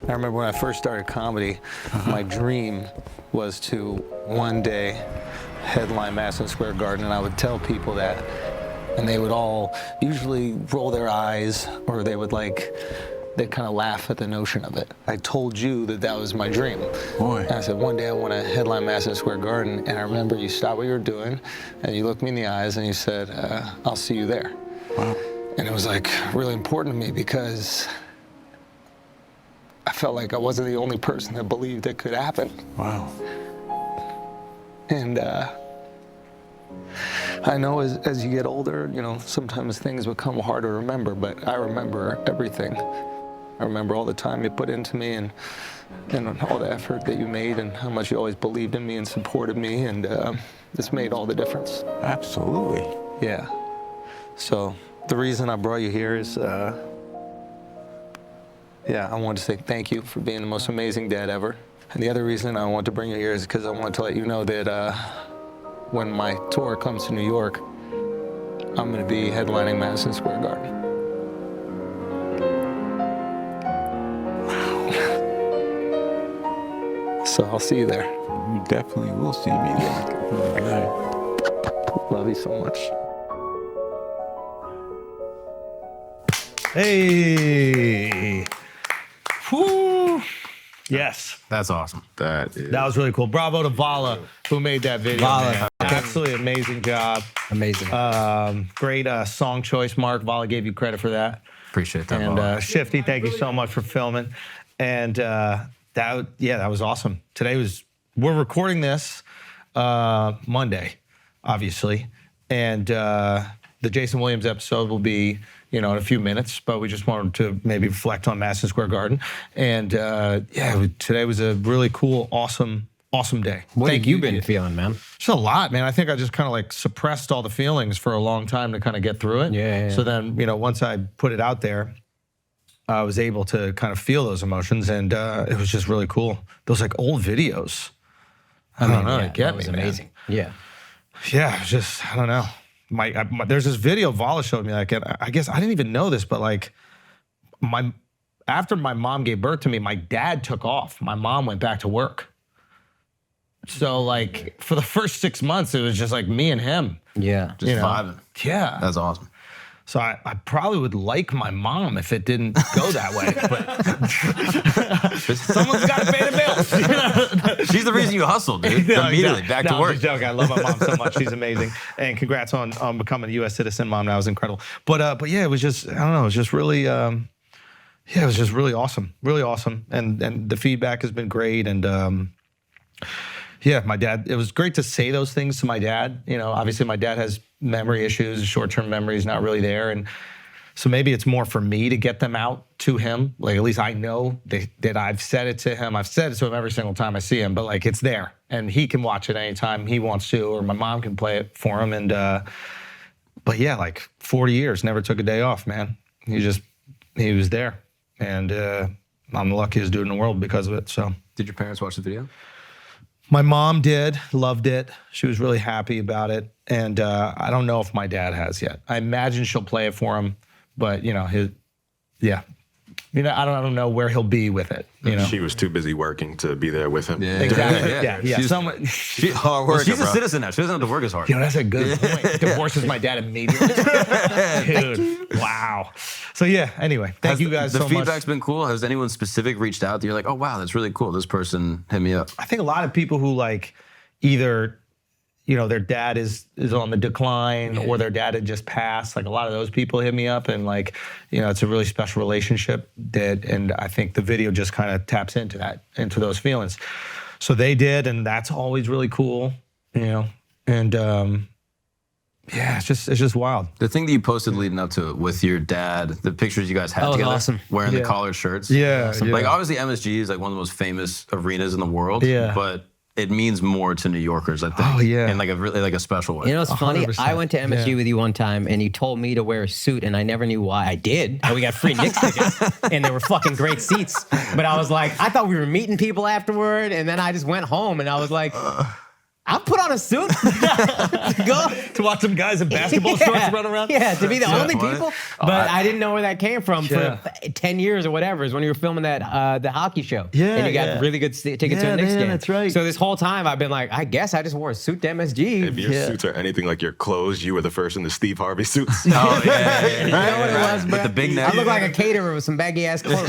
I remember when I first started comedy, my dream was to one day headline Madison Square Garden, and I would tell people that, and they would all usually roll their eyes, or they would they'd kind of laugh at the notion of it. I told you that that was my dream. Boy. And I said, one day I want to headline Madison Square Garden, and I remember you stopped what you were doing, and you looked me in the eyes, and you said, I'll see you there. Wow. And it was like really important to me because I felt like I wasn't the only person that believed it could happen. Wow. And I know as you get older, you know, sometimes things become hard to remember, but I remember everything. I remember all the time you put into me and all the effort that you made and how much you always believed in me and supported me, and this made all the difference. Absolutely. Yeah. So the reason I brought you here is, I wanted to say thank you for being the most amazing dad ever. And the other reason I want to bring you here is because I want to let you know that when my tour comes to New York, I'm going to be headlining Madison Square Garden. Wow. So I'll see you there. You definitely will see me there. Love you so much. Hey. Whew. Yes. That's awesome. That was really cool. Bravo to Vala, who made that video. Vala. Man. Absolutely amazing job. Amazing. Great song choice, Mark. Vala gave you credit for that. Appreciate that. And Shifty, thank you so much for filming. And that was awesome. We're recording this Monday, obviously. And the Jason Williams episode will be, in a few minutes, but we just wanted to maybe reflect on Madison Square Garden. And today was a really cool, awesome day. What have you been feeling, man? Just a lot, man. I think I just kind of suppressed all the feelings for a long time to kind of get through it. Yeah. So then, once I put it out there, I was able to kind of feel those emotions, and it was just really cool. Those old videos. I don't know, they get me, man. Amazing. Yeah. Yeah, it was just, I don't know. There's this video Vala showed me. I guess I didn't even know this, but after my mom gave birth to me, my dad took off. My mom went back to work. So for the first 6 months, it was just me and him. Yeah. Just vibing. Yeah. That's awesome. So I probably would like my mom if it didn't go that way, but someone's got to pay the bills. She's the reason you hustled, dude. Immediately back to work. I'm just joking. I love my mom so much. She's amazing. And congrats on becoming a U.S. citizen, Mom. That was incredible. But yeah, it was just, I don't know, it was just really, it was just really awesome. Really awesome. And the feedback has been great. And yeah, my dad, it was great to say those things to my dad. Obviously my dad has memory issues, short-term memory is not really there. And so maybe it's more for me to get them out to him. At least I know that I've said it to him. I've said it to him every single time I see him, but it's there. And he can watch it anytime he wants to, or my mom can play it for him. And, but yeah, 40 years, never took a day off, man. He was there. And I'm the luckiest dude in the world because of it, so. Did your parents watch the video? My mom did, loved it. She was really happy about it. And I don't know if my dad has yet. I imagine she'll play it for him, but I don't know where he'll be with it. She was too busy working to be there with him. Yeah. Exactly. Yeah. She's hard worker, she's a citizen now. She doesn't have to work as hard. That's a good point. Divorces my dad immediately. Dude, wow. So yeah, anyway, thank you guys so much. The feedback's been cool. Has anyone specific reached out that you're like, oh wow, that's really cool. This person hit me up. I think a lot of people who either, their dad is on the decline, or their dad had just passed. A lot of those people hit me up, and it's a really special relationship and I think the video just kind of taps into those feelings. So they did, and that's always really cool, and yeah, it's just wild. The thing that you posted leading up to it with your dad, the pictures you guys had together, awesome. Wearing the collared shirts. Yeah, awesome. Obviously MSG is one of the most famous arenas in the world. Yeah. But it means more to New Yorkers, I think. Oh, yeah. In a really a special way. It's funny? 100%. I went to MSG with you one time, and you told me to wear a suit, and I never knew why. I did, and we got free Knicks tickets, and they were fucking great seats. But I was I thought we were meeting people afterward, and then I just went home, and I was like, I'll put on a suit to go. To watch some guys in basketball shorts run around? Yeah, to be the only What? people. But I didn't know where that came from Yeah. for 10 years or whatever. Is when you were filming that the hockey show. Yeah, And you got yeah. really good tickets to Yeah, a Knicks man, game. that's right. So this whole time I've been like, I guess I just wore a suit to MSG. If your Yeah. suits are anything like your clothes, you were the first in the Steve Harvey suits. Oh yeah. You know what it was, bro? With the big neck. I look like a caterer with some baggy ass clothes.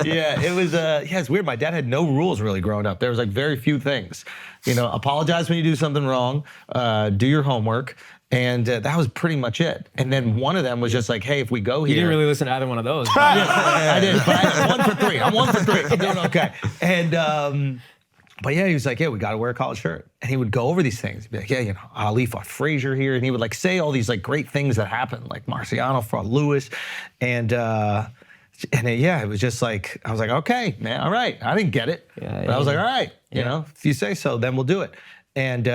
Yeah, it was. Yeah, it's weird. My dad had no rules really growing up. There was like very few things. You know, apologize when you do something wrong. Do your homework. And that was pretty much it. And then one of them was just like, hey, if we go here. You didn't really listen to either one of those. I did, but I'm 1 for 3. I'm 1 for 3. I'm doing okay. And but yeah, he was like, yeah, we got to wear a collared shirt. And he would go over these things. He'd be like, yeah, you know, Ali fought Frazier here, and he would like say all these like great things that happened, like Marciano fought Lewis, and yeah, it was just like I was like, okay, man, all right. I didn't get it, but I was like, all right, you know, if you say so, then we'll do it. And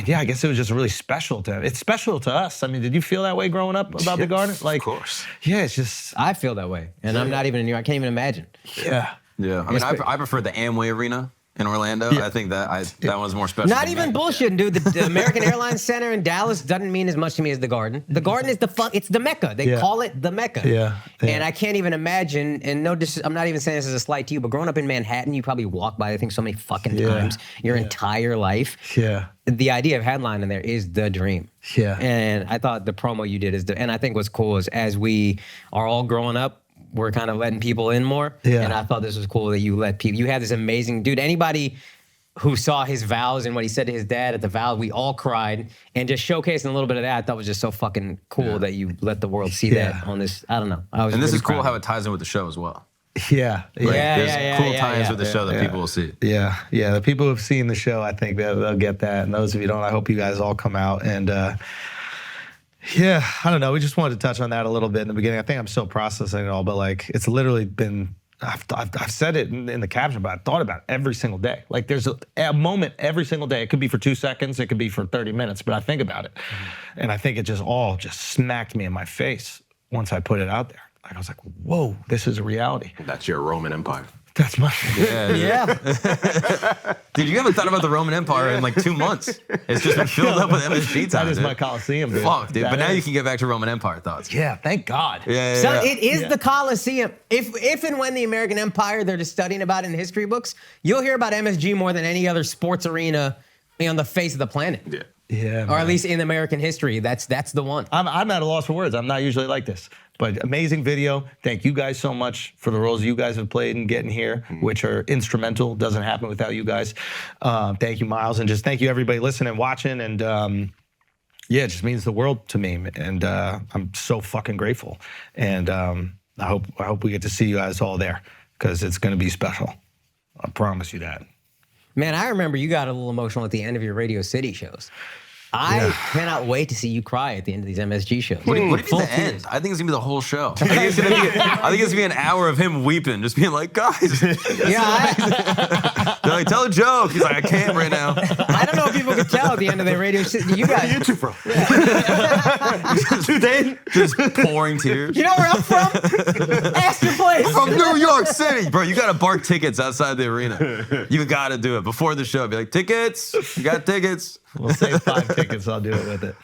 yeah, I guess it was just really special to him. It's special to us. I mean, did you feel that way growing up about the Garden? Like, Of course. yeah, it's just I feel that way. And I'm not even in New York. I can't even imagine. yeah. Yeah, I mean, I prefer the Amway Arena in Orlando. Yeah. I think that one's more special. Not to even me. bullshitting, dude. The American Airlines Center in Dallas doesn't mean as much to me as the Garden. The Garden is it's the Mecca. They Yeah. call it the Mecca. Yeah, yeah. And I can't even imagine, and I'm not even saying this as a slight to you, but growing up in Manhattan, you probably walked by, I think, so many fucking Yeah. times your entire life. Yeah. The idea of headlining there is the dream. Yeah. And I thought the promo you did and I think what's cool is as we are all growing up, we're kind of letting people in more. Yeah. And I thought this was cool that you let people, you had this amazing, dude, anybody who saw his vows and what he said to his dad at the vows, we all cried. And just showcasing a little bit of that, I thought was just so fucking cool that you let the world see Yeah. that on this, I don't know. I was And this really is cool proud how of it ties in with the show as well. Yeah. Yeah, There's yeah, cool yeah, tie-ins yeah. with the show that people will see. Yeah, yeah. The people who've seen the show, I think they'll get that. And those of you who don't, I hope you guys all come out. And yeah, I don't know. We just wanted to touch on that a little bit in the beginning. I think I'm still processing it all, but like it's literally been. I've said it in the caption, but I've thought about it every single day. Like there's a moment every single day. It could be for 2 seconds, it could be for 30 minutes, but I think about it, and I think it just all smacked me in my face once I put it out there. Like I was like, whoa, this is a reality. That's your Roman Empire. That's my. Yeah, dude. Yeah. Dude, you haven't thought about the Roman Empire in like 2 months. It's just been filled up with MSG time. That is dude. my Coliseum, dude. Fuck, dude. That But now is. you can get back to Roman Empire thoughts. Yeah, thank God. Yeah, So yeah. it is the Coliseum. If and when the American Empire, they're just studying about it in history books, you'll hear about MSG more than any other sports arena on the face of the planet. Yeah. Yeah, Or man. at least in American history. That's the one. I'm at a loss for words. I'm not usually like this. But amazing video. Thank you guys so much for the roles you guys have played in getting here, which are instrumental. Doesn't happen without you guys. Thank you, Miles. And just thank you, everybody listening, watching. And yeah, it just means the world to me. And I'm so fucking grateful. And I hope we get to see you guys all there because it's going to be special. I promise you that. Man, I remember you got a little emotional at the end of your Radio City shows. I cannot wait to see you cry at the end of these MSG shows. What do you Full mean the tears. end? I think it's gonna be the whole show. I think it's gonna be an hour of him weeping, just being like, guys, they're Yeah, like, tell a joke. He's like, I can't right now. I don't know if people could tell at the end of their Radio City. You guys, You from? Just pouring tears. you know where I'm from? Astor Place. From New York City, bro. You gotta bark tickets outside the arena. You gotta do it before the show. Be like, tickets. You got tickets. We'll save 5 tickets. I'll do it with it.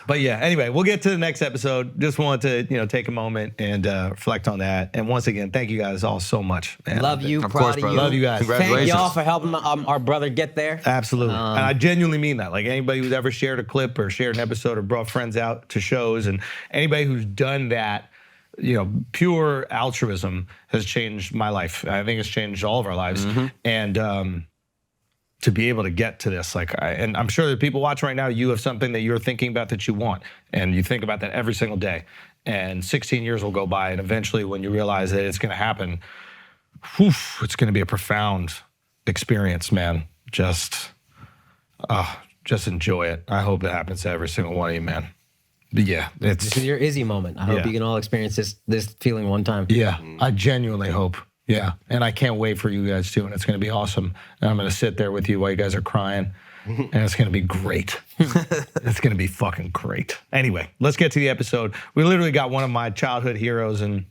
But yeah, anyway, we'll get to the next episode. Just wanted to, take a moment and reflect on that. And once again, thank you guys all so much. Man. Love you, Of proud course, of brother. you. Love you guys. Thank Congratulations. y'all for helping our brother get there. Absolutely. And I genuinely mean that. Like anybody who's ever shared a clip or shared an episode or brought friends out to shows and anybody who's done that, pure altruism has changed my life. I think it's changed all of our lives. And to be able to get to this, and I'm sure that people watching right now, you have something that you're thinking about that you want, and you think about that every single day. And 16 years will go by, and eventually, when you realize that it's going to happen, it's going to be a profound experience, man. Just enjoy it. I hope it happens to every single one of you, man. But yeah, This is your Izzy moment. I hope you can all experience this feeling one time. Yeah, I genuinely hope. Yeah, and I can't wait for you guys too, and it's going to be awesome. And I'm going to sit there with you while you guys are crying, and it's going to be great. It's going to be fucking great. Anyway, let's get to the episode. We literally got one of my childhood heroes, and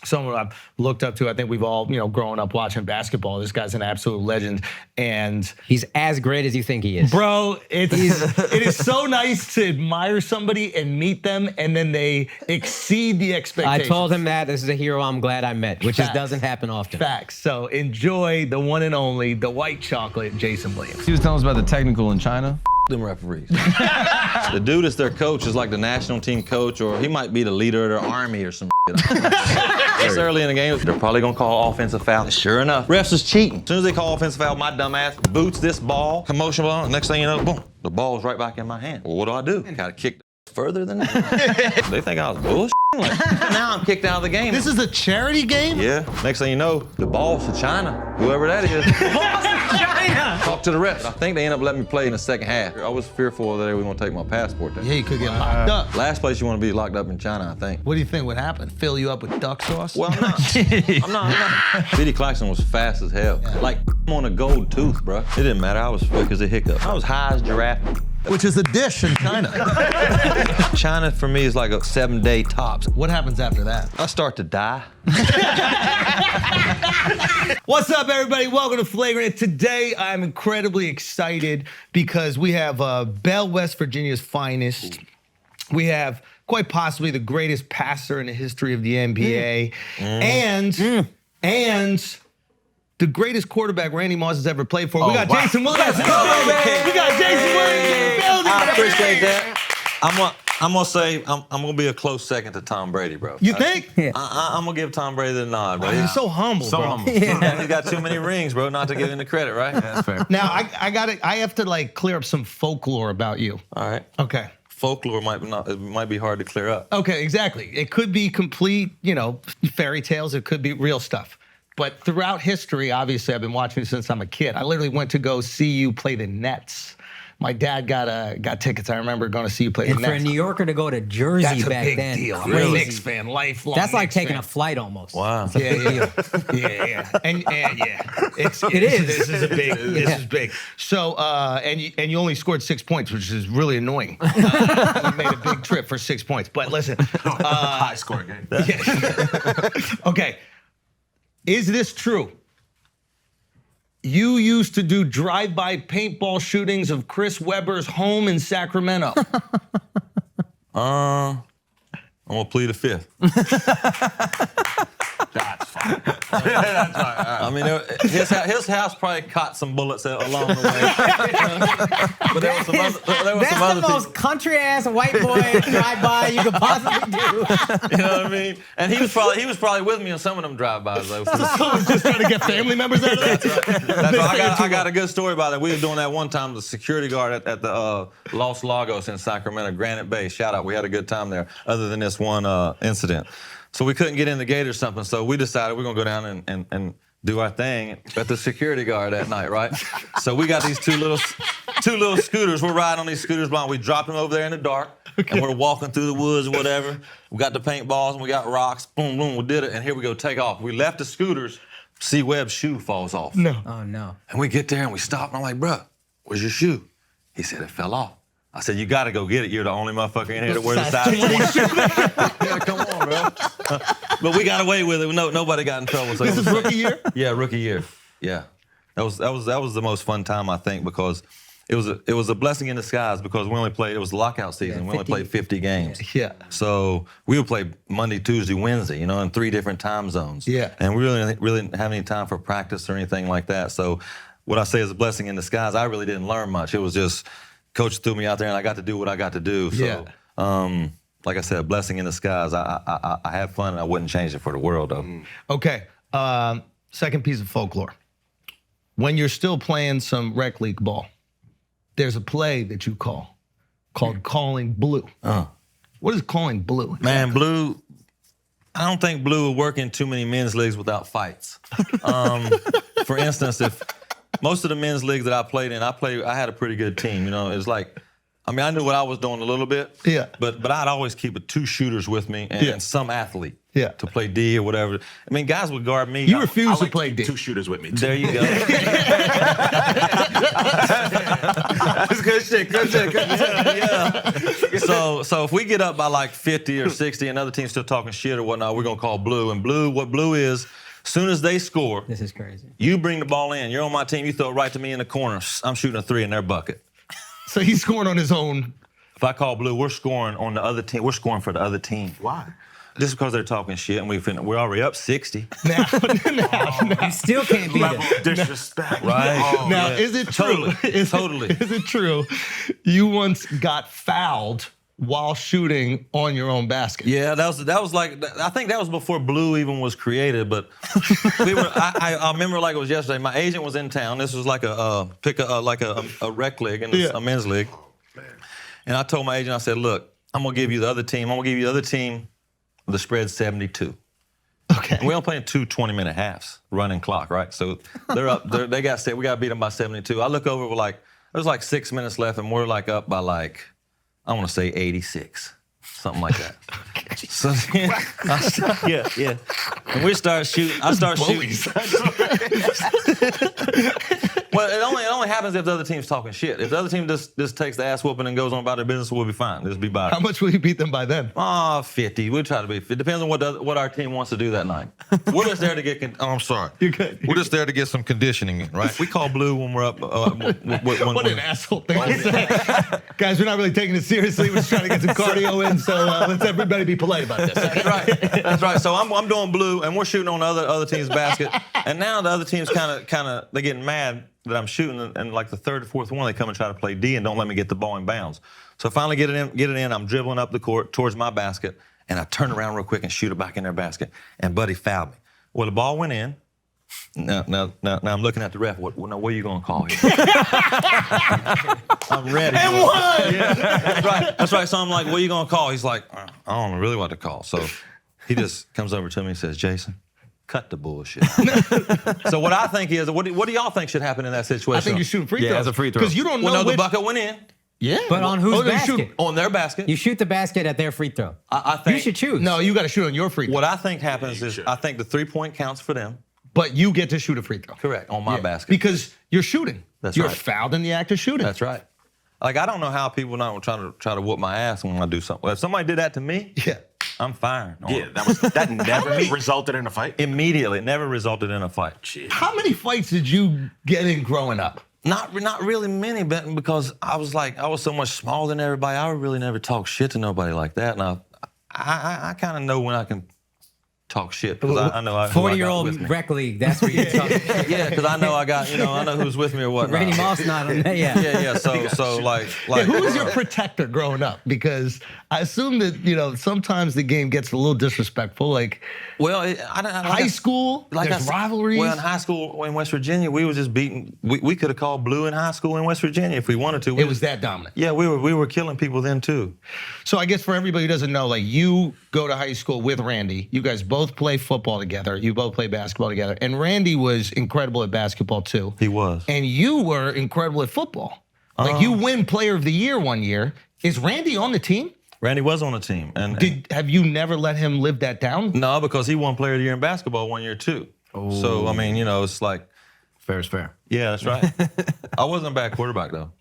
someone I've looked up to. I think we've all, grown up watching basketball. This guy's an absolute legend. And He's as great as you think he is. bro, it is so nice to admire somebody and meet them, and then they exceed the I expectations. told him that this is a hero I'm glad I met, which just doesn't happen often. Facts. So enjoy the one and only, the white chocolate, Jason Williams. He was telling us about the technical in China. Them referees. The dude that's their coach is like the national team coach, or he might be the leader of their army or some shit. It's early in the game. They're probably gonna call offensive foul. Sure enough, refs is cheating. As soon as they call offensive foul, my dumb ass boots this ball, commotion ball. Next thing you know, boom, the ball's right back in my hand. Well, what do? Gotta kick further than that. They think I was bullshit. Like, now I'm kicked out of the game. This is a charity game? Yeah. Next thing you know, the ball's to China, whoever that is. Talk to the refs. I think they end up letting me play in the second half. I was fearful that they were gonna take my passport there. Yeah, you could get locked up. Last place you want to be locked up in China, I think. What do you think would happen? Fill you up with duck sauce? Well, I'm not. Speedy Claxton was fast as hell. Like, I'm on a gold tooth, bro. It didn't matter. I was quick as a hiccup. I was high as giraffe. Which is a dish in China. China, for me, is like a 7-day tops. What happens after that? I start to die. What's up, everybody? Welcome to Flagrant. Today, I'm incredibly excited because we have Belle, West Virginia's finest. We have quite possibly the greatest passer in the history of the NBA. And the greatest quarterback Randy Moss has ever played for. We got Jason Williams. We got Jason Williams in the building. I appreciate that. I'm gonna say I'm gonna be a close second to Tom Brady, bro. You think? I'm gonna give Tom Brady the nod, bro. He's so humble, bro. And he's got too many rings, bro, not to give him the credit, right? That's fair. Now, I have to like clear up some folklore about you. All right. Okay. Folklore might be hard to clear up. Okay, exactly. It could be complete, fairy tales. It could be real stuff. But throughout history, obviously, I've been watching you since I'm a kid. I literally went to go see you play the Nets. My dad got tickets. I remember going to see you play the And Nets. for a New Yorker to go to Jersey That's a back big then, deal. I'm crazy. a Knicks fan, lifelong. That's like Knicks taking fan. a flight almost. Wow. Yeah. And yeah, it is. This is big. This is big. So and you only scored 6 points, which is really annoying. You made a big trip for 6 points. But listen, High score game. okay, is this true? You used to do drive-by paintball shootings of Chris Webber's home in Sacramento. I'm gonna plead the fifth. That's fine. I mean, his house probably caught some bullets along the way. But there was some other That's the most country-ass white boy drive-by you could possibly do. You know what I mean? And he was probably with me on some of them drive-bys though. Someone's just trying to get family members out of that. That's right. I got a good story about it. We were doing that one time. The security guard at the Los Lagos in Sacramento, Granite Bay. Shout out. We had a good time there. Other than this one incident. So we couldn't get in the gate or something, so we decided we're gonna go down and do our thing at the security guard that night, right? So we got these two little scooters. We're riding on these scooters blind. We dropped them over there in the dark, and we're walking through the woods or whatever. We got the paintballs and we got rocks. Boom, boom, we did it, and here we go, take off. We left the scooters. C. Webb's shoe falls off. No. Oh, no. And we get there and we stop, and I'm like, bruh, where's your shoe? He said, it fell off. I said, you gotta go get it. You're the only motherfucker in here that wears a size 20. Yeah, come on, bro. But we got away with it. Nobody got in trouble. So This is rookie year? Yeah, rookie year. Yeah. That was the most fun time, I think, because it was a blessing in disguise because we only played, it was lockout season. We only played 50 games. Yeah. So we would play Monday, Tuesday, Wednesday, in 3 different time zones. Yeah. And we really didn't have any time for practice or anything like that. So what I say is a blessing in disguise. I really didn't learn much. It was just coach threw me out there and I got to do what I got to do. So, like I said, a blessing in disguise. I had fun and I wouldn't change it for the world, though. Okay, second piece of folklore. When you're still playing some rec league ball, there's a play that you call called calling blue. What is calling blue? Man, blue, I don't think blue will work in too many men's leagues without fights. For instance, if most of the men's leagues that I played in, I had a pretty good team. It's like, I knew what I was doing a little bit. Yeah. But I'd always keep 2 shooters with me and some athlete. Yeah. To play D or whatever. I mean, guys would guard me. You refuse I to like play keep D. 2 shooters with me. Too. There you go. That's good shit. Good shit. Good shit. Yeah. So if we get up by like 50 or 60 and other team's still talking shit or whatnot, we're gonna call blue. And blue, what blue is, as soon as they score, This is crazy. you bring the ball in. You're on my team. You throw it right to me in the corner. I'm shooting a 3 in their bucket. So he's scoring on his own. If I call blue, we're scoring on the other team. We're scoring for the other team. Why? Just because they're talking shit and we're already up 60. Now, You still can't beat Level it. of disrespect. Right. Oh, now yeah. is it true? Totally. Is it true you once got fouled while shooting on your own basket? Yeah, that was like, I think that was before blue even was created, but I remember like it was yesterday. My agent was in town. This was like a rec league and Yeah. a men's league. And I told my agent, I said, look, I'm gonna give you the other team. The spread's 72. Okay. And we don't play in 2 20-minute halves, running clock, right? So they're up. They got set. We got to beat them by 72. I look over, there's like 6 minutes left, and we're like up by like, I want to say 86, something like that. So then yeah. And we start shooting. I start shooting. Well, it only happens if the other team's talking shit. If the other team just takes the ass whooping and goes on about their business, we'll be fine. Just be by it. How much will you beat them by then? 50. We'll try to be. It depends on what our team wants to do that night. We're just there to get. I'm sorry. You're good. We're just there to get some conditioning in, right? We call blue when we're up. What an asshole thing to say. Guys, we're not really taking it seriously. We're just trying to get some cardio in, so let's everybody be polite about this. That's right. That's right. So I'm doing blue, and we're shooting on the other team's basket. And now the other team's kind of they're getting mad that I'm shooting, and like the third or fourth one, they come and try to play D and don't let me get the ball in bounds. So I finally get it in. I'm dribbling up the court towards my basket, and I turn around real quick and shoot it back in their basket. And Buddy fouled me. Well, the ball went in. Now I'm looking at the ref. What are you gonna call here? I'm ready. And one! Yeah, that's right. So I'm like, what are you gonna call? He's like, I don't know really what to call. So he just comes over to me and says, Jason, cut the bullshit. So what I think is, what do y'all think should happen in that situation? I think you're shooting free throws. Yeah, as a free throw. Because you don't know Well, no, the which... bucket went in Yeah. But on whose they basket? shoot- on their basket. You shoot the basket at their free throw. I think You should choose. No, you got to shoot on your free throw. What I think happens is, I think the 3-point counts for them. But you get to shoot a free throw. Correct, on my Yeah. basket. Because you're shooting. That's you're right. fouled in the act of shooting. That's right. Like, I don't know how people not try to whoop my ass when I do something. Well, if somebody did that to me, Yeah. I'm firing. on Yeah, them. that never resulted in a fight. Immediately. It never resulted in a fight. How many fights did you get in growing up? Not really many, Benton, because I was so much smaller than everybody. I would really never talk shit to nobody like that. And I kind of know when I can talk shit because I know who I got 40-year-old with me. rec league, that's where you talk. Yeah, because I know I know who's with me or whatnot. Randy Moss not on that, yeah. Yeah. So like. Who was your protector growing up? Because I assume that, sometimes the game gets a little disrespectful. Like, Well, high school, there's rivalries. Well, in high school in West Virginia, we were just beating. We could have called blue in high school in West Virginia if we wanted to. It was that dominant. Yeah, we were killing people then too. So I guess for everybody who doesn't know, like, you go to high school with Randy. You guys both play football together. You both play basketball together. And Randy was incredible at basketball too. He was. And you were incredible at football. Like, you win Player of the Year one year. Is Randy on the team? Randy was on the team, and Have you never let him live that down? no, because he won Player of the Year in basketball one year too. So I mean, it's like, Fair is fair. yeah, that's right. I wasn't a bad quarterback though,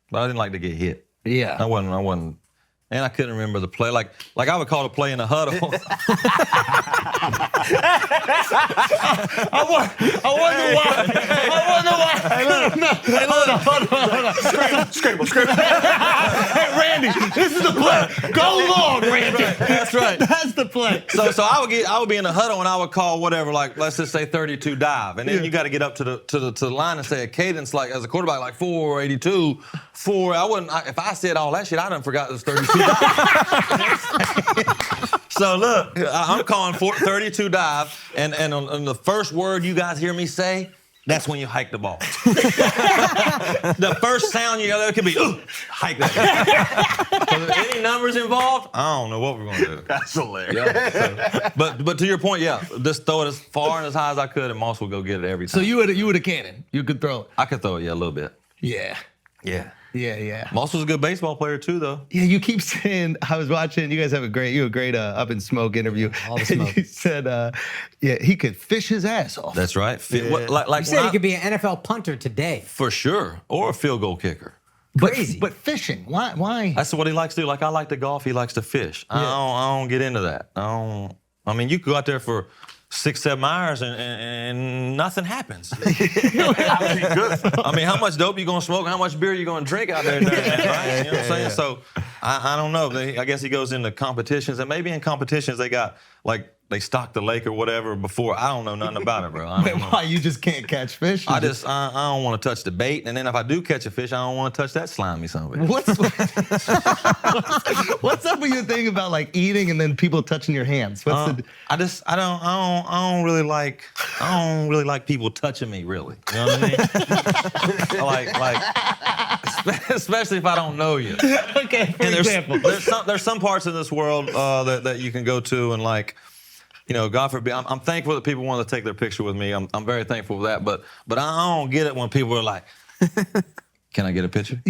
but I didn't like to get hit. Yeah. I wasn't. And I couldn't remember the play. Like I would call the play in the huddle. I wonder why. Hold on. Scramble. Hey, Randy, this is the play. Go long, Randy. That's right. That's the play. So I would be in the huddle and I would call whatever, like let's just say 32 dive, and then you got to get up to the line and say a cadence like as a quarterback like 482, 4. If I said all that shit, I done forgot it was 32 dive. So look, I'm calling 32 dive, and on the first word you guys hear me say, that's when you hike the ball. The first sound you hear, it could be, hike that. If any numbers involved, I don't know what we're gonna do. That's hilarious. Yeah, so, but to your point, yeah, just throw it as far and as high as I could, and Moss would go get it every time. So you had a cannon. You could throw it. I could throw it, yeah, a little bit. Yeah. Yeah. Yeah. Moss was a good baseball player too, though. Yeah, you keep saying, I was watching, you guys have a great Up in Smoke interview. All the smoke. And you said, he could fish his ass off. That's right. Like You said he could be an NFL punter today. for sure, or a field goal kicker. Crazy. But fishing, why? That's what he likes to do. Like I like to golf, he likes to fish. I don't get into that. I mean, you could go out there for 6-7 hours and nothing happens. I mean, how much dope you gonna smoke? How much beer you gonna drink out there during that, right? You know what I'm saying? So I don't know. I guess he goes into competitions, and maybe in competitions they got like they stock the lake or whatever before. I don't know nothing about it, bro. I don't know. Why you just can't catch fish? I don't want to touch the bait, and then if I do catch a fish, I don't want to touch that slimy son of a bitch. What's up with your thing about like eating and then people touching your hands? I don't really like people touching me, really. You know what I mean? especially if I don't know you. Okay, for example. There's some parts of this world that you can go to and like, you know, God forbid. I'm thankful that people want to take their picture with me. I'm very thankful for that. But I don't get it when people are like, "Can I get a picture?"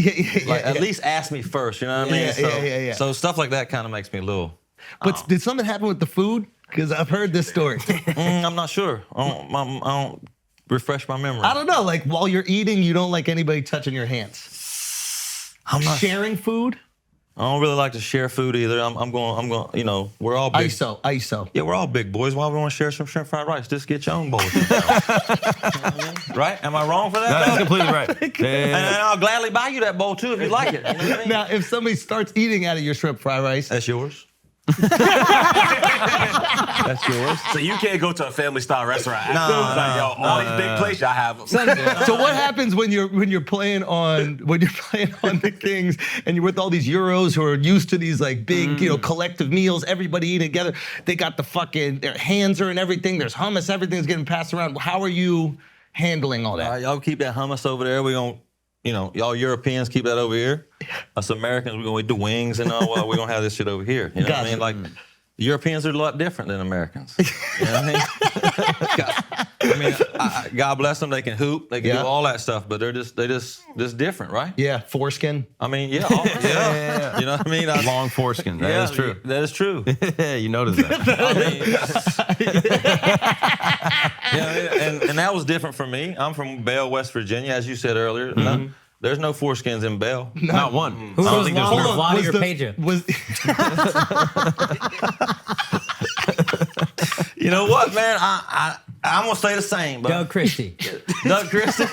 At least ask me first. You know what I mean? Yeah. So stuff like that kind of makes me a little. But did something happen with the food? Because I've heard this story. I'm not sure. I don't refresh my memory. I don't know. Like while you're eating, you don't like anybody touching your hands. I'm not Sharing food. I don't really like to share food either. I'm going. You know, we're all big. ISO. Yeah, we're all big boys. Why we want to share some shrimp fried rice? Just get your own bowl. Right? Am I wrong for that? That's completely right. And I'll gladly buy you that bowl too if you like it. You know what I mean? Now, if somebody starts eating out of your shrimp fried rice, That's yours. That's yours. So you can't go to a family style restaurant. All these big places, I have them. so what happens when you're playing on the Kings and you're with all these Euros who are used to these like big collective meals, everybody eating together? They got their hands are in everything. There's hummus, everything's getting passed around. How are you handling all that? Y'all keep that hummus over there. We gonna, y'all Europeans keep that over here. Us Americans, we're gonna eat the wings and all. Well, we're gonna have this shit over here. You know what I mean? Like. Europeans are a lot different than Americans. You know what I mean? God bless them. They can hoop. They can do all that stuff, but they just different, right? Yeah, foreskin. I mean, yeah. You know what I mean? Long foreskin. That is true. That is true. You noticed that. And that was different for me. I'm from Belle, West Virginia, as you said earlier. There's no foreskins in Belle. Not one. Who I don't was think there's longer, one. Vlade or Peja? You know what, man? I'm gonna say the same. But Doug Christie. Doug Christie.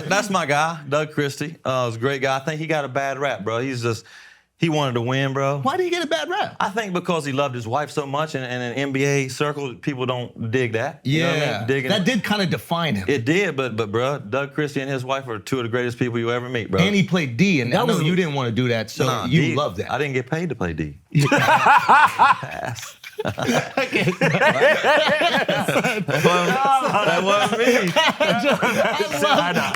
That's my guy, Doug Christie. Was a great guy. I think he got a bad rap, bro. He wanted to win, bro. Why did he get a bad rap? I think because he loved his wife so much, and in NBA circles, people don't dig that. You know what I mean? Digging that did kind of define him. It did, but bro, Doug Christie and his wife are two of the greatest people you ever meet, bro. And he played D, and I know you didn't want to do that, so you D, loved that. I didn't get paid to play D. That wasn't me.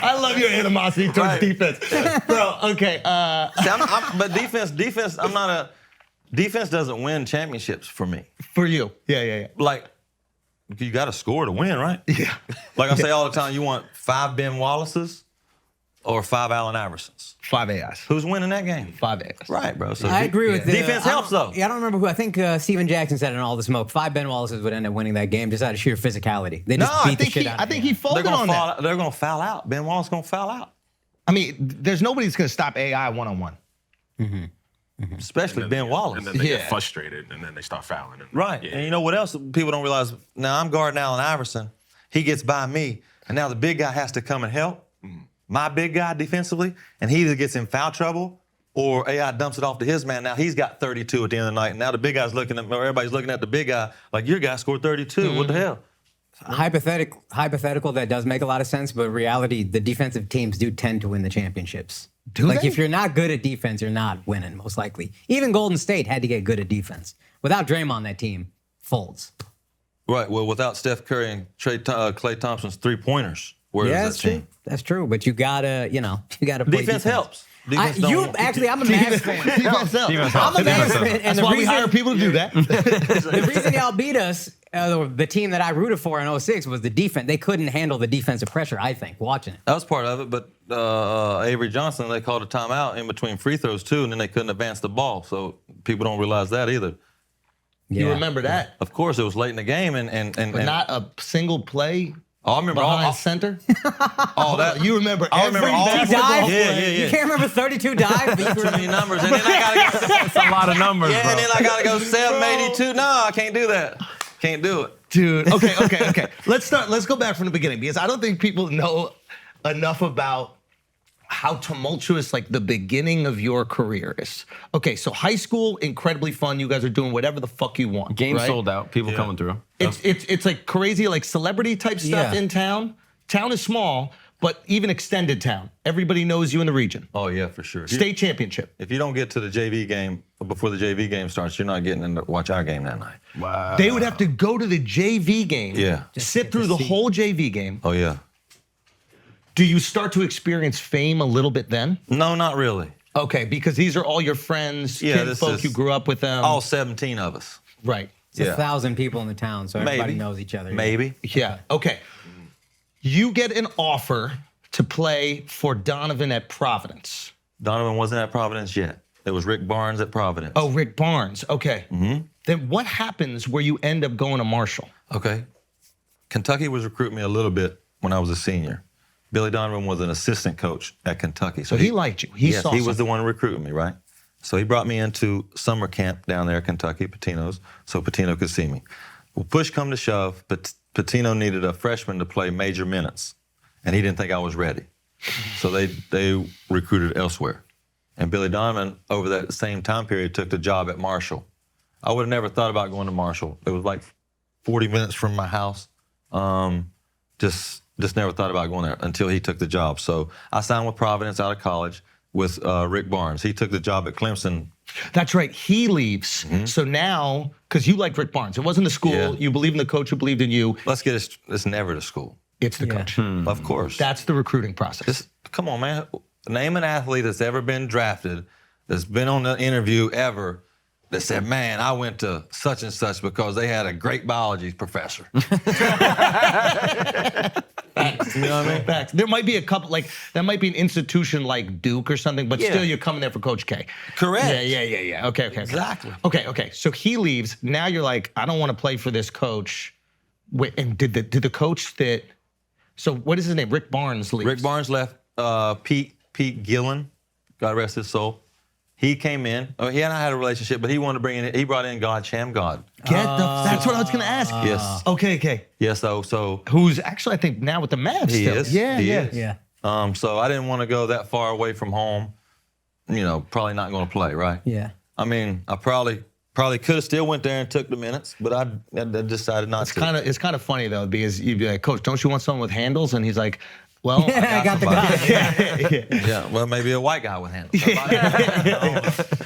I love your animosity towards defense, bro. Okay, but defense. Defense doesn't win championships for me. For you, yeah. Like, you got to score to win, right? Yeah. Like I say all the time, you want 5 Ben Wallaces or 5 Allen Iversons. 5 AIs. Who's winning that game? 5 AIs. Right, bro. So I agree with defense helps though. Yeah, I don't remember who. I think Steven Jackson said in All the Smoke, 5 Ben Wallaces would end up winning that game just out of sheer physicality. They just beat the shit out of I think he folded on that. They're going to foul out. Ben Wallace going to foul out. I mean, there's nobody that's going to stop AI one-on-one. Especially Ben Wallace. And then they get frustrated, and then they start fouling. Right. Yeah. And you know what else people don't realize? Now, I'm guarding Allen Iverson. He gets by me, and now the big guy has to come and help. My big guy defensively, and he either gets in foul trouble or AI dumps it off to his man. Now he's got 32 at the end of the night, and now the big guy's looking at, or everybody's looking at the big guy like, your guy scored 32. What the hell? Hypothetical, that does make a lot of sense, but reality, the defensive teams do tend to win the championships. Do like they? if you're not good at defense, you're not winning, most likely. Even Golden State had to get good at defense. Without Draymond, that team folds. Right. Well, without Steph Curry and Klay Thompson's 3-pointers, where is that that's team? true. That's true. But you gotta play Defense helps. Defense I'm a don't- Mavs fan. Defense up. I'm a Mavs fan, and That's the why we reason hire people to do that. the reason y'all beat us, the team that I rooted for in 06 was the defense. They couldn't handle the defensive pressure. I think watching it. That was part of it, but Avery Johnson, they called a timeout in between free throws too, and then they couldn't advance the ball. So people don't realize that either. You Yeah. remember that? Of course, it was late in the game, But not a single play I remember behind center? all that. You remember I remember every all Two that football dives? play. Yeah. You can't remember 32 dives? But Too many numbers, and then I gotta go. That's a lot of numbers, Yeah, bro. and then I gotta go 782. No, I can't do that. Can't do it. Dude, okay. Let's go back from the beginning because I don't think people know enough about how tumultuous like the beginning of your career is. Okay, so high school, incredibly fun. You guys are doing whatever the fuck you want. Game right? sold out. People coming through. It's like crazy, like celebrity type stuff Yeah. in town. Town is small, but even extended town. Everybody knows you in the region. Oh yeah, for sure. State championship. If you don't get to the JV game before the JV game starts, you're not getting in to watch our game that night. Wow. They would have to go to the JV game. Yeah. Sit through the whole JV game. Oh yeah. Do you start to experience fame a little bit then? No, not really. Okay, because these are all your friends, Yeah, kin this folk, is you grew up with them. All 17 of us. Right. It's 1,000 people in the town, so everybody Maybe. knows each other. Maybe. Yeah. Okay. You get an offer to play for Donovan at Providence. Donovan wasn't at Providence yet. It was Rick Barnes at Providence. Oh, Rick Barnes. Okay. Then what happens where you end up going to Marshall? Okay. Kentucky was recruiting me a little bit when I was a senior. Billy Donovan was an assistant coach at Kentucky. So he liked you. He saw he was the something. one recruiting me, right? So he brought me into summer camp down there at Kentucky, Patino's, so Patino could see me. Well, push come to shove, but Patino needed a freshman to play major minutes, and he didn't think I was ready. So they recruited elsewhere. And Billy Donovan, over that same time period, took the job at Marshall. I would have never thought about going to Marshall. It was like 40 minutes from my house. Just never thought about going there until he took the job. So I signed with Providence out of college with Rick Barnes. He took the job at Clemson. That's right. He leaves. So now, because you like Rick Barnes, it wasn't the school. Yeah. You believe in the coach who believed in you. Let's get it, it's never the school. It's the coach. Of course. That's the recruiting process. Just, come on, man. Name an athlete that's ever been drafted, that's been on the interview ever, that said, man, I went to such and such because they had a great biology professor. Facts. You know what I mean? Facts. There might be a couple, like, that might be an institution like Duke or something, but still you're coming there for Coach K. Correct. Yeah. Okay. Exactly. Okay. So he leaves. Now you're like, I don't want to play for this coach. Wait, and did the coach that, so what is his name? Rick Barnes leaves. Rick Barnes left. Pete Gillen, God rest his soul. He came in. He and I had a relationship, but he wanted to bring in. He brought in God, Sham God. That's what I was gonna ask. Yes. Okay. Yes. So Who's actually, I think, now with the Mavs he still. is. Yeah. He is. Yeah. So I didn't want to go that far away from home. You know, probably not going to play, right? Yeah. I mean, I probably could have still went there and took the minutes, but I decided not to. It's kind of funny though, because you'd be like, Coach, don't you want someone with handles? And he's like, well, I got the guy. Yeah, well, maybe a white guy with handles.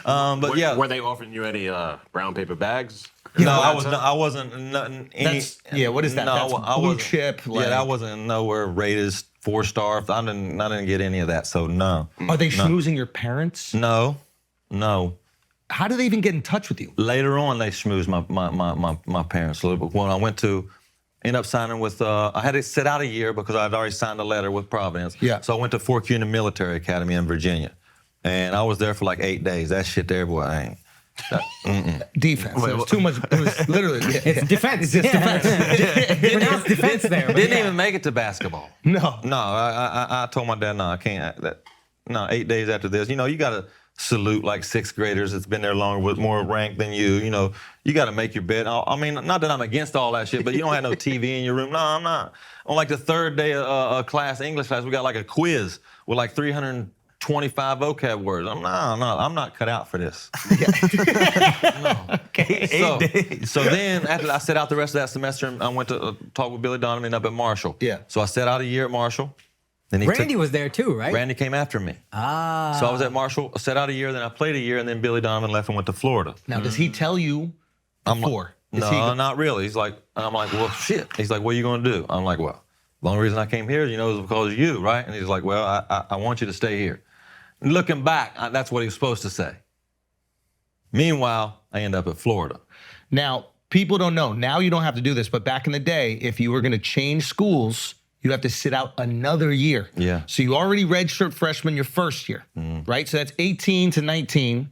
But yeah. Were they offering you any brown paper bags? No, I wasn't nothing. What is that? No, That's I blue wasn't- chip. Yeah, Like, I wasn't nowhere rated 4-star. I didn't get any of that. So no. are they schmoozing your parents? No. How do they even get in touch with you? Later on, they schmoozed my parents a little bit. When I went to end up signing with, I had to sit out a year because I'd already signed a letter with Providence. Yeah. So I went to Fort Union Military Academy in Virginia. And I was there for like 8 days. That shit there, boy, I ain't. Defense. It was too much. It was literally. It's defense. It's defense. Pronounce defense there. but Didn't yeah. even make it to basketball. No. No, I told my dad, no, I can't. 8 days after this, you got to salute like sixth graders that's been there longer with more rank than you. You got to make your bed. I mean, not that I'm against all that shit, but you don't have no TV in your room. No, I'm not. On like the third day of English class, we got like a quiz with like 325 vocab words. I'm not cut out for this. No. Okay. 8 days. So then after I sat out the rest of that semester, I went to talk with Billy Donovan up at Marshall. Yeah. So I sat out a year at Marshall. Then Randy was there too, right? Randy came after me. So I was at Marshall, sat out a year, then I played a year, and then Billy Donovan left and went to Florida. Now, does he tell you before? No, not really. He's like, and I'm like, well, shit. He's like, what are you going to do? I'm like, well, the only reason I came here, is because of you, right? And he's like, well, I want you to stay here. Looking back, that's what he was supposed to say. Meanwhile, I end up at Florida. Now, people don't know. Now you don't have to do this, but back in the day, if you were going to change schools, you have to sit out another year. Yeah. So you already redshirt freshman your first year, right? So that's 18 to 19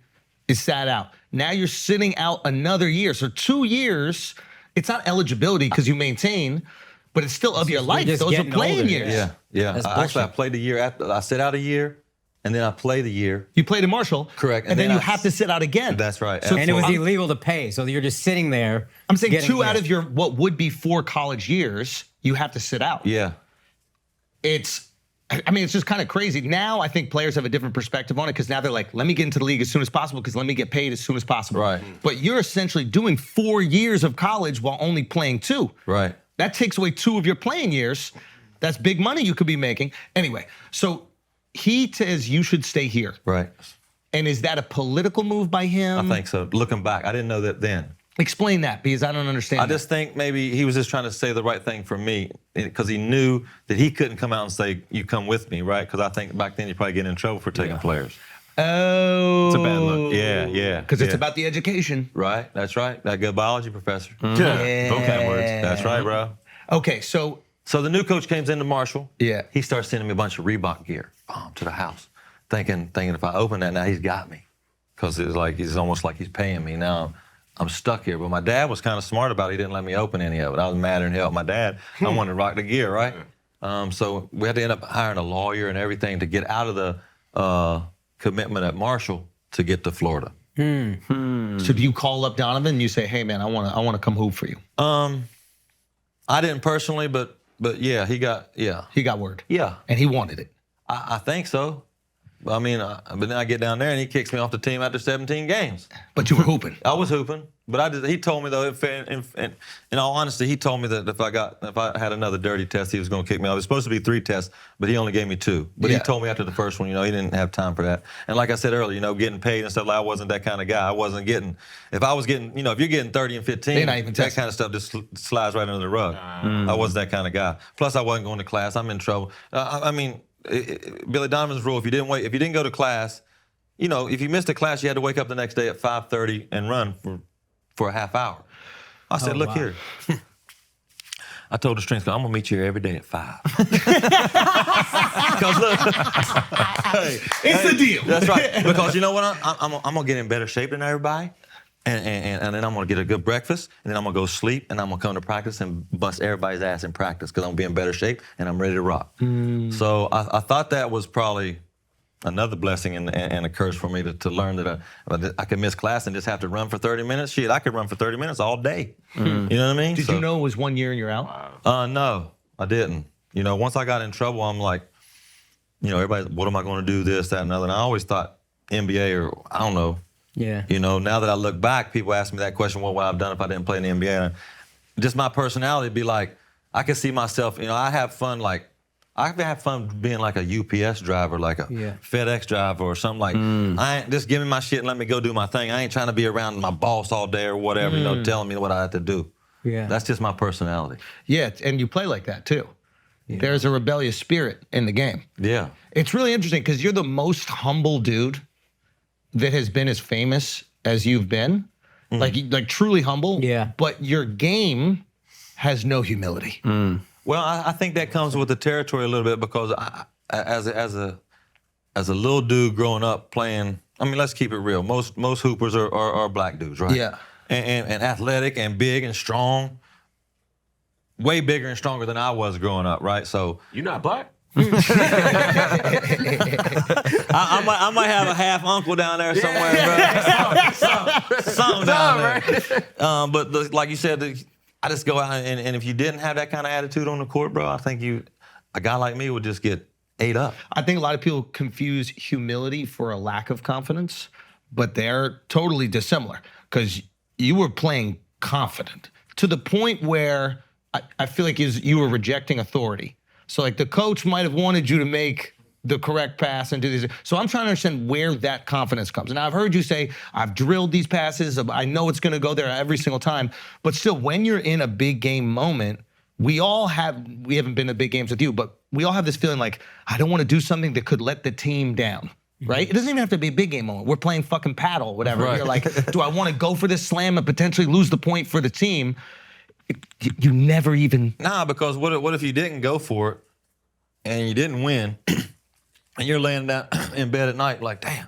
is sat out. Now you're sitting out another year. So 2 years, it's not eligibility because you maintain, but it's still of your life. just Those are getting playing older. years. Yeah. That's Actually, I bullshit. played a year after. I sit out a year, and then I play the year. You played in Marshall. Correct. And then you I- have to sit out again. That's right. So And it was I'm- illegal to pay, so you're just sitting there. I'm saying getting- 2 out of your, what would be 4 college years, you have to sit out. Yeah. It's just kind of crazy. Now I think players have a different perspective on it because now they're like, let me get into the league as soon as possible because let me get paid as soon as possible. Right. But you're essentially doing 4 years of college while only playing 2. Right. That takes away 2 of your playing years. That's big money you could be making. Anyway, so he says you should stay here. Right. And is that a political move by him? I think so. Looking back, I didn't know that then. Explain that because I don't understand. I just think maybe he was just trying to say the right thing for me because he knew that he couldn't come out and say, you come with me, right? Because I think back then you probably get in trouble for taking players. Oh. It's a bad look. Yeah. Because it's about the education. Right, that's right. That good biology professor. Yeah. Vocab words. That's right, bro. Okay, so So the new coach comes into Marshall. Yeah. He starts sending me a bunch of Reebok gear to the house, thinking if I open that now, he's got me. Because it's almost like he's paying me. Now I'm stuck here. But my dad was kind of smart about it. He didn't let me open any of it. I was mad and help my dad. I wanted to rock the gear, right? So we had to end up hiring a lawyer and everything to get out of the commitment at Marshall to get to Florida. So do you call up Donovan and you say, hey man, I wanna come hoop for you? I didn't personally, but yeah, he got word. Yeah. And he wanted it. I think so. I mean, but then I get down there and he kicks me off the team after 17 games. But you were hooping. I was hooping, but he told me though, in all honesty, he told me that if I had another dirty test, he was going to kick me off. It was supposed to be 3 tests, but he only gave me 2. But he Yeah. told me after the first one, he didn't have time for that. And like I said earlier, getting paid and stuff, I wasn't that kind of guy. I wasn't getting, if I was getting, if you're getting 30 and 15, They're not even that testing. kind of stuff just slides right under the rug. I wasn't that kind of guy. Plus, I wasn't going to class. I'm in trouble. Billy Donovan's rule: if you didn't go to class, if you missed a class, you had to wake up the next day at 5:30 and run for a half hour. I said, look here. I told the strength coach, I'm gonna meet you here every day at 5. Because look, It's the deal. that's right. Because you know what? I'm gonna get in better shape than everybody. And then I'm gonna get a good breakfast, and then I'm gonna go sleep, and I'm gonna come to practice and bust everybody's ass in practice because I'm gonna be in better shape and I'm ready to rock. So I thought that was probably another blessing and a curse for me to learn that I could miss class and just have to run for 30 minutes. Shit, I could run for 30 minutes all day. You know what I mean? Did you know it was 1 year and you're out? No, I didn't. Once I got in trouble, I'm like, everybody, what am I gonna do? This, that, and other. And I always thought NBA or I don't know. Yeah. Now that I look back, people ask me that question, what would I have done if I didn't play in the NBA? And just my personality be like, I can see myself, I have fun, I have fun being like a UPS driver, like a FedEx driver or something like, I ain't just give me my shit and let me go do my thing. I ain't trying to be around my boss all day or whatever, telling me what I have to do. Yeah. That's just my personality. Yeah, and you play like that too. Yeah. There's a rebellious spirit in the game. Yeah. It's really interesting because you're the most humble dude that has been as famous as you've been. Like truly humble. Yeah. But your game has no humility. Well, I think that comes with the territory a little bit because as a little dude growing up playing, let's keep it real. Most hoopers are black dudes, right? Yeah. And athletic and big and strong. Way bigger and stronger than I was growing up, right? So You not black? I might have a half uncle down there somewhere, bro. Something down there. But like you said, I just go out and if you didn't have that kind of attitude on the court, bro, I think a guy like me would just get ate up. I think a lot of people confuse humility for a lack of confidence, but they're totally dissimilar because you were playing confident to the point where I feel like you were rejecting authority. So like the coach might have wanted you to make the correct pass and do this. So I'm trying to understand where that confidence comes. And I've heard you say, I've drilled these passes. I know it's going to go there every single time. But still, when you're in a big game moment, we haven't been to big games with you, but we all have this feeling like, I don't want to do something that could let the team down. right? It doesn't even have to be a big game moment. We're playing fucking paddle, whatever. You're like, do I want to go for this slam and potentially lose the point for the team? You never even. Nah, because what if you didn't go for it and you didn't win, and you're laying down in bed at night like, damn,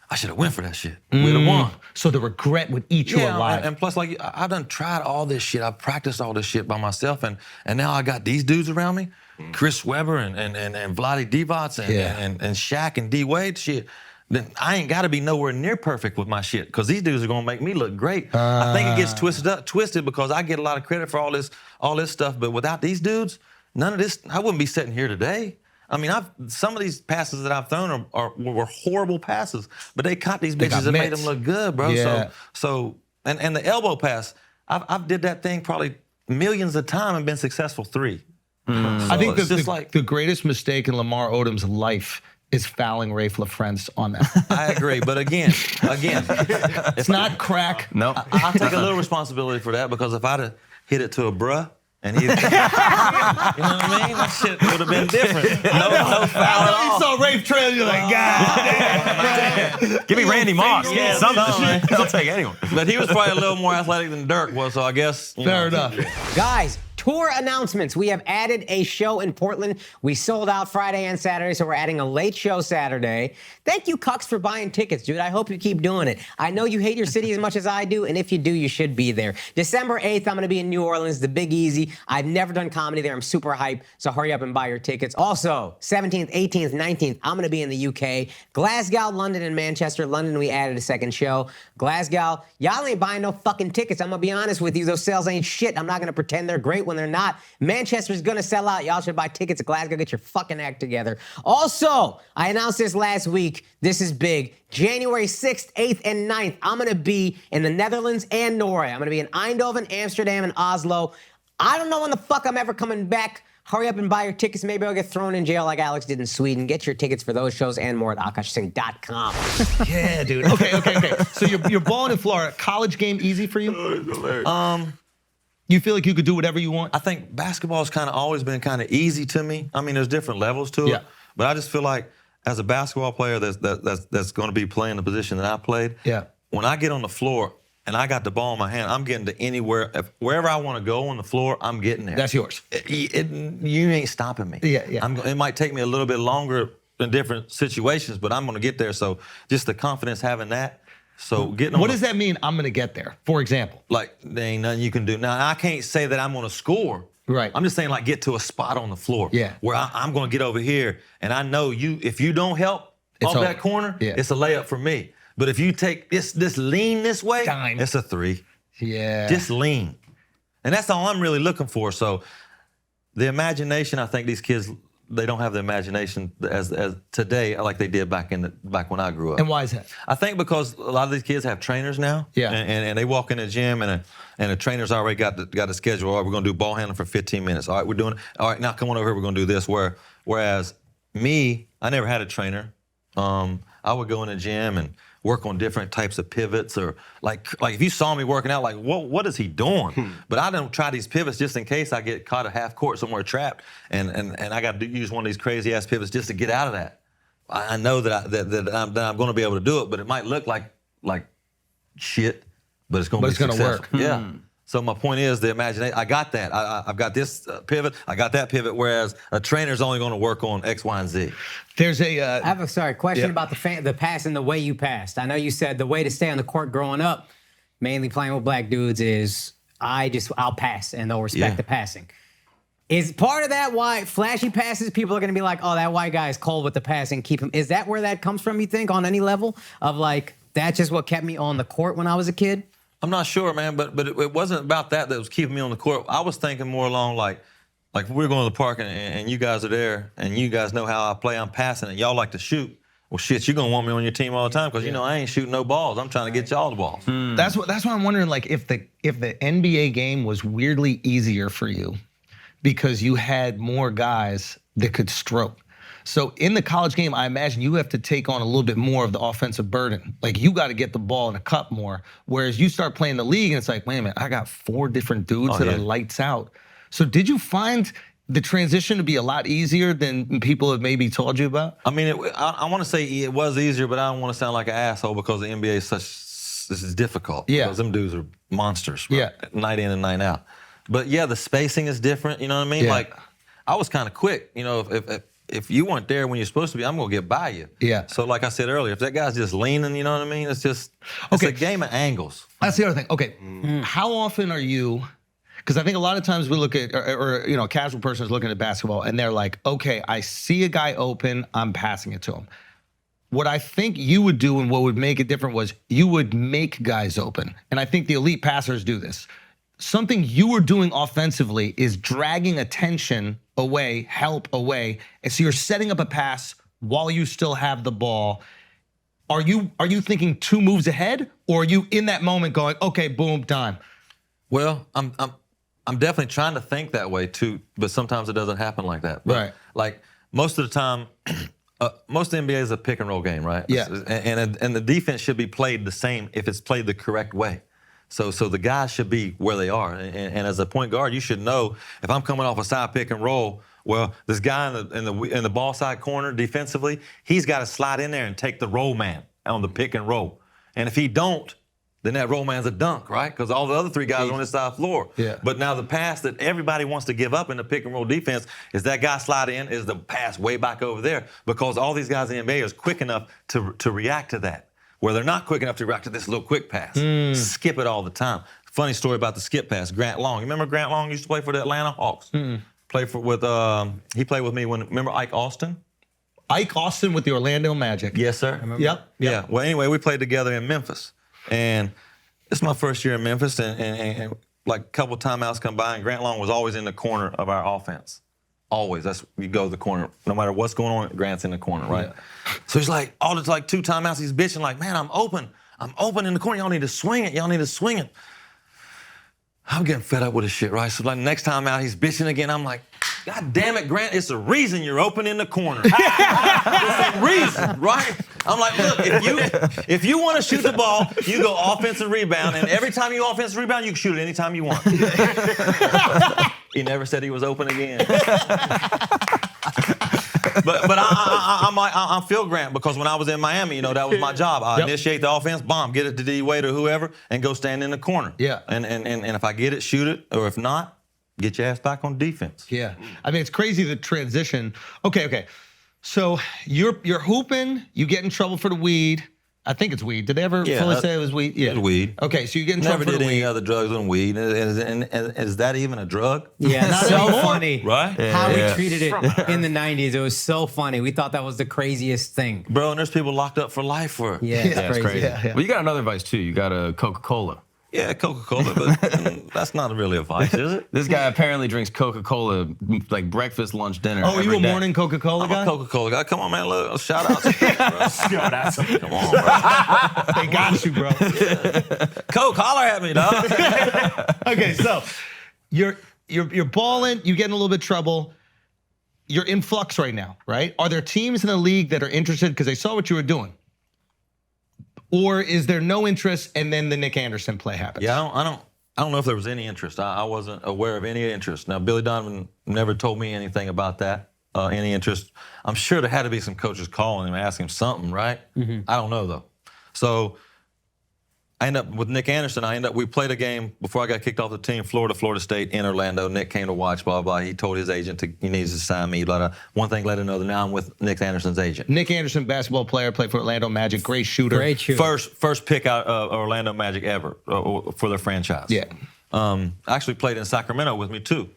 I should have went for that shit. We'd have won. So the regret would eat you alive. And plus, like, I've done tried all this shit. I've practiced all this shit by myself, and now I got these dudes around me, Chris Webber and Vlade Divac and Shaq and D Wade shit. Then I ain't got to be nowhere near perfect with my shit, because these dudes are gonna make me look great. I think it gets twisted because I get a lot of credit for all this stuff, but without these dudes, none of this, I wouldn't be sitting here today. I mean, some of these passes that I've thrown were horrible passes, but they caught these bitches and made them look good, bro. Yeah. So and the elbow pass, I've did that thing probably millions of times and been successful 3. I think it's just like the greatest mistake in Lamar Odom's life is fouling Rafe LaFrance on that. I agree, but again, It's not crack. Nope. I'll take a little responsibility for that, because if I'd have hit it to a bruh and he, you know what I mean? That shit would have been different. No foul at all. You saw Rafe trail, you're like, God. Give me Randy Moss. Yeah, Something. man. He'll take anyone. But he was probably a little more athletic than Dirk was, so I guess. Fair enough. Guys, tour announcements. We have added a show in Portland. We sold out Friday and Saturday, so we're adding a late show Saturday. Thank you, Cucks, for buying tickets, dude. I hope you keep doing it. I know you hate your city as much as I do, and if you do, you should be there. December 8th, I'm going to be in New Orleans, the Big Easy. I've never done comedy there. I'm super hyped, so hurry up and buy your tickets. Also, 17th, 18th, 19th, I'm going to be in the UK. Glasgow, London, and Manchester. London, we added a second show. Glasgow, y'all ain't buying no fucking tickets. I'm going to be honest with you. Those sales ain't shit. I'm not going to pretend they're great when they're not. Manchester's gonna sell out. Y'all should buy tickets to Glasgow. Get your fucking act together. Also, I announced this last week. This is big. January 6th, 8th, and 9th, I'm gonna be in the Netherlands and Norway. I'm gonna be in Eindhoven, Amsterdam, and Oslo. I don't know when the fuck I'm ever coming back. Hurry up and buy your tickets. Maybe I'll get thrown in jail like Alex did in Sweden. Get your tickets for those shows and more at akashsing.com. Yeah, dude. Okay. So you're balling in Florida. College game easy for you? You feel like you could do whatever you want? I think basketball's kind of always been kind of easy to me. I mean, there's different levels to it, but I just feel like as a basketball player that's going to be playing the position that I played, when I get on the floor and I got the ball in my hand, I'm getting to anywhere, wherever I want to go on the floor, I'm getting there. That's yours. You ain't stopping me. Yeah. It might take me a little bit longer in different situations, but I'm going to get there. So just the confidence having that. So getting on What does that mean, I'm going to get there, for example? Like, there ain't nothing you can do. Now, I can't say that I'm going to score. Right. I'm just saying, like, get to a spot on the floor. Yeah. Where I'm going to get over here, and I know if you don't help off over. that corner, Yeah. it's a layup for me. But if you take this lean this way, Dime. it's a 3. Yeah. Just lean. And that's all I'm really looking for. So the imagination, I think these kids, they don't have the imagination as today like they did back when I grew up. And why is that? I think because a lot of these kids have trainers now. Yeah. And they walk in the gym and a trainer's already got a schedule. All right, we're gonna do ball handling for 15 minutes. All right, we're doing it. All right, now come on over here, we're gonna do this. Whereas me, I never had a trainer. I would go in the gym and work on different types of pivots, or like if you saw me working out, like what is he doing? But I don't try these pivots just in case I get caught at half court somewhere trapped, and I got to use one of these crazy ass pivots just to get out of that. I know that I'm going to be able to do it, but it might look like shit, but it's going to be successful. Work. Yeah. So my point is the imagination. I got that. I've got this pivot. I got that pivot. Whereas a trainer's only going to work on X, Y, and Z. There's a. I have a question about the pass and the way you passed. I know you said the way to stay on the court growing up, mainly playing with black dudes, is I'll pass and they'll respect the passing. Is part of that why flashy passes, people are going to be like, oh, that white guy is cold with the passing, keep him. Is that where that comes from, you think, on any level? Of like, that's just what kept me on the court when I was a kid? I'm not sure, man, but it wasn't about that was keeping me on the court. I was thinking more along like we're going to the park and you guys are there and you guys know how I play. I'm passing and y'all like to shoot. Well, shit, you're going to want me on your team all the time because, you know, I ain't shooting no balls. I'm trying to get y'all the balls. That's why I'm wondering, like, if the NBA game was weirdly easier for you because you had more guys that could stroke. So in the college game, I imagine you have to take on a little bit more of the offensive burden. Like, you got to get the ball in a cup more. Whereas you start playing the league and it's like, wait a minute, I got 4 different dudes that are lights out. So did you find the transition to be a lot easier than people have maybe told you about? I mean, I want to say it was easier, but I don't want to sound like an asshole because the NBA is this is difficult. Yeah. Because them dudes are monsters. Right? Yeah. Night in and night out. But yeah, the spacing is different. You know what I mean? Yeah. Like, I was kind of quick. You know, if you weren't there when you're supposed to be, I'm gonna get by you. Yeah. So like I said earlier, if that guy's just leaning, you know what I mean? It's just it's a game of angles. That's the other thing. Okay, how often are you? Because I think a lot of times we look at, or you know, a casual person is looking at basketball and they're like, okay, I see a guy open, I'm passing it to him. What I think you would do and what would make it different was you would make guys open. And I think the elite passers do this. Something you were doing offensively is dragging attention away, help away. And so you're setting up a pass while you still have the ball. Are you thinking 2 moves ahead, or are you in that moment going, okay, boom, time? Well, I'm definitely trying to think that way too, but sometimes it doesn't happen like that. But Right. Like most of the time, most of the NBA is a pick and roll game, right? Yeah. And the defense should be played the same if it's played the correct way. So the guys should be where they are. And as a point guard, you should know if I'm coming off a side pick and roll, well, this guy in the ball side corner defensively, he's got to slide in there and take the roll man on the pick and roll. And if he don't, then that roll man's a dunk, right? Because all the other 3 guys are on this side floor. Yeah. But now the pass that everybody wants to give up in the pick and roll defense is that guy slide in, is the pass way back over there, because all these guys in the NBA are quick enough to react to that. Where they're not quick enough to react to this little quick pass. Skip it all the time. Funny story about the skip pass. Grant Long. You remember Grant Long used to play for the Atlanta Hawks? He played with me remember Ike Austin? Ike Austin with the Orlando Magic. Yes, sir. Yep. Yeah. Well, anyway, we played together in Memphis. And it's my first year in Memphis, and like a couple of timeouts come by, and Grant Long was always in the corner of our offense. Always. You go to the corner. No matter what's going on, Grant's in the corner, right? Yeah. So he's like, all the 2 timeouts, he's bitching like, man, I'm open. I'm open in the corner. Y'all need to swing it. Y'all need to swing it. I'm getting fed up with this shit, right? So like next time out, he's bitching again. I'm like, God damn it, Grant, it's the reason you're open in the corner. It's the reason, right? I'm like, look, if you want to shoot the ball, you go offensive rebound, and every time you offensive rebound, you can shoot it anytime you want. He never said he was open again. But I feel Grant, because when I was in Miami, you know, that was my job. I initiate the offense, bomb, get it to D Wade or whoever, and go stand in the corner. Yeah. And if I get it, shoot it, or if not, get your ass back on defense. Yeah. I mean, it's crazy the transition. Okay. So you're hooping, you get in trouble for the weed. I think it's weed. Did they ever fully say it was weed? Yeah. It was weed. Okay, so you get in Never trouble for did the any weed. other drugs than weed. Is that even a drug? Yeah, Not so anymore. funny. Right? How we treated it in the 90s. It was so funny. We thought that was the craziest thing. Bro, and there's people locked up for life for it. Yeah, it's Yeah, it's crazy. crazy. Well, you got another vice too. You got a Coca-Cola. Yeah, Coca-Cola, but that's not really a vice, is it? This guy apparently drinks Coca-Cola like breakfast, lunch, dinner. Oh, you every a day. morning Coca-Cola I'm a guy? Coca-Cola guy. Come on, man. Look, shout out to you, bro. Yo, that's Come on, bro. They got you, bro. Coke, holler at me, dog. Okay, so you're balling, you get in a little bit of trouble. You're in flux right now, right? Are there teams in the league that are interested because they saw what you were doing? Or is there no interest and then the Nick Anderson play happens? Yeah, I don't know if there was any interest. I wasn't aware of any interest. Now, Billy Donovan never told me anything about that, any interest. I'm sure there had to be some coaches calling him, asking him something, right? I don't know, though. So I end up with Nick Anderson. We played a game before I got kicked off the team, Florida State in Orlando. Nick came to watch, blah, blah. He told his agent he needs to sign me. Blah, blah. One thing led to another. Now I'm with Nick Anderson's agent. Nick Anderson, basketball player, played for Orlando Magic, great shooter. Great shooter. First pick out of Orlando Magic ever for their franchise. Yeah. Actually played in Sacramento with me too.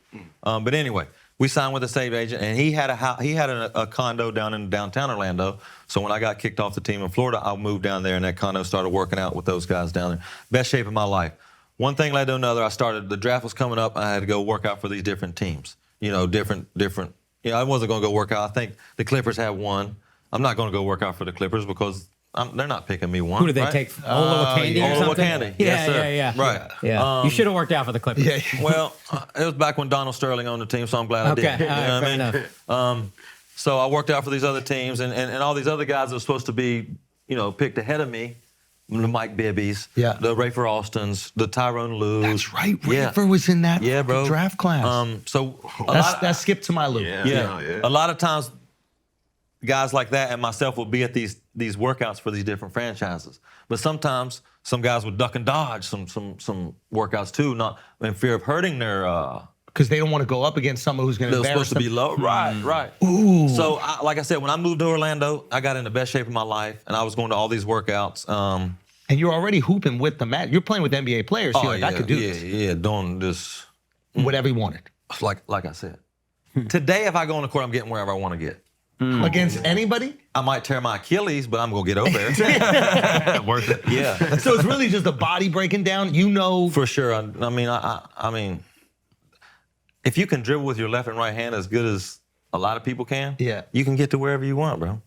But anyway, we signed with a state agent, and he had a condo down in downtown Orlando. So when I got kicked off the team in Florida, I moved down there, and that condo started working out with those guys down there. Best shape of my life. One thing led to another. The draft was coming up. I had to go work out for these different teams. You know, different. You know, I wasn't going to go work out. I think the Clippers had one. I'm not going to go work out for the Clippers because they're not picking me one. Who did they right? take? Olo Candy or Olo something? Candy. Yeah, Yes, sir. yeah. Right. Yeah. You should have worked out for the Clippers. Yeah. Well, it was back when Donald Sterling owned the team, so I'm glad I did. Okay, all right, fair enough. So I worked out for these other teams, and all these other guys that were supposed to be, you know, picked ahead of me, the Mike Bibbies, Yeah. the Rafer Austins, the Tyrone Lue. That's right. Yeah. Rafer was in that Yeah, bro. draft class. So That skipped to my loop. yeah. A lot of times, guys like that and myself will be at these workouts for these different franchises. But sometimes some guys would duck and dodge some workouts too, not in fear of hurting their. Because they don't want to go up against someone who's going to They're embarrass supposed to be them. low, right? Ooh. So, like I said, when I moved to Orlando, I got in the best shape of my life, and I was going to all these workouts. And you're already hooping with the mat. You're playing with NBA players. So you're like, I could do this. doing this Whatever you wanted. like I said. Today, if I go on the court, I'm getting wherever I want to get. Against anybody? I might tear my Achilles, but I'm gonna get over there. Worth it. Yeah, So it's really just the body breaking down. You know. for sure. I mean, if you can dribble with your left and right hand as good as a lot of people can, Yeah. you can get to wherever you want, bro.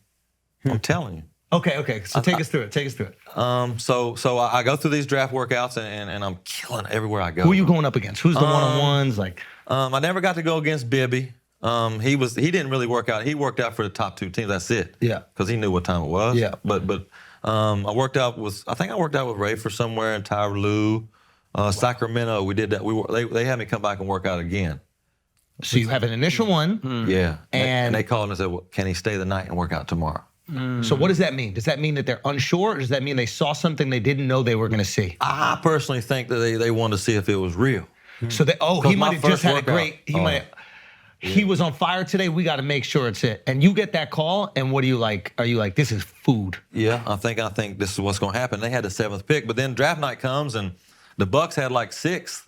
I'm telling you. Okay. So take us through it. So I go through these draft workouts and I'm killing everywhere I go. Who are you going up against? Who's the one-on-ones? Like, I never got to go against Bibby. He didn't really work out. He worked out for the top 2 teams. That's it. Yeah. Because he knew what time it was. Yeah. But I worked out with Ray for somewhere in Tyler Lue, Sacramento. We did that. They had me come back and work out again. so you have an initial one. Yeah. And- they called and said, well, can he stay the night and work out tomorrow? So what does that mean? Does that mean that they're unsure? Or does that mean they saw something they didn't know they were going to see? I personally think that they wanted to see if it was real. So he 'Cause might my have just first had workout- a great. He was on fire today. We got to make sure it's it. And you get that call, and what are you like? Are you like, this is food? Yeah, I think this is what's going to happen. They had the 7th pick, but then draft night comes and the Bucks had like 6th,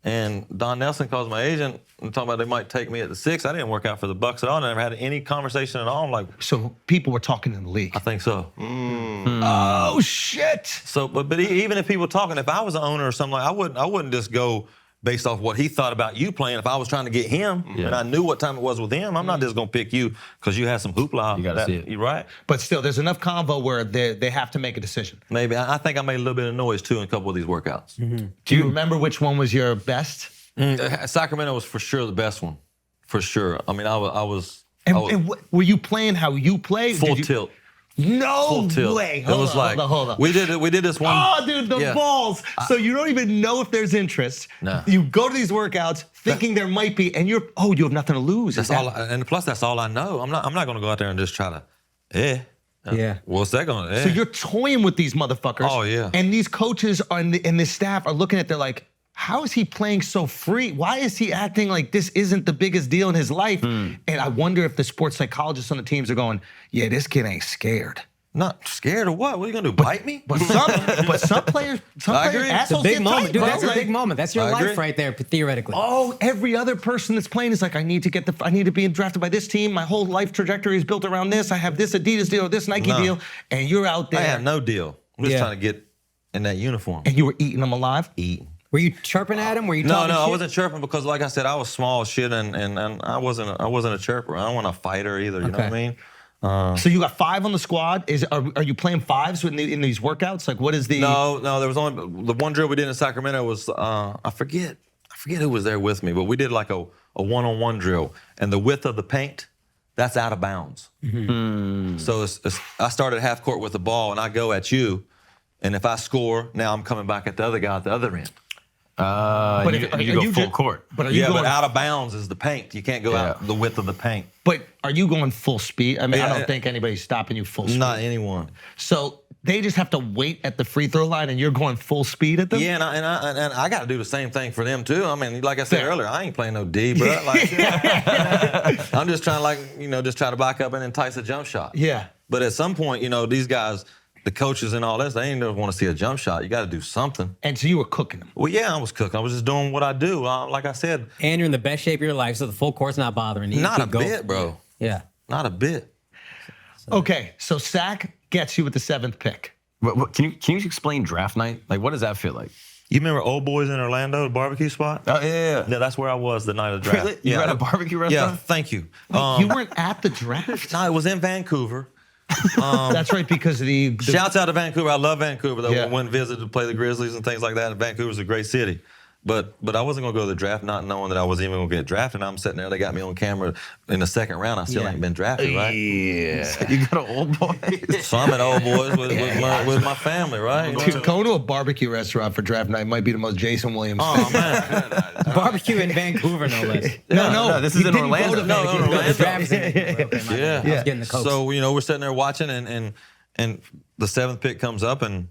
and Don Nelson calls my agent and talking about they might take me at the 6th. I didn't work out for the Bucks at all. I never had any conversation at all. I'm like, So people were talking in the league. I think so. Oh shit! So, but even if people talking, if I was an owner or something, like I wouldn't just go based off what he thought about you playing. If I was trying to get him and I knew what time it was with him, I'm not just gonna pick you because you had some hoopla. You gotta see it. You right? But still, there's enough convo where they have to make a decision. Maybe. I think I made a little bit of noise too in a couple of these workouts. Do you remember which one was your best? Sacramento was for sure the best one. For sure. I mean, I was And were you playing how you play? full Did you- tilt. No Full tilt. way. It was Hold on. we did this one. Oh, dude, the Yeah. balls. So you don't even know if there's interest. No. You go to these workouts thinking there might be, and you have nothing to lose. That's all. And plus, that's all I know. I'm not going to go out there and just try to. Yeah. What's that going to? So you're toying with these motherfuckers. Oh, yeah. And these coaches and the staff are looking at, they're like, how is he playing so free? Why is he acting like this isn't the biggest deal in his life? And I wonder if the sports psychologists on the teams are going, yeah, this kid ain't scared. Not scared of what? What are you going to do? Bite me? But some players, I agree. It's a assholes Big get moment, tight, dude. bro. That's a Like, big moment. That's your I life agree. right there, theoretically. Oh, every other person that's playing is like, I need to be drafted by this team. My whole life trajectory is built around this. I have this Adidas deal, this Nike No. deal, and you're out there. I had no deal. I'm just Yeah. trying to get in that uniform. And you were eating them alive. Eating. Were you chirping at him? Were you No, talking I shit? wasn't chirping because, like I said, I was small as shit, and I wasn't a chirper. I don't want a fighter either. You know what I mean? So you got 5 on the squad. Are you playing 5s in these workouts? Like, what is the? No. There was only the one drill we did in Sacramento was I forget who was there with me, but we did like a one-on-one drill, and the width of the paint, that's out of bounds. So I started half court with the ball, and I go at you, and if I score, now I'm coming back at the other guy at the other end. But you go full court. But are you Yeah, going? but out of bounds is the paint. You can't go out the width of the paint. But are you going full speed? I mean, I Yeah, don't think anybody's stopping you full speed. Not anyone. So they just have to wait at the free throw line, and you're going full speed at them. Yeah, and I got to do the same thing for them too. I mean, like I said Fair. earlier, I ain't playing no D, bro. Like, I'm just trying to just try to back up and entice a jump shot. Yeah. But at some point, these guys, the coaches and all this, they ain't never want to see a jump shot. You got to do something. And so you were cooking them. Well, yeah, I was cooking. I was just doing what I do. Like I said, And you're in the best shape of your life, so the full court's not bothering you. not You a keep going. bit, bro. Yeah. Not a bit. Okay, so Sac gets you with the 7th pick. Can you explain draft night? Like, what does that feel like? You remember Old Boys in Orlando, the barbecue spot? Oh yeah. Yeah, that's where I was the night of the draft. Really? You were at a barbecue Yeah, restaurant? thank you. You weren't at the draft. No, it was in Vancouver. That's right, because the Shouts out to Vancouver. I love Vancouver. Though. Yeah. We went and visited to play the Grizzlies and things like that. And Vancouver's a great city. But I wasn't gonna go to the draft not knowing that I was even gonna get drafted. I'm sitting there, they got me on camera in the second round. I still ain't been drafted, right? Yeah. You got an old boy. So I'm at Old Boys with my family, right? Dude, going to a barbecue restaurant for draft night might be the most Jason Williams Oh thing. man. Barbecue in Vancouver, no less. No, this is he in didn't Orlando. go to No, Vancouver. no, The draft is in Vancouver. Okay, my bad. I was getting the Cokes. So we're sitting there watching, and the 7th pick comes up, and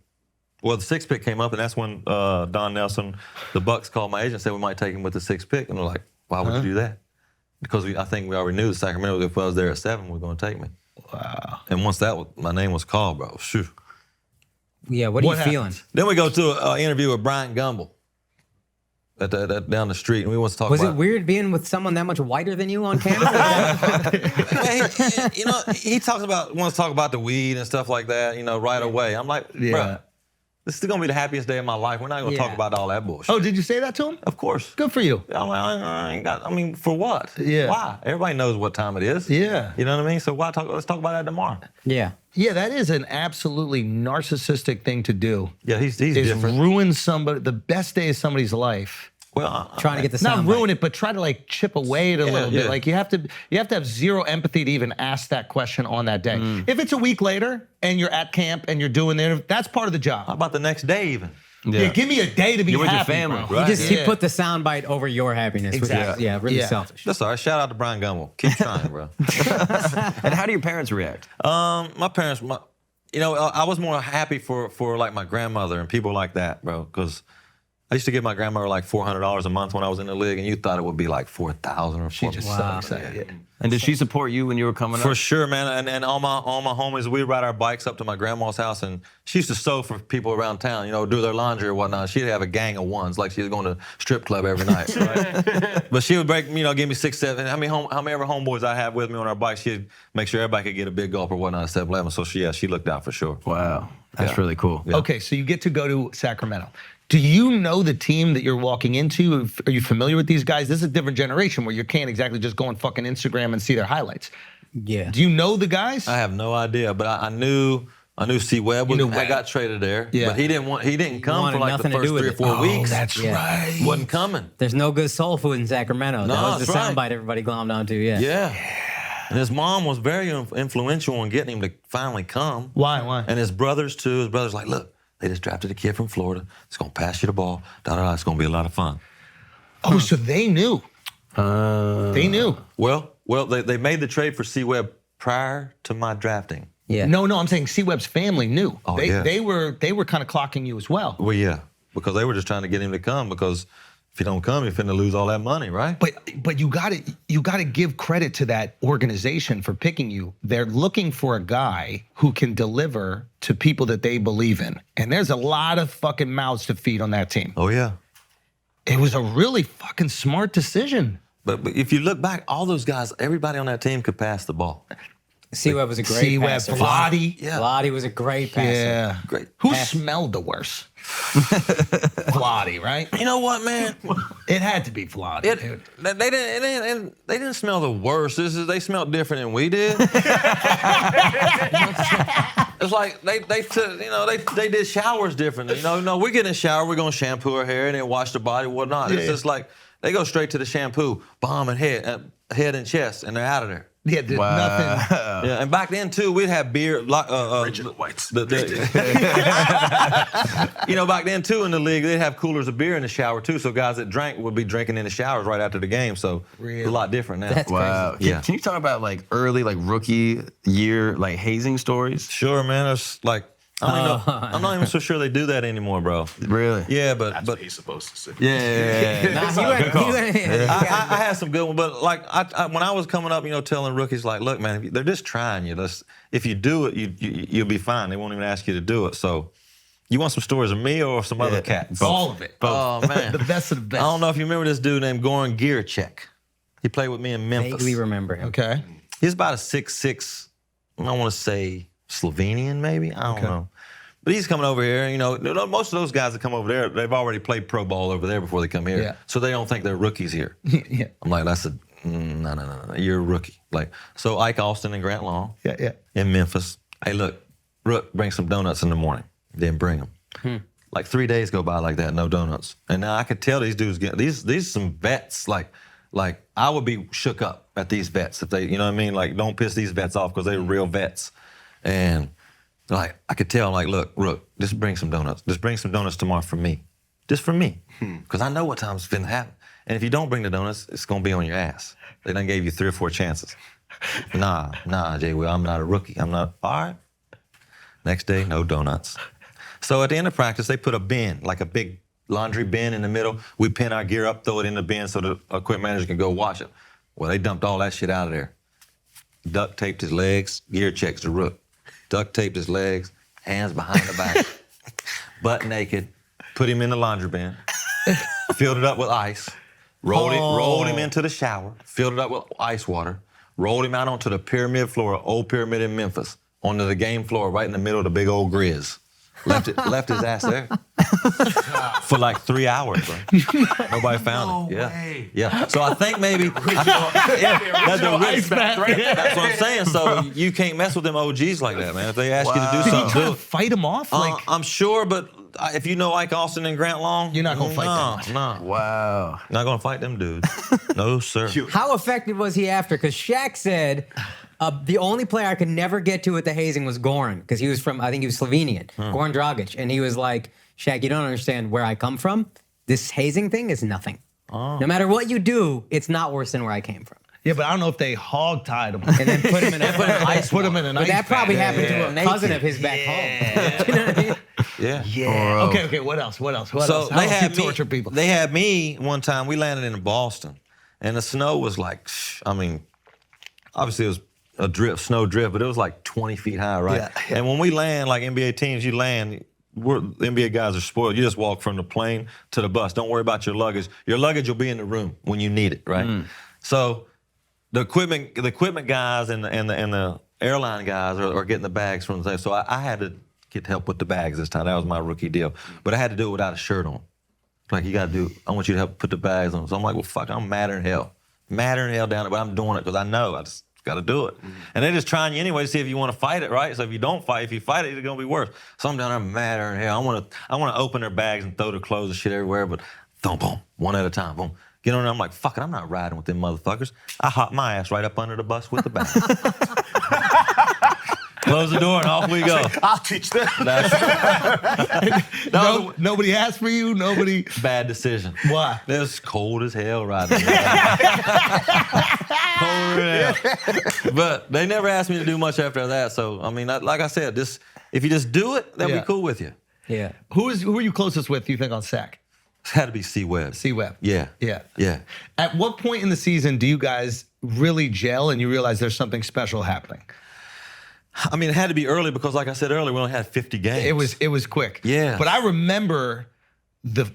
the 6th pick came up, and that's when Don Nelson, the Bucks, called my agent and said we might take him with the 6th pick, and we're like, why would you do that? Because I think we already knew Sacramento, if I was there at 7, were going to take me. Wow. And once my name was called, bro, shoo. Yeah, what are you feeling? Then we go to an interview with Bryant Gumbel down the street, and we want to talk Was about it weird being with someone that much whiter than you on camera? Man, he wants to talk about the weed and stuff like that, right away. I'm like, bro, this is gonna be the happiest day of my life. We're not gonna talk about all that bullshit. Oh, did you say that to him? Of course. Good for you. I'm like, I ain't got. I mean, for what? Yeah. Why? Everybody knows what time it is. Yeah. You know what I mean? So why talk? Let's talk about that tomorrow. Yeah. Yeah, that is an absolutely narcissistic thing to do. Yeah, he's Is different. ruin somebody, the best day of somebody's life. Well, Trying to get the Not sound ruin it, but try to like chip away at it a little bit. yeah. Like you have to have zero empathy to even ask that question on that day. If it's a week later and you're at camp and you're doing the that's part of the job. How about the next day even? Yeah, give me a day to be You're with your happy, family, bro. right? He put the soundbite over your happiness. Exactly. Which is, really Yeah. selfish. That's all right. Shout out to Brian Gumbel. Keep trying, bro. And how do your parents react? My parents, I was more happy for like my grandmother and people like that, bro, because I used to give my grandmother like $400 a month when I was in the league, and you thought it would be like 4,000 or She's just so excited. And did she support you when you were coming For up? sure, man. And all my homies, we'd ride our bikes up to my grandma's house, and she used to sew for people around town, do their laundry or whatnot. She'd have a gang of ones, like she was going to strip club every night, right? But she would give me 6, 7, how many homeboys I have with me on our bike, she'd make sure everybody could get a big gulp or whatnot at 7-Eleven. So she looked out for sure. Wow, that's really cool. Okay, so you get to go to Sacramento. Do you know the team that you're walking into? Are you familiar with these guys? This is a different generation where you can't exactly just go on fucking Instagram and see their highlights. Yeah. Do you know the guys? I have no idea, but I knew C Webb. knew I Webb. got traded there, Yeah. but he didn't come wanted for like the nothing to first do with 3 or it. 4 weeks. That's Yeah. right. Wasn't coming. There's no good soul food in Sacramento. No, That was the that's right. soundbite everybody glommed onto. Yeah. Yeah. And his mom was very influential in getting him to finally come. Why? And his brothers too. His brothers like, look, they just drafted a kid from Florida. It's gonna pass you the ball. It's gonna be a lot of fun. Oh, so they knew. They knew. Well, they made the trade for C Webb prior to my drafting. Yeah. No, I'm saying C-Web's family knew. Oh, they, yeah. they were kind of clocking you as well. Well, yeah, because they were just trying to get him to come, because if you don't come, you're finna lose all that money, right? But you gotta give credit to that organization for picking you. They're looking for a guy who can deliver to people that they believe in. And there's a lot of fucking mouths to feed on that team. Oh yeah. It was a really fucking smart decision. But if you look back, all those guys, everybody on that team could pass the ball. C-Web was a great C-Web, passer. Vladi. Yeah. Vladi was a great passer. Yeah. Great. Who smelled the worst? Vladi, right? You know what, man? It had to be Vladi, dude. They didn't smell the worst. They smelled different than we did. It's like they did showers differently. No, we get in the shower, we're gonna shampoo our hair and then wash the body, whatnot. It's just like they go straight to the shampoo, bomb and head and chest, and they're out of there. Yeah, there's nothing. Yeah, and back then too, we'd have beer. Richard White's. Back then too in the league, they'd have coolers of beer in the shower too. So guys that drank would be drinking in the showers right after the game. So it's a lot different now. That's Wow. crazy. Yeah. Can you talk about like early, like rookie year, like hazing stories? Sure, man. It's like I'm not even so sure they do that anymore, bro. Really? Yeah, That's but what he's supposed to say. yeah. Nah, I had some good ones, but like when I was coming up, telling rookies like, look, man, they're just trying you. If you do it, you'll be fine. They won't even ask you to do it. So, you want some stories of me or some other cats? All of it. Oh man, The best of the best. I don't know if you remember this dude named Goran Gierchek. He played with me in Memphis. Vaguely remember him. Okay. He's about a 6'6", I want to say Slovenian maybe. I don't know. But he's coming over here. Most of those guys that come over there, they've already played pro ball over there before they come here. Yeah. So they don't think they're rookies here. Yeah. I'm like, no. You're a rookie. So Ike Austin and Grant Long Yeah. in Memphis. Hey, look, Rook, bring some donuts in the morning. Then bring them. Like 3 days go by like that, no donuts. And now I could tell these dudes these some vets, like I would be shook up at these vets if they, you know what I mean? Like, don't piss these vets off because they're real vets. And like, I could tell, like, look, just bring some donuts. Just bring some donuts tomorrow for me. Just for me. Because I know what time's finna happen. And if you don't bring the donuts, it's gonna be on your ass. They done gave you 3 or 4 chances. Nah, Jay Will, I'm not a rookie. I'm not, all right. Next day, no donuts. So at the end of practice, they put a bin, like a big laundry bin in the middle. We pin our gear up, throw it in the bin so the equipment manager can go wash it. Well, they dumped all that shit out of there. Duct taped his legs, gear checks the rook. Duct taped his legs, hands behind the back, butt naked, put him in the laundry bin, filled it up with ice, rolled him into the shower, filled it up with ice water, rolled him out onto the pyramid floor, old pyramid in Memphis, onto the game floor right in the middle of the big old grizz. Left his ass there for like 3 hours, bro. Nobody found it. Yeah, way. yeah. So I think maybe that's the risk. That's what I'm saying. So you can't mess with them OGs like that, man. If they ask you to do Did he something, try do to it. fight him off? Like, I'm sure, but if you know Ike Austin and Grant Long, You're not gonna fight that much. No, Wow. not gonna fight them dudes. No, sir. How effective was he after? Because Shaq said the only player I could never get to with the hazing was Goran, because he was from, I think he was Slovenian, Goran Dragic. And he was like, Shaq, you don't understand where I come from. This hazing thing is nothing. No matter what you do, it's not worse than where I came from. yeah, but I don't know if they hog-tied him. And then put him in ice. Put him in an But ice that probably bag. happened to a cousin of his back home. You know what I mean? Yeah. Yeah. Okay, what else? What else? So How they else had you me. torture people? They had me one time. We landed in Boston, and the snow was like, I mean, obviously it was a snow drift, but it was like 20 feet high, right? Yeah. And when we land, like NBA teams, you land. The NBA guys are spoiled. You just walk from the plane to the bus. Don't worry about your luggage. Your luggage will be in the room when you need it, right? So the equipment guys and the airline guys are getting the bags from the thing. So I had to get help with the bags this time. That was my rookie deal. But I had to do it without a shirt on. Like, you got to do, I want you to help put the bags on. So I'm like, well, fuck, I'm madder than hell. Madder than hell down it, but I'm doing it because I know I just got to do it. And they're just trying you anyway to see if you want to fight it, right? So if you fight it, it's going to be worse. So I'm down there madder than hell. I want to open their bags and throw their clothes and shit everywhere, but boom, boom, one at a time, boom. Get on there, I'm like, fuck it, I'm not riding with them motherfuckers. I hop my ass right up under the bus with the bag. Close the door and off we go. I'll teach them. Nobody asked for you. Nobody. Bad decision. Why? It was cold as hell riding there. Cold as hell. But they never asked me to do much after that. So, I mean, like I said, if you just do it, they'll be cool with you. Yeah. Who are you closest with, do you think, on sack? It had to be C-Web. C-Web. Yeah. Yeah. Yeah. At what point in the season do you guys really gel and you realize there's something special happening? I mean, it had to be early because, like I said earlier, we only had 50 games. It was quick. Yeah. But I remember the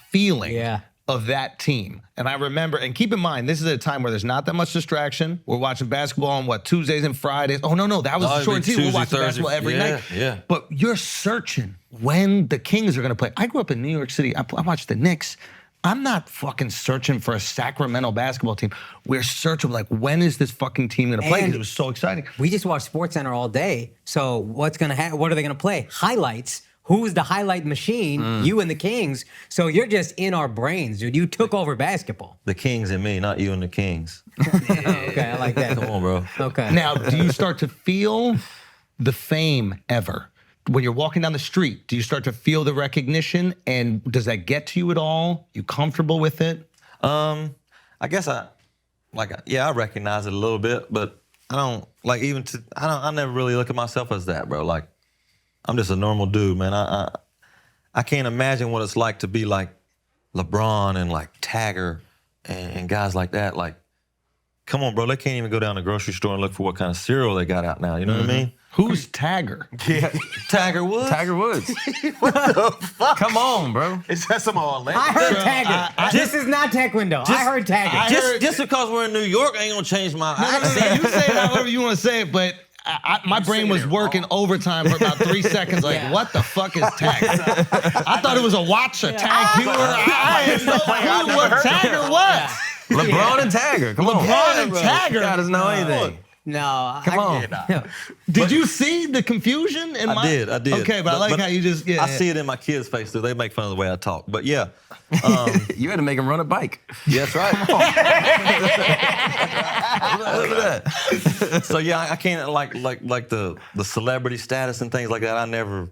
feeling Yeah. of that team. And I remember, and keep in mind, this is a time where there's not that much distraction. We're watching basketball on Tuesdays and Fridays. Oh, no, that was No, the short it'd be season. We're Tuesday, watching Thursday. basketball every Yeah, night. yeah. But you're searching when the Kings are going to play. I grew up in New York City. I watched the Knicks. I'm not fucking searching for a Sacramento basketball team. We're searching like, when is this fucking team gonna play? And- Because it was so exciting. We just watch SportsCenter all day. So what are they gonna play? Highlights. Who's the highlight machine? You and the Kings. So you're just in our brains, dude. You took over basketball. The Kings and me, not you and the Kings. Okay, I like that. Come on, bro. Okay. Now, do you start to feel the fame ever? When you're walking down the street, do you start to feel the recognition? And does that get to you at all? You comfortable with it? I guess I recognize it a little bit, but I don't I never really look at myself as that, bro. Like, I'm just a normal dude, man. I can't imagine what it's like to be like LeBron and like Tagger and guys like that. Like, come on, bro. They can't even go down the grocery store and look for what kind of cereal they got out now. You know what I mean? Who's Tagger? Tiger Woods. Tiger Woods. What the fuck? Come on, bro. Is that some Orlando? I heard Tagger. This is not Taekwondo. I heard Tagger. Just because we're in New York ain't gonna change my accent. You say it however you want to say it, but my brain was working overtime for about 3 seconds. Like, what the fuck is tag? I thought it was a watch, a tag viewer. I had no clue what Tagger was. LeBron and Tagger. Come on. LeBron and Tagger. God doesn't know anything. No, Come on. Did you see the confusion? I did. Okay, but I like how you just, I see it in my kids' face, too. They make fun of the way I talk. But yeah. You had to make him run a bike. Yeah, that's right. Look at that. So yeah, I can't like the celebrity status and things like that. I never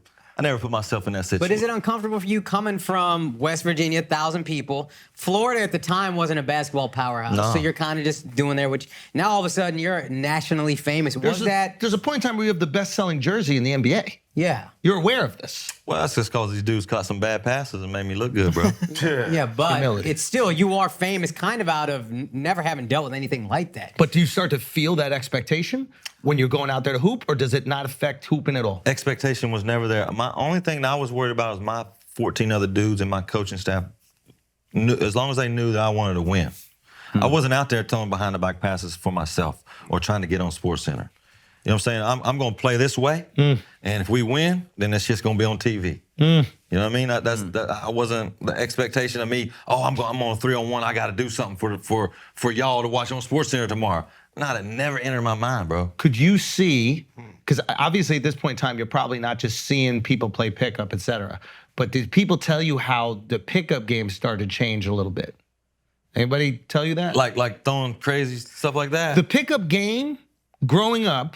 put myself in that situation. But is it uncomfortable for you coming from West Virginia, 1,000 people? Florida at the time wasn't a basketball powerhouse, No. so you're kind of just doing there. Which now all of a sudden you're nationally famous. There's a point in time where you have the best-selling jersey in the NBA. Yeah. You're aware of this. Well, that's just because these dudes caught some bad passes and made me look good, bro. Yeah, but Humility. it's still, you are famous kind of out of never having dealt with anything like that. But do you start to feel that expectation when you're going out there to hoop, or does it not affect hooping at all? Expectation was never there. My only thing that I was worried about was my 14 other dudes and my coaching staff. As long as they knew that I wanted to win. I wasn't out there throwing behind the back passes for myself or trying to get on SportsCenter. You know what I'm saying? I'm going to play this way, and if we win, then it's just going to be on TV. You know what I mean? I wasn't the expectation of me. Oh, I'm on a 3-on-1. I got to do something for y'all to watch on SportsCenter tomorrow. No, that never entered my mind, bro. Could you see, because obviously at this point in time, you're probably not just seeing people play pickup, et cetera, but did people tell you how the pickup game started to change a little bit? Anybody tell you that? Like throwing crazy stuff like that? The pickup game, growing up,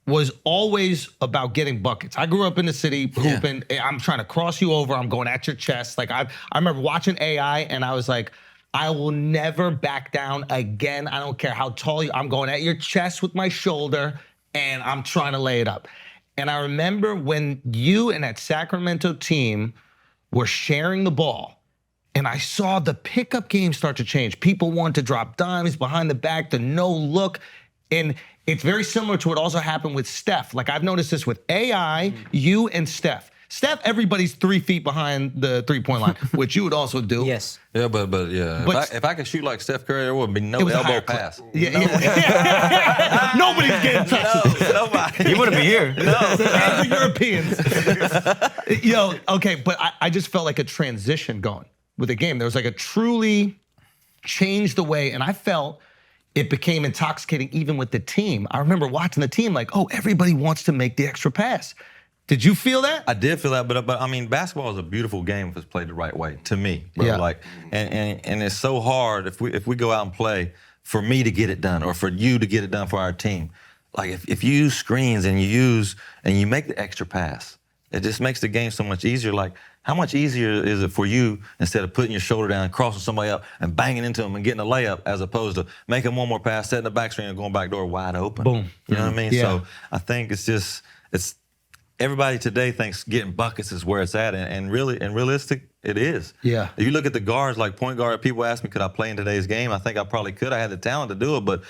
was always about getting buckets. I grew up in the city hooping. I'm trying to cross you over. I'm going at your chest. Like I remember watching AI, and I was like, I will never back down again. I don't care how tall you. I'm going at your chest with my shoulder, and I'm trying to lay it up. And I remember when you and that Sacramento team were sharing the ball, and I saw the pickup game start to change. People want to drop dimes behind the back, the no look. And it's very similar to what also happened with Steph. Like I've noticed this with AI, you and Steph. Steph, everybody's 3 feet behind the three-point line, which you would also do. Yes. Yeah, but yeah. But- if I could shoot like Steph Curry, there would be no It was a elbow higher clip. pass. Yeah. Nobody's getting touched. Nobody. He wouldn't be here. And the Europeans. Yo, okay, but I just felt like a transition going with the game. There was like a truly changed the way, and I felt it became intoxicating even with the team. I remember watching the team like, oh, everybody wants to make the extra pass. Did you feel that? I did feel that, but I mean, basketball is a beautiful game if it's played the right way. To me, bro. Yeah. Like, and it's so hard if we go out and play for me to get it done or for you to get it done for our team. Like if you use screens and you make the extra pass, it just makes the game so much easier. Like, how much easier is it for you instead of putting your shoulder down, crossing somebody up, and banging into them and getting a layup, as opposed to making one more pass, setting the back screen, and going back door wide open? Boom. You know what I mean? Yeah. So I think it's everybody today thinks getting buckets is where it's at, and realistic, it is. Yeah. If you look at the guards, like point guard, people ask me, could I play in today's game? I think I probably could. I had the talent to do it, but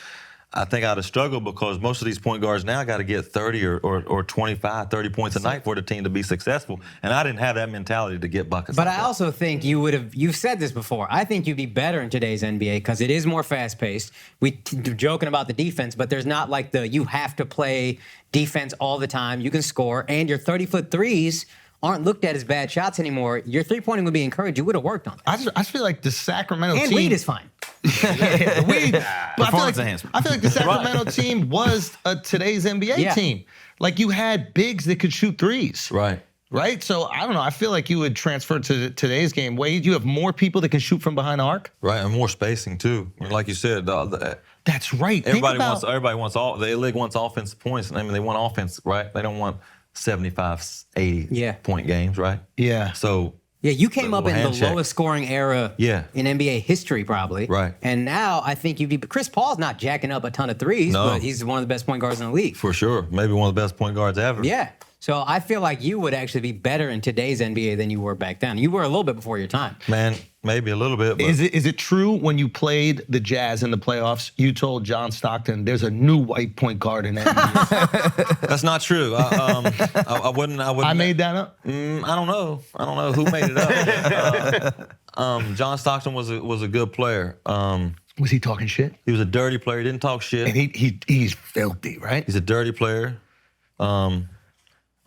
I think I'd have struggled because most of these point guards now got to get 30 or 25, 30 points a night for the team to be successful. And I didn't have that mentality to get buckets. But like I that. also think you've said this before, I think you'd be better in today's NBA because it is more fast-paced. We're joking about the defense, but there's not like you have to play defense all the time. You can score, and your 30-foot threes aren't looked at as bad shots anymore. Your three-pointing would be encouraged. You would have worked on that. I just feel like the Sacramento And team. weed is fine. Yeah, the weed. But I feel, Performance like, enhancement. I feel like the Sacramento team was today's NBA Yeah. team. Like you had bigs that could shoot threes. Right. Right? So I don't know. I feel like you would transfer to today's game. Wade, you have more people that can shoot from behind the arc. Right, and more spacing too. Like you said, That's right. everybody wants all. The league wants offensive points. I mean, they want offense, right? They don't want 75, 80 point games, right? Yeah. So Yeah, you came up in hand the check. lowest scoring era Yeah. in NBA history, probably. Right. And now I think Chris Paul's not jacking up a ton of threes, No. but he's one of the best point guards in the league. for sure, maybe one of the best point guards ever. Yeah. So I feel like you would actually be better in today's NBA than you were back then. You were a little bit before your time. Man, maybe a little bit. But Is it true when you played the Jazz in the playoffs, you told John Stockton there's a new white point guard in NBA? That's not true. I wouldn't. I made that up? I don't know. I don't know who made it up. John Stockton was a good player. Was he talking shit? He was a dirty player. He didn't talk shit. And he's filthy, right? He's a dirty player.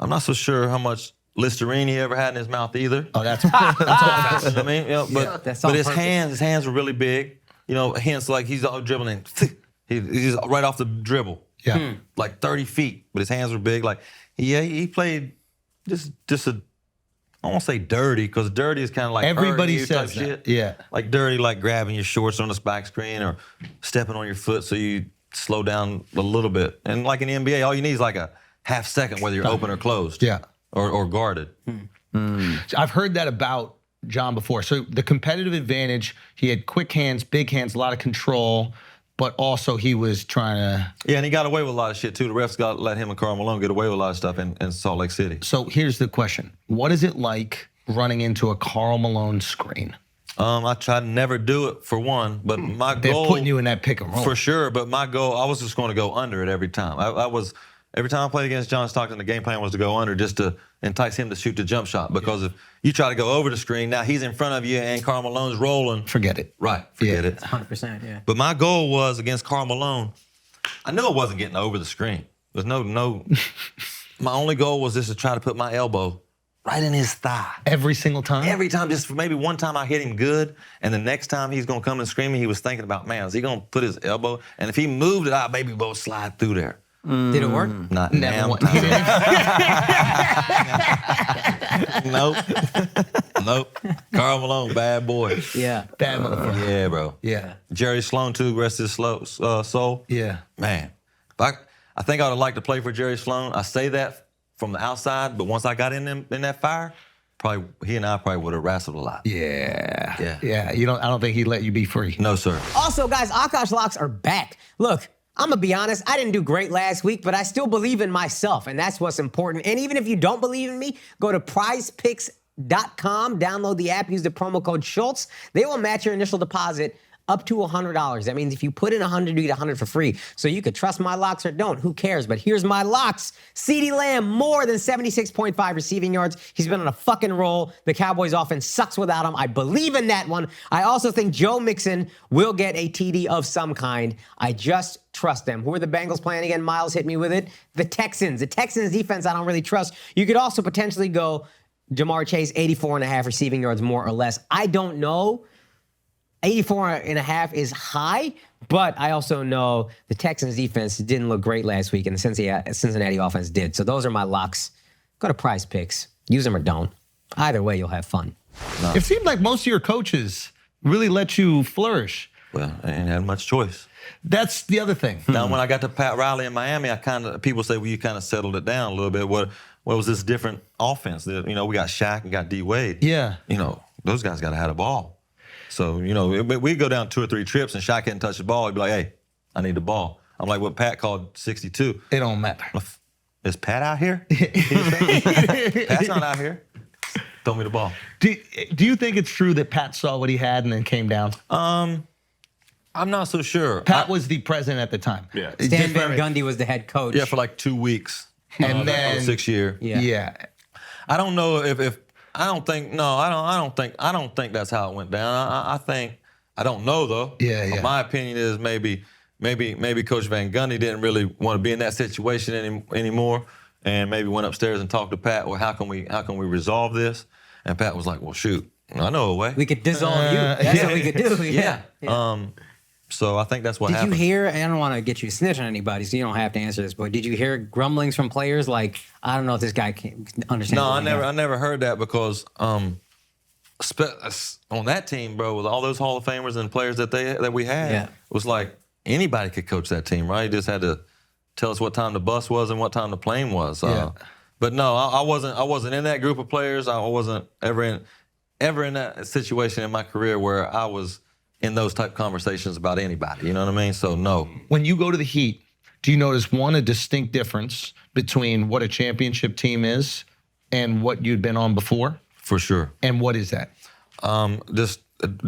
I'm not so sure how much Listerine he ever had in his mouth either. Oh, that's You know what I mean? You know, but that's on his purpose. hands were really big. You know, hence like he's all dribbling. He's right off the dribble. Yeah. Like 30 feet, but his hands were big. Like, yeah, he played just a, I won't say dirty, because dirty is kind of like Everybody hurting you type says that. shit. Yeah. Like dirty, like grabbing your shorts on the back screen or stepping on your foot so you slow down a little bit. And like in the NBA, all you need is like a half second, whether you're open or closed. Yeah. Or guarded. I've heard that about John before. So the competitive advantage, he had quick hands, big hands, a lot of control, but also he was trying to. Yeah, and he got away with a lot of shit too. The refs got let him and Karl Malone get away with a lot of stuff in Salt Lake City. So here's the question. What is it like running into a Karl Malone screen? I tried to never do it for one, but my They're goal. putting you in that pick and roll. For sure, but my goal, I was just going to go under it every time. Every time I played against John Stockton, the game plan was to go under just to entice him to shoot the jump shot. Because if you try to go over the screen, now he's in front of you and Karl Malone's rolling. Forget it. Right, forget it. 100%, yeah. But my goal was against Karl Malone, I knew I wasn't getting over the screen. There's no. My only goal was just to try to put my elbow right in his thigh. Every single time? Every time, just maybe one time I hit him good, and the next time he's gonna come and scream, he was thinking about, man, is he gonna put his elbow? And if he moved it, I'd maybe both slide through there. Did it work? Not Never damn went. time. Nope. Karl Malone, bad boy. Yeah. Bad motherfucker. Yeah, bro. Yeah. Jerry Sloan too, rest his soul. Yeah. Man, I think I would have liked to play for Jerry Sloan. I say that from the outside, but once I got in that fire, probably he and I probably would have wrestled a lot. Yeah. Yeah. Yeah. I don't think he'd let you be free. No, sir. Also, guys, Akash locks are back. Look, I'm gonna be honest, I didn't do great last week, but I still believe in myself, and that's what's important. And even if you don't believe in me, go to prizepicks.com, download the app, use the promo code Schultz. They will match your initial deposit up to $100. That means if you put in $100, you get $100 for free. So you could trust my locks or don't, who cares? But here's my locks. CeeDee Lamb, more than 76.5 receiving yards. He's been on a fucking roll. The Cowboys offense sucks without him. I believe in that one. I also think Joe Mixon will get a TD of some kind. I just trust them. Who are the Bengals playing again? Miles hit me with it. The Texans. The Texans defense I don't really trust. You could also potentially go Jamar Chase, 84.5 receiving yards, more or less. I don't know. 84.5 is high, but I also know the Texans defense didn't look great last week, and the Cincinnati offense did. So those are my locks. Go to Prize Picks. Use them or don't. Either way, you'll have fun. It seemed like most of your coaches really let you flourish. Well, I ain't had much choice. That's the other thing. Now, when I got to Pat Riley in Miami, people say, well, you kind of settled it down a little bit. What was this different offense? We got Shaq and got D Wade. Yeah. Those guys got to have the ball. So, we'd go down 2 or 3 trips and Shaq hadn't touched the ball. He'd be like, hey, I need the ball. I'm like what Pat called 62. It don't matter. Is Pat out here? Pat's not out here. Throw me the ball. Do you think it's true that Pat saw what he had and then came down? I'm not so sure. Pat was the president at the time. Yeah. Stan Van Gundy was the head coach. Yeah, for like 2 weeks. And then 6 year. Yeah. I don't know if I don't think that's how it went down. I don't know though. Yeah. My opinion is maybe Coach Van Gundy didn't really want to be in that situation anymore, and maybe went upstairs and talked to Pat. Well, how can we resolve this? And Pat was like, well, shoot, I know a way. We could dissolve you. That's what we could do. Yeah. So I think that's what Did happened. you hear, and I don't want to get you to snitch on anybody, so you don't have to answer this, but did you hear grumblings from players like, I don't know if this guy can understand? No, I never heard that because on that team, bro, with all those Hall of Famers and players that we had, Yeah. it was like anybody could coach that team, right? You just had to tell us what time the bus was and what time the plane was. Yeah. But no, I wasn't in that group of players. I wasn't ever in that situation in my career where I was in those type conversations about anybody. You know what I mean? So no. When you go to the Heat, do you notice a distinct difference between what a championship team is and what you'd been on before? For sure. And what is that? Just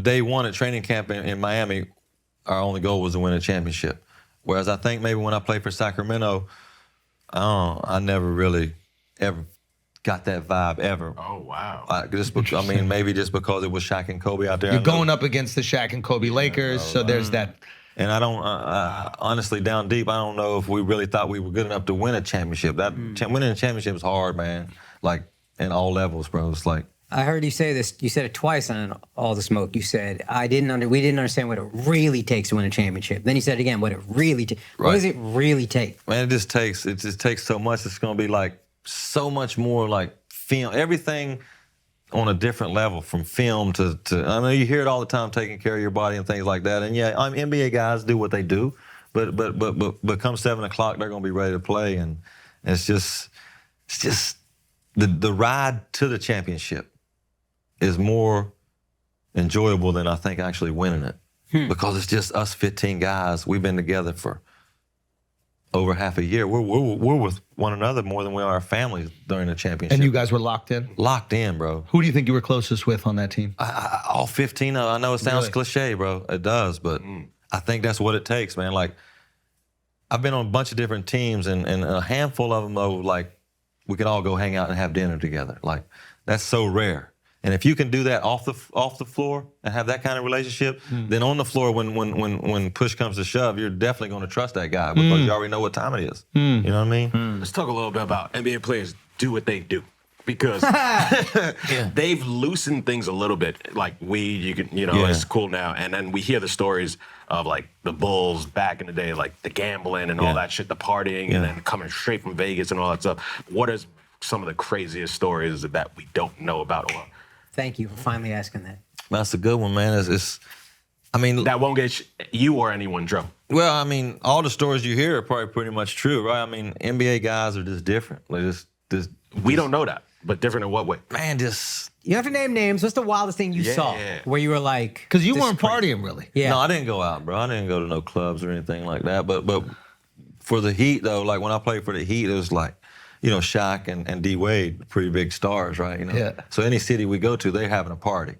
day one at training camp in Miami, our only goal was to win a championship. Whereas I think maybe when I played for Sacramento, I never really ever got that vibe ever. Oh, wow. Maybe just because it was Shaq and Kobe out there. You're going up against the Shaq and Kobe Lakers, so there's that. And I don't, honestly, down deep, I don't know if we really thought we were good enough to win a championship. Winning a championship is hard, man. Like, in all levels, bro. It's like I heard you say this. You said it twice on All the Smoke. You said, we didn't understand what it really takes to win a championship. Then you said again, what it really takes. What does it really take? Man, it just takes so much. It's going to be like so much more like film, everything on a different level, from film to I mean, you hear it all the time, taking care of your body and things like that. And yeah, NBA guys do what they do, but come 7 o'clock, they're going to be ready to play. And it's just the ride to the championship is more enjoyable than I think actually winning it, because it's just us 15 guys. We've been together for over half a year. We're with one another more than we are our families during the championship. And you guys were locked in? Locked in, bro. Who do you think you were closest with on that team? All 15 of them. I know it sounds Really? cliche, bro. It does, but I think that's what it takes, man. Like, I've been on a bunch of different teams, and a handful of them, though, like, we could all go hang out and have dinner together. Like, that's so rare. And if you can do that off the floor and have that kind of relationship, then on the floor, when push comes to shove, you're definitely going to trust that guy, because you already know what time it is. You know what I mean? Let's talk a little bit about NBA players do what they do, because they've loosened things a little bit. Like weed, it's cool now. And then we hear the stories of like the Bulls back in the day, like the gambling and all that shit, the partying, and then coming straight from Vegas and all that stuff. What is some of the craziest stories that we don't know about? Thank you for finally asking that. That's a good one, man. I mean, that won't get you or anyone in trouble. Well, I mean, all the stories you hear are probably pretty much true, right? I mean, NBA guys are just different. Like we don't know that, but different in what way? Man, You don't have to name names. What's the wildest thing you saw where you were like... Because you weren't partying, really. Yeah. No, I didn't go out, bro. I didn't go to no clubs or anything like that. But for the Heat, though, like when I played for the Heat, it was like, Shaq and D Wade, pretty big stars, right? Yeah. So any city we go to, they're having a party.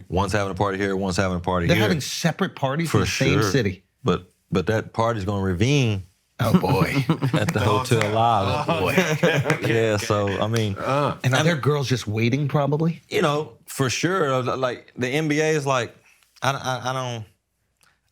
One's having a party here, one's having a party They're here. having separate parties for in the same city. But that party's going to ravine. Oh, boy. At the Hotel Live. Oh, boy. Yeah, so, I mean. And are there girls just waiting, probably? For sure. Like, the NBA is like,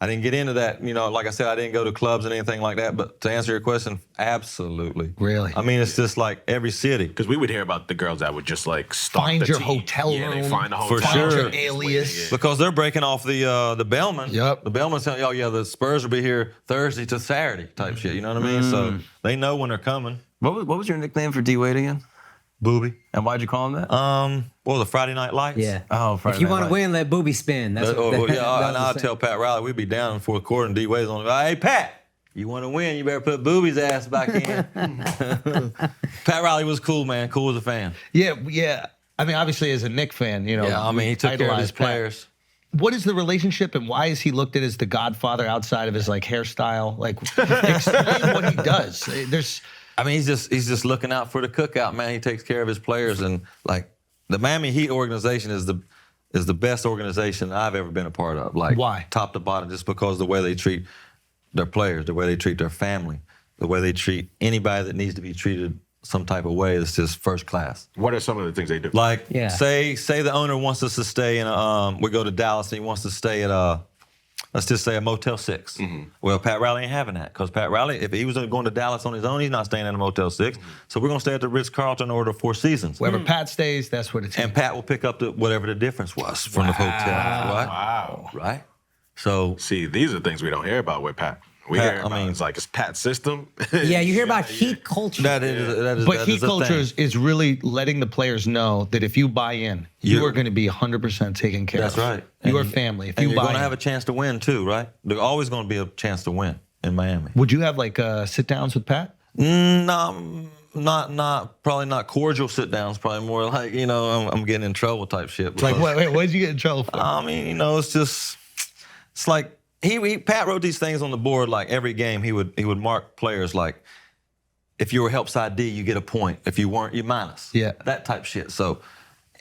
I didn't get into that. Like I said, I didn't go to clubs and anything like that. But to answer your question, absolutely. Really? I mean, it's just like every city. Because we would hear about the girls that would just like stalk Find the your team. hotel Yeah, they room. find the hotel For sure. Find your alias. Because they're breaking off the bellman. Yep. The bellman's saying, oh, yeah, the Spurs will be here Thursday to Saturday type shit. You know what I mean? So they know when they're coming. What was your nickname for D Wade again? Booby. And why'd you call him that? What was the Friday Night Lights? Yeah. Oh, Friday If you Night want to Lights. win, let booby spin. That's And I'll tell Pat Riley, we'd be down in the fourth quarter and D Wade's on. Hey, Pat, you want to win, you better put Booby's ass back in. Pat Riley was cool, man. Cool as a fan. Yeah. I mean, obviously, as a Knick fan, Yeah, I mean, he took care of his idolized Pat. players. What is the relationship, and why is he looked at as the godfather outside of his hairstyle? Explain what he does. I mean, he's just looking out for the cookout, man. He takes care of his players, and like the Miami Heat organization is the best organization I've ever been a part of. Like, why? Top to bottom, just because the way they treat their players, the way they treat their family, the way they treat anybody that needs to be treated some type of way is just first class. What are some of the things they do? Like, say the owner wants us to stay in we go to Dallas and he wants to stay at let's just say a Motel 6. Well, Pat Riley ain't having that, because Pat Riley, if he was going to Dallas on his own, he's not staying at a Motel 6. So we're going to stay at the Ritz-Carlton or the Four Seasons. Wherever Pat stays, that's what it's. And Pat will pick up whatever the difference was from the hotel. Right? Wow. Right? So. See, these are things we don't hear about with Pat. We Pat, hear about it's like it's Pat's system. Yeah, you hear about Heat culture. That is But Heat culture is really letting the players know that if you buy in, you are going to be 100% taken care of. That's right. Your family. If and you you're buy going to in. have a chance to win too, right? There's always going to be a chance to win in Miami. Would you have sit-downs with Pat? No, probably not cordial sit-downs. Probably more like, I'm getting in trouble type shit. Like, wait, what did you get in trouble for? I mean, it's like Pat wrote these things on the board. Like every game, he would mark players like, if you were help side D, you get a point. If you weren't, you minus. Yeah, that type shit. So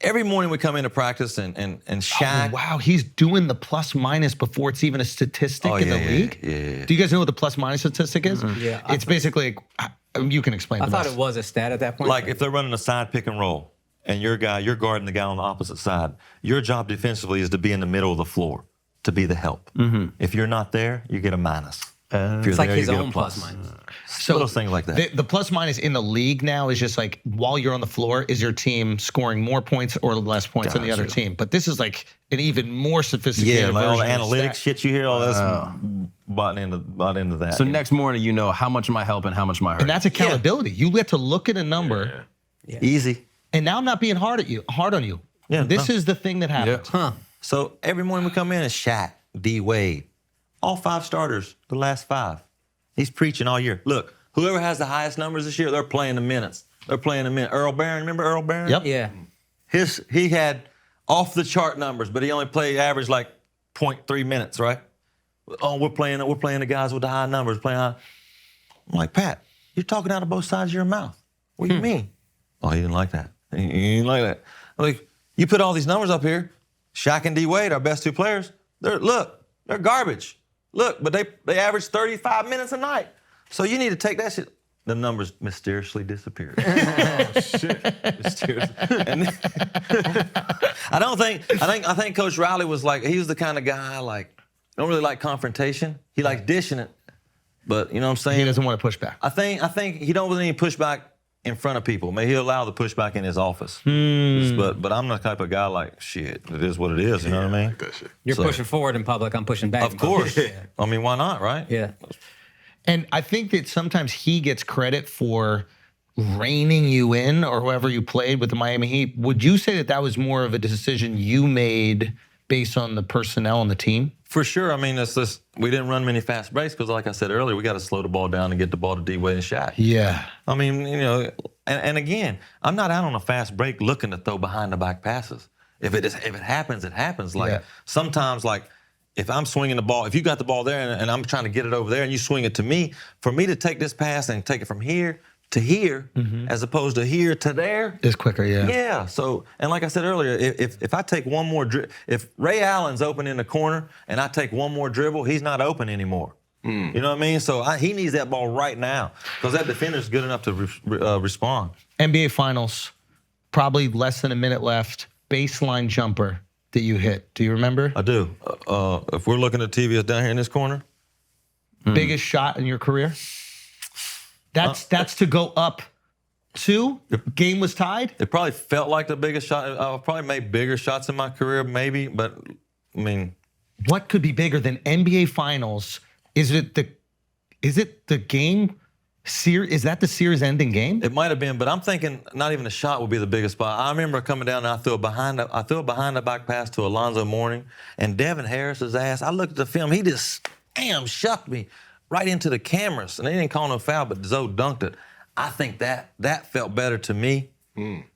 every morning we come into practice and Shaq. Oh, wow, he's doing the plus minus before it's even a statistic in the league. Yeah. Do you guys know what the plus minus statistic is? Yeah, it's basically. You can explain. I thought it was a stat at that point. Like if they're running a side pick and roll, and you're guarding the guy on the opposite side, your job defensively is to be in the middle of the floor, to be the help. If you're not there, you get a minus. If you're It's like there, you his get a own plus minus. So little things like that. The plus minus in the league now is just like while you're on the floor, is your team scoring more points or less points than the other team? But this is like an even more sophisticated Yeah, like all the version of analytics stat. shit you hear, all that's bought into that. So next morning, you know how much am I helping, how much am I hurting. And that's accountability. You get to look at a number, Easy. and now I'm not being hard on you. Yeah, This no. is the thing that happens. So every morning we come in, it's Shaq, D Wade, all 5 starters, the last 5. He's preaching all year. Look, whoever has the highest numbers this year, they're playing the minutes. They're playing the minutes. Earl Barron, remember Earl Barron? Yep. Yeah. He had off the chart numbers, but he only played average like 0.3 minutes, right? Oh, we're playing the guys with the high numbers, playing high. I'm like, Pat, you're talking out of both sides of your mouth. What do you mean? Oh, he didn't like that. He didn't like that. I'm like, you put all these numbers up here. Shaq and D Wade, our best 2 players. They're garbage. Look, but they average 35 minutes a night. So you need to take that shit. The numbers mysteriously disappeared. Oh shit! Mysteriously. And I think Coach Riley was like, he was the kind of guy like don't really like confrontation. He likes dishing it, but you know what I'm saying. He doesn't want to push back. I think he don't really need pushback in front of people. Maybe he'll allow the pushback in his office. But I'm the type of guy like, shit, it is what it is, you know what I mean? You're So- pushing forward in public. I'm pushing back. Of in public. course. I mean, why not, right? Yeah. And I think that sometimes he gets credit for reining you in or whoever you played with the Miami Heat. Would you say that that was more of a decision you made based on the personnel on the team? For sure. I mean, it's just, we didn't run many fast breaks because, like I said earlier, we got to slow the ball down and get the ball to D-Wade and Shaq. Yeah. I mean, you know, and again, I'm not out on a fast break looking to throw behind the back passes. If it happens, it happens. Like sometimes, like if I'm swinging the ball, if you got the ball there and I'm trying to get it over there and you swing it to me, for me to take this pass and take it from here to here, as opposed to here to there, It's quicker, yeah. yeah. So, and like I said earlier, if I take one more if Ray Allen's open in the corner and I take one more dribble, he's not open anymore. You know what I mean? So he needs that ball right now because that defender's good enough to respond. NBA Finals, probably less than a minute left. Baseline jumper that you hit. Do you remember? I do. If we're looking at TV, it's down here in this corner. Biggest shot in your career? That's to go up 2. Game was tied. It probably felt like the biggest shot. I've probably made bigger shots in my career, maybe, but I mean, What could be bigger than NBA Finals? Is it the game? Is that the series-ending game? it might have been. But I'm thinking not even a shot would be the biggest spot. I remember coming down and I threw a behind the back pass to Alonzo Mourning and Devin Harris's ass. I looked at the film. He just shucked me right into the cameras, and they didn't call no foul, but Zoe dunked it. I think that felt better to me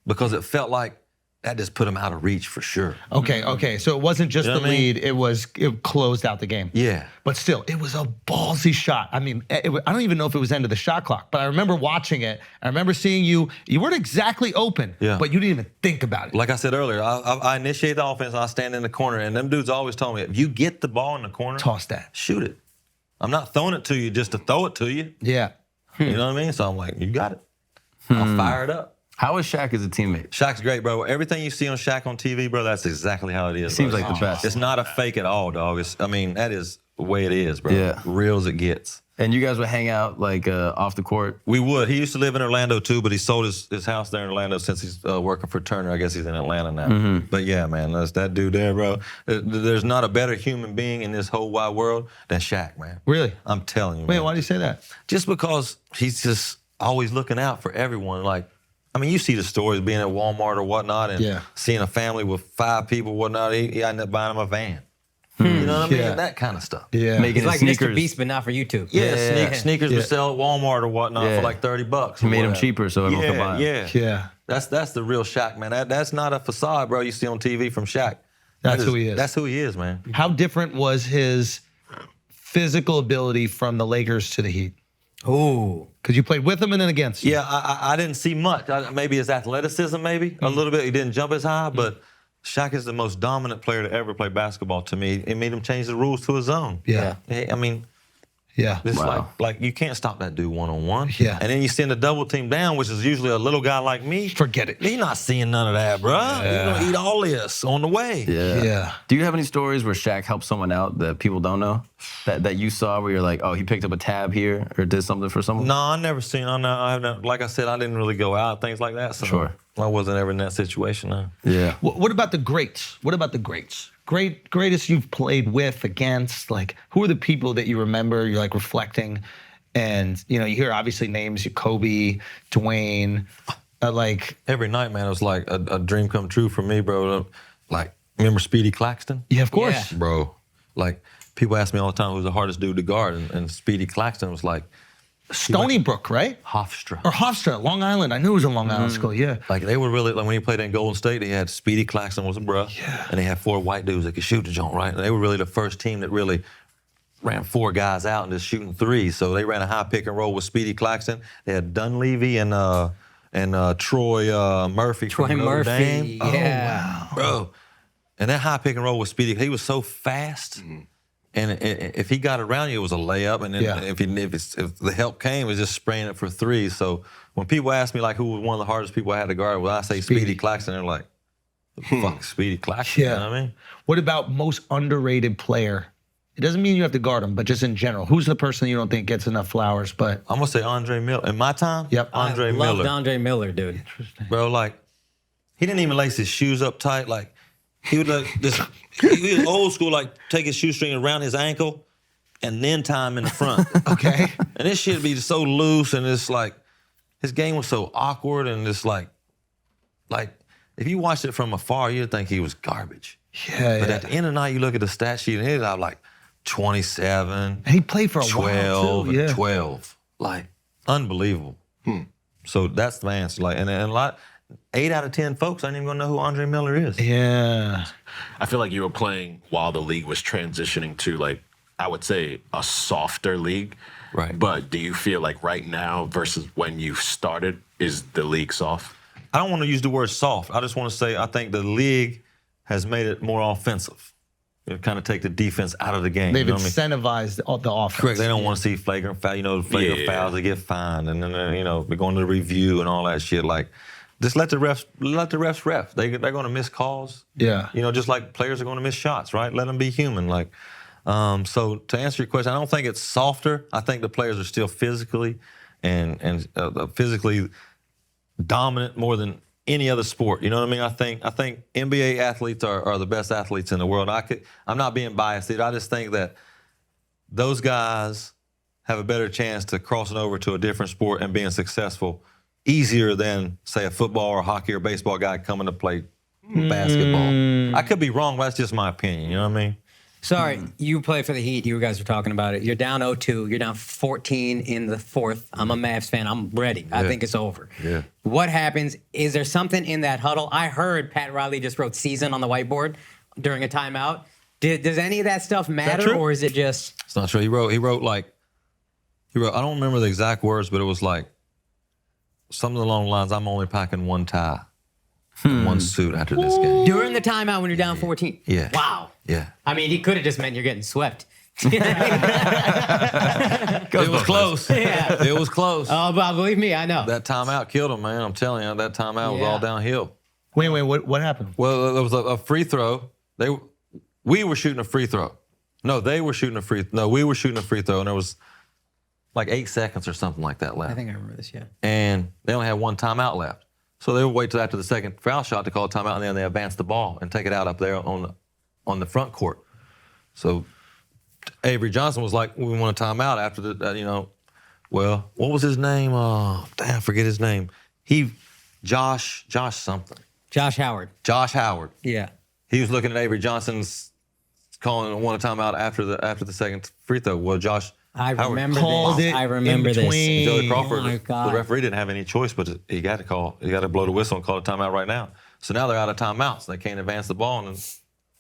because it felt like that just put him out of reach for sure. Okay. So it wasn't just You know the what I mean? lead. It closed out the game. Yeah. But still, it was a ballsy shot. I mean, I don't even know if it was end of the shot clock, but I remember watching it. I remember seeing you. You weren't exactly open, but you didn't even think about it. Like I said earlier, I initiate the offense, and I stand in the corner, and them dudes always told me, if you get the ball in the corner, Toss that. shoot it. I'm not throwing it to you just to throw it to you. Yeah. You know what I mean? So I'm like, you got it. I'll fire it up. How is Shaq as a teammate? Shaq's great, bro. Everything you see on Shaq on TV, bro, that's exactly how it is. Seems bro. like the best. It's not a fake at all, dog. That is the way it is, bro. Yeah. Real as it gets. And you guys would hang out like off the court? We would. He used to live in Orlando too, but he sold his house there in Orlando since he's working for Turner. I guess he's in Atlanta now. But yeah, man, that's that dude there, bro. There's not a better human being in this whole wide world than Shaq, man. Really? I'm telling you, Wait, man. why do you say that? Just because he's just always looking out for everyone. Like, I mean, you see the stories being at Walmart or whatnot and seeing a family with 5 people, whatnot. He ended up buying him a van. You know what I mean? Yeah. That kind of stuff. Yeah. Making It's like sneakers. Mr. Beast, but not for YouTube. Yeah, sneakers would sell at Walmart or whatnot for like $30. He or made them whatever. cheaper so everyone could buy them. Yeah. That's the real Shaq, man. That's not a facade, bro. You see on TV from Shaq. That's who he is. That's who he is, man. How different was his physical ability from the Lakers to the Heat? Ooh. Because you played with him and then against him. Yeah, I didn't see much. Maybe his athleticism, maybe a little bit. He didn't jump as high, but Shaq is the most dominant player to ever play basketball to me. It made him change the rules to his own. Yeah. I mean, Yeah. It's Wow. like you can't stop that dude one-on-one. Yeah. And then you send a double team down, which is usually a little guy like me. Forget it. He's not seeing none of that, bro. You're gonna eat all this on the way. Yeah. Do you have any stories where Shaq helped someone out that people don't know? That you saw where you're like, oh, he picked up a tab here or did something for someone? No, I never seen. I haven't. Like I said, I didn't really go out, things like that. So Sure. I wasn't ever in that situation. No. Yeah. What about the greats? What about the greats? Greatest you've played with, against? Like, who are the people that you remember? You're like reflecting, and you hear obviously names: Kobe, Dwayne. Like Every night, man, it was like a dream come true for me, bro. Like, remember Speedy Claxton? yeah, of course. Yeah. Bro, like people ask me all the time who's the hardest dude to guard, and Speedy Claxton was like Stony Brook, right? Hofstra. Or Hofstra, Long Island. I knew it was a Long Island school. Yeah. Like they were really like when he played in Golden State, they had Speedy Claxton was a bruh, and they had 4 white dudes that could shoot the joint, right? And they were really the first team that really ran 4 guys out and just shooting threes. So they ran a high pick and roll with Speedy Claxton. They had Dunleavy and Troy Murphy Troy from Notre Murphy. Dame. Yeah. Bro. And that high pick and roll with Speedy, he was so fast. And if he got around you, it was a layup. And then Yeah. if the help came, it was just spraying it for threes. So when people ask me like who was one of the hardest people I had to guard, well, I say Speedy Claxton. They're like, the fuck, Speedy Claxton. Yeah. You know what I mean? What about most underrated player? It doesn't mean you have to guard him, but just in general, who's the person you don't think gets enough flowers? But I'm gonna say Andre Miller. In my time, Yep. Andre I loved Miller. Andre Miller, dude. Bro, like, he didn't even lace his shoes up tight. Like, he would like this. He was old school, like take his shoestring around his ankle, and then tie him in the front. okay. And this shit would be so loose, and it's like his game was so awkward, and it's like if you watched it from afar, you'd think he was garbage. Yeah. But yeah. at the end of the night, you look at the stat sheet, and he's out like 27. And he played for a 12 while too. and Yeah. 12. Like, unbelievable. So that's the answer. Like, and a lot, 8 out of 10 folks ain't even gonna know who Andre Miller is. Yeah. I feel like you were playing while the league was transitioning to, like, I would say a softer league. Right. But do you feel like right now versus when you started, is the league soft? I don't want to use the word soft. I just want to say I think the league has made it more offensive. You kind of take the defense out of the game. They've you know what I mean? incentivized the offense. Correct. They don't want to see flagrant foul. The flagrant Yeah. fouls, they get fined, and then we're going to the review and all that shit. Like, just let the refs ref. They're going to miss calls. Yeah. Just like players are going to miss shots, right? Let them be human. Like, so to answer your question, I don't think it's softer. I think the players are still physically and physically dominant more than any other sport. You know what I mean? I think NBA athletes are the best athletes in the world. I'm not being biased either. I just think that those guys have a better chance to crossing over to a different sport and being successful easier than, say, a football or hockey or baseball guy coming to play basketball. I could be wrong, but that's just my opinion. You know what I mean? Sorry, you play for the Heat. You guys were talking about it. You're down 0-2. You're down 14 in the fourth. I'm a Mavs fan. I'm ready. I think it's over. Yeah. What happens? Is there something in that huddle? I heard Pat Riley just wrote season on the whiteboard during a timeout. Does any of that stuff matter, true? or is it just... It's not true. He wrote, I don't remember the exact words, but it was like something along the lines, I'm only packing one tie, one suit after this game. During the timeout when you're down 14? Yeah. Wow. Yeah. I mean, he could have just meant you're getting swept. It was close. Yeah. It was close. Oh, but believe me, I know. That timeout killed him, man. I'm telling you, that timeout was all downhill. Wait, what happened? Well, there was a free throw. We were shooting a free throw. No, they were shooting a free. No, we were shooting a free throw, and there was like 8 seconds or something like that left. I think I remember this, yeah. And they only had one timeout left. So they would wait till after the second foul shot to call a timeout, and then they advance the ball and take it out up there on the front court. So Avery Johnson was like, we want a timeout after the, well, what was his name? I forget his name. Josh something. Josh Howard. Josh Howard. Yeah. He was looking at Avery Johnson's calling one a timeout after the second free throw. Well, Josh I Howard remember called this. it I remember in this. between. Joey Crawford, Oh my God. the referee didn't have any choice, but he got to call. He got to blow the whistle and call a timeout right now. So now they're out of timeouts. They can't advance the ball, and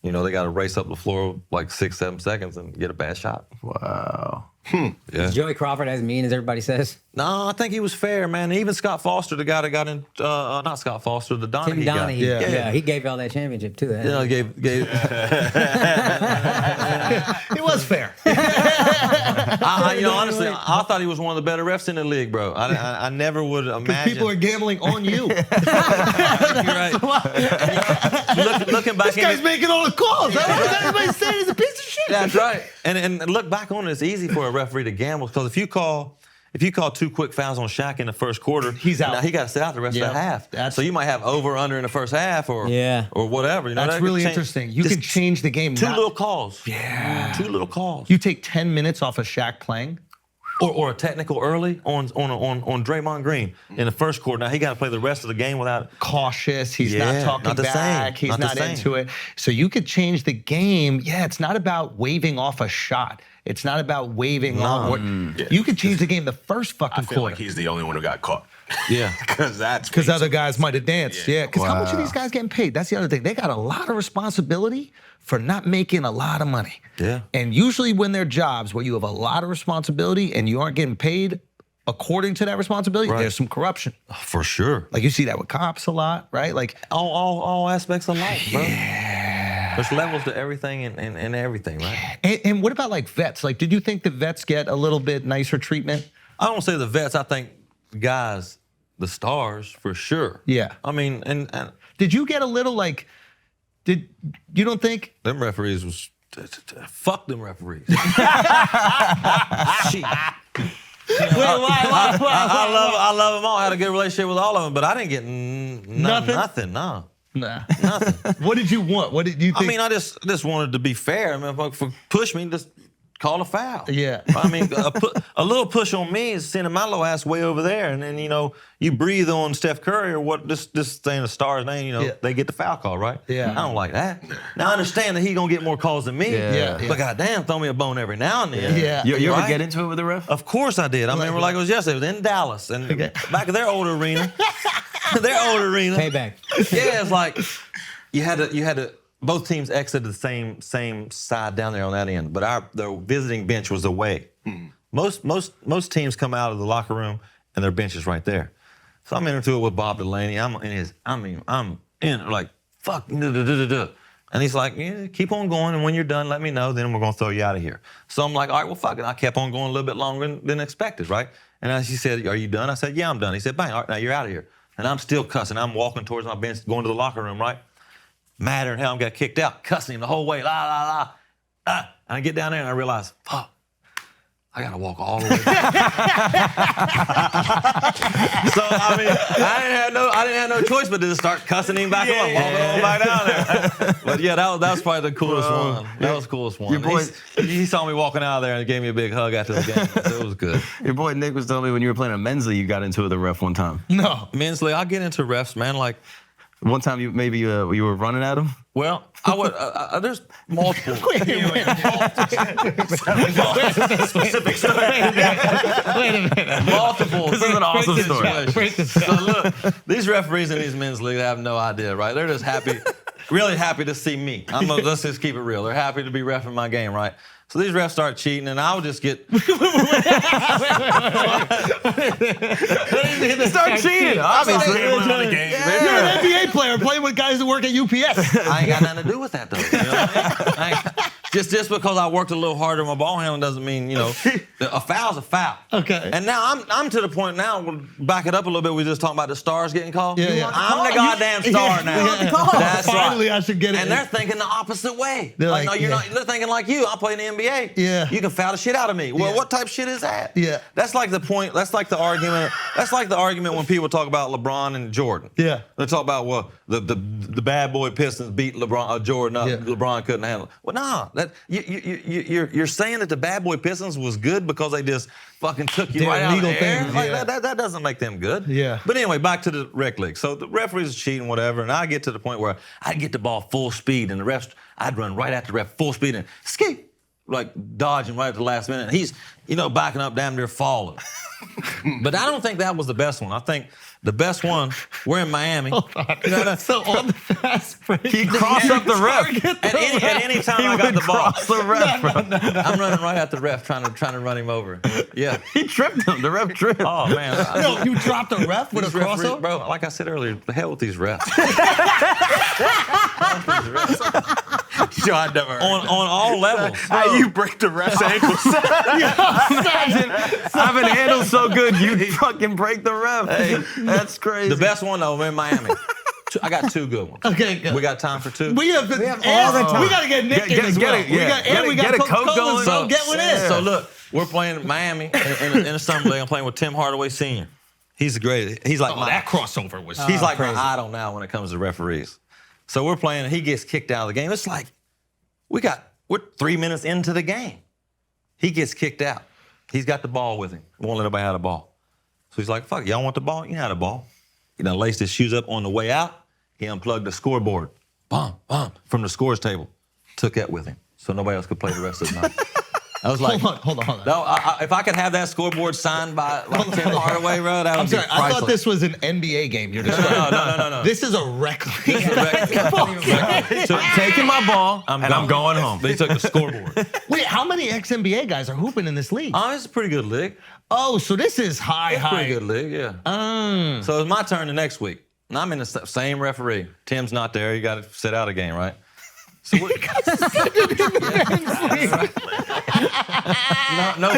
they got to race up the floor like 6-7 seconds and get a bad shot. Wow. Yeah. Is Joey Crawford as mean as everybody says? No, I think he was fair, man. Even Scott Foster, the guy that got in, not Scott Foster, the Donahue Tim Donahue. guy. Yeah, he gave y'all that championship too. That. Gave It was fair. Honestly, I thought he was one of the better refs in the league, bro. I never would imagine. People are gambling on you. You're right. Looking back, This guy's making all the calls. Everybody's saying he's a piece of shit. That's right. And look back on it, it's easy for a referee to gamble because if you call 2 quick fouls on Shaq in the first quarter, he's out. Now he got to sit out the rest of the half. So you might have over under in the first half or whatever. You know, that's really interesting. You can change the game. Two little calls. Yeah. 2 little calls. You take 10 minutes off of Shaq playing. Or a technical early on Draymond Green in the first quarter. Now he got to play the rest of the game without cautious. He's not talking back. He's not into it. So you could change the game. Yeah, it's not about waving off a shot. It's not about waving off. You could change the game the first fucking I feel quarter. like he's the only one who got caught. Yeah, because other guys might have danced. Yeah, because how much are these guys getting paid? That's the other thing. They got a lot of responsibility for not making a lot of money. Yeah. And usually when they're jobs where you have a lot of responsibility and you aren't getting paid according to that responsibility, there's some corruption. For sure. Like you see that with cops a lot, right? Like all aspects of life, bro. Yeah. There's levels to everything and everything, right? And what about like vets? Like, did you think the vets get a little bit nicer treatment? I don't say the vets. I think guys, the stars, for sure. Yeah. I mean, and did you get a little like? You don't think them referees was fuck them referees? Wait, why? I love them all. I had a good relationship with all of them, but I didn't get nothing. No. Nah. Nothing. What did you want? What did you think? I mean, I just wanted to be fair. I mean, if push me, just call a foul. Yeah. I mean, a little push on me is sending my little ass way over there, and then you breathe on Steph Curry or what? Just saying the star's name. They get the foul call, right? Yeah. I don't like that. Now I understand that he's gonna get more calls than me. Yeah. But goddamn, throw me a bone every now and then. Yeah. You ever get into it with the ref? Of course I did. I remember like it was yesterday. It was in Dallas, and back at their old arena. Payback. Yeah, it's like you had to. Both teams exited the same side down there on that end, but the visiting bench was away. Most teams come out of the locker room and their bench is right there. So I'm into it with Bob Delaney. I'm in like fuck, and he's like, yeah, keep on going, and when you're done, let me know. Then we're gonna throw you out of here. So I'm like, all right, well, fuck it. I kept on going a little bit longer than expected, right? And as he said, are you done? I said, yeah, I'm done. He said, bang, all right, now you're out of here. And I'm still cussing. I'm walking towards my bench, going to the locker room, right? Madder than hell, I'm got kicked out, cussing him the whole way, la, la, la. And I get down there and I realize, fuck, I gotta walk all the way back. So, I mean, I didn't have no choice but to just start cussing him back on, walking all back down there. But yeah, that was probably the coolest one. That was the coolest one. Your boy, he saw me walking out of there and gave me a big hug after the game. So it was good. Your boy Nick was telling me when you were playing a men's league, you got into it with a ref one time. No. Men's league, I get into refs, man, like, one time you were running at him? well, I would. There's multiple. Wait a minute. Specific story. Wait a minute. Multiple. This is an awesome story. So look, these referees in these men's leagues have no idea, right? They're just happy, really happy to see me. Let's just keep it real. They're happy to be reffing my game, right? So these refs start cheating, and I would just get Start cheating. obviously. You're an NBA player playing with guys that work at UPS. I ain't got nothing to do with that though. You know what I mean? Just because I worked a little harder on my ball handling doesn't mean a foul's a foul. Okay. And now I'm to the point now. We'll back it up a little bit. We just talking about the stars getting called. Yeah. I'm the goddamn star now. That's Finally, right. I should get it. And they're thinking the opposite way. They're like, like, no, you're not. They're thinking like you. I play in the NBA. Yeah. You can foul the shit out of me. Well, Yeah. what type of shit is that? Yeah. That's like the point. That's like the argument. That's like the argument when people talk about LeBron and Jordan. Yeah. They talk about, well, the bad boy Pistons beat Jordan up. Yeah. LeBron couldn't handle it. Well, nah. You're saying that the bad boy Pistons was good because they just fucking took you Did right out of the illegal air? things, Like, yeah. that doesn't make them good. Yeah. But anyway, back to the rec league. So the referees are cheating, whatever, and I get to the point where I'd get the ball full speed, and the refs, I'd run right at the ref full speed and skate, like dodging right at the last minute. And he's, backing up, damn near falling. But I don't think that was the best one. I think the best one, we're in Miami. So on the fast break, He crossed up the ref. At any time I got the ball, Cross the ref, bro. I'm running right at the ref, trying to run him over. Yeah. He tripped him. The ref tripped. Oh man. No, you dropped a ref with a These referees, crossover? bro. Like I said earlier, the hell with these refs. Yo, I never heard on all levels. How you break the ref's ankles? Imagine having handles so good, you fucking break the ref. Hey, That's crazy. The best one though, in Miami. I got 2 good ones. Okay, good. We got time for 2. We have all the time. We gotta get Nick in as well. We got a Coca-Cola, Coke going. so get one in. So look, we're playing in Miami in the summer league. I'm playing with Tim Hardaway Sr. He's the greatest. He's like That crossover was. he's like my idol now when it comes to referees. So we're playing, and he gets kicked out of the game. It's like we're 3 minutes into the game. He gets kicked out. He's got the ball with him. Won't let nobody have the ball. So he's like, fuck, y'all want the ball? You can have the ball. He done laced his shoes up on the way out. He unplugged the scoreboard. Bum, bum, from the scores table. Took that with him. So nobody else could play the rest of the night. I was like, hold on. No, if I could have that scoreboard signed by like Tim Hardaway, bro, that would I'm sorry. be I thought priceless. this was an NBA game. You're describing. No. This is a rec league. So taking my ball, I'm I'm going home. They took the scoreboard. Wait, how many ex-NBA guys are hooping in this league? It's a pretty good league. Oh, so this is high. Pretty good league, yeah. So it's my turn the next week. And I'm in the same referee. Tim's not there. You got to sit out a game, right? So no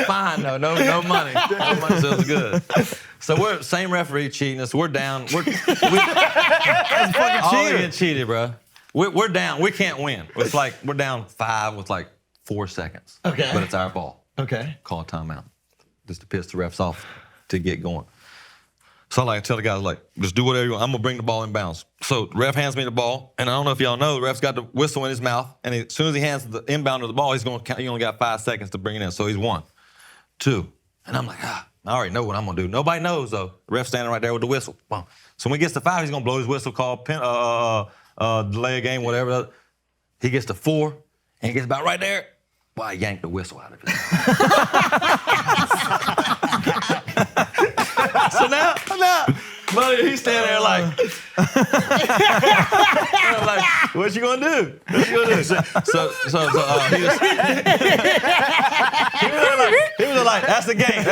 fine, no money. No money, so it's good. So we're same referee cheating us. We're down. We're all getting cheated, bro. We're down. We can't win. It's like we're down 5 with like 4 seconds. Okay. But it's our ball. Okay. Call a timeout, just to piss the refs off to get going. So I tell the guys, just do whatever you want. I'm going to bring the ball in bounds. So the ref hands me the ball, and I don't know if y'all know, the ref's got the whistle in his mouth, and as soon as he hands the inbound of the ball, he's going to count. He only got 5 seconds to bring it in. So he's 1, 2. And I'm like, I already know what I'm going to do. Nobody knows, though. The ref's standing right there with the whistle. Boom. So when he gets to 5, he's going to blow his whistle, call delay a game, whatever. He gets to 4, and he gets about right there. Well, I yanked the whistle out of his mouth. So now, buddy, he's standing there like, I'm like, what you gonna do? What you gonna do? So he was like, that's the game.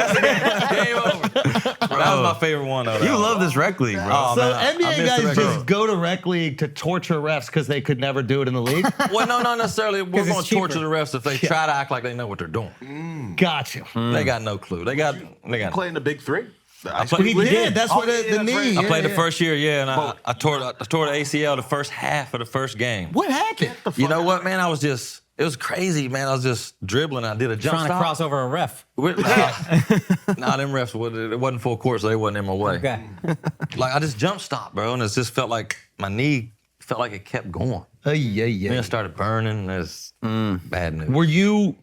Game over. That was my favorite one, though. You love this rec league, bro. Oh, So man, I NBA miss the guys rec just league. go to rec league to torture refs because they could never do it in the league? Well, no, not necessarily. We're 'Cause it's going to torture cheaper. the refs if they try to act like they know what they're doing. Got you. They got no clue. They got. Playing the Big 3. He did. That's what the that's knee. right. I yeah, played the yeah. first year, and I tore the ACL the first half of the first game. What happened? You know what, man? It was crazy, man. I was just dribbling. I did a jump Trying to stop. cross over a ref. Nah, them refs, it wasn't full court, so they wasn't in my way. Okay. Like, I just jump stopped, bro, and it just felt like my knee felt like it kept going. Yeah. Then it started burning. It's bad news. Were you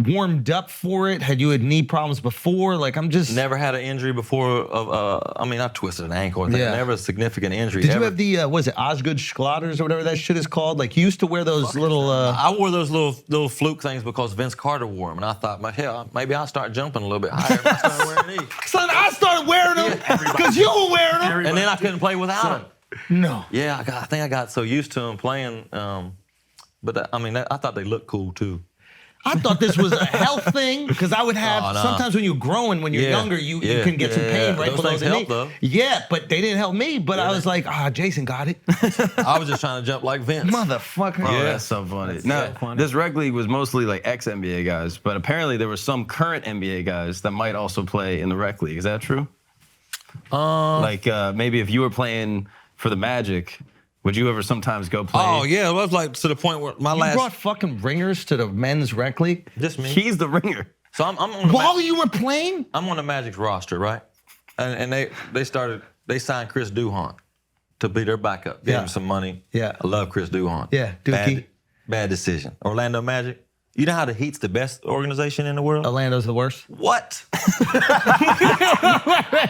warmed up for it? Had you had knee problems before? Like, I'm just. Never had an injury before. I twisted an ankle. Yeah. Never a significant injury. Did ever. you have the was it Osgood Schlatters or whatever that shit is called? Like, you used to wear those little. I wore those little fluke things because Vince Carter wore them, and I thought, hell, maybe I'll start jumping a little bit higher if I start wearing these. Son, I started wearing them because you were wearing them. And then I couldn't play without them. No. Yeah, I think I got so used to them playing. But I thought they looked cool too. I thought this was a health thing because I would have Oh, no. sometimes when you're growing, when you're Yeah. younger, you Yeah. can get some pain Yeah. right Those below things the knee. help, though. Yeah, but they didn't help me. But I was like, Jason got it, I was just trying to jump like Vince. motherfucker. Oh, that's so funny. Now, this rec league was mostly like ex-NBA guys, but apparently there were some current NBA guys that might also play in the rec league. Is that true? Maybe if you were playing for the Magic, would you ever sometimes go play? Oh yeah, it was like to the point where my You last brought fucking ringers to the men's rec league just me. He's the ringer. So I'm on the while you were playing. I'm on the Magic's roster, right? And they signed Chris Duhon to be their backup. Gave him some money. Yeah. I love Chris Duhon. Yeah, Dookie. Bad decision. Orlando Magic. You know how the Heat's the best organization in the world? Orlando's the worst. What?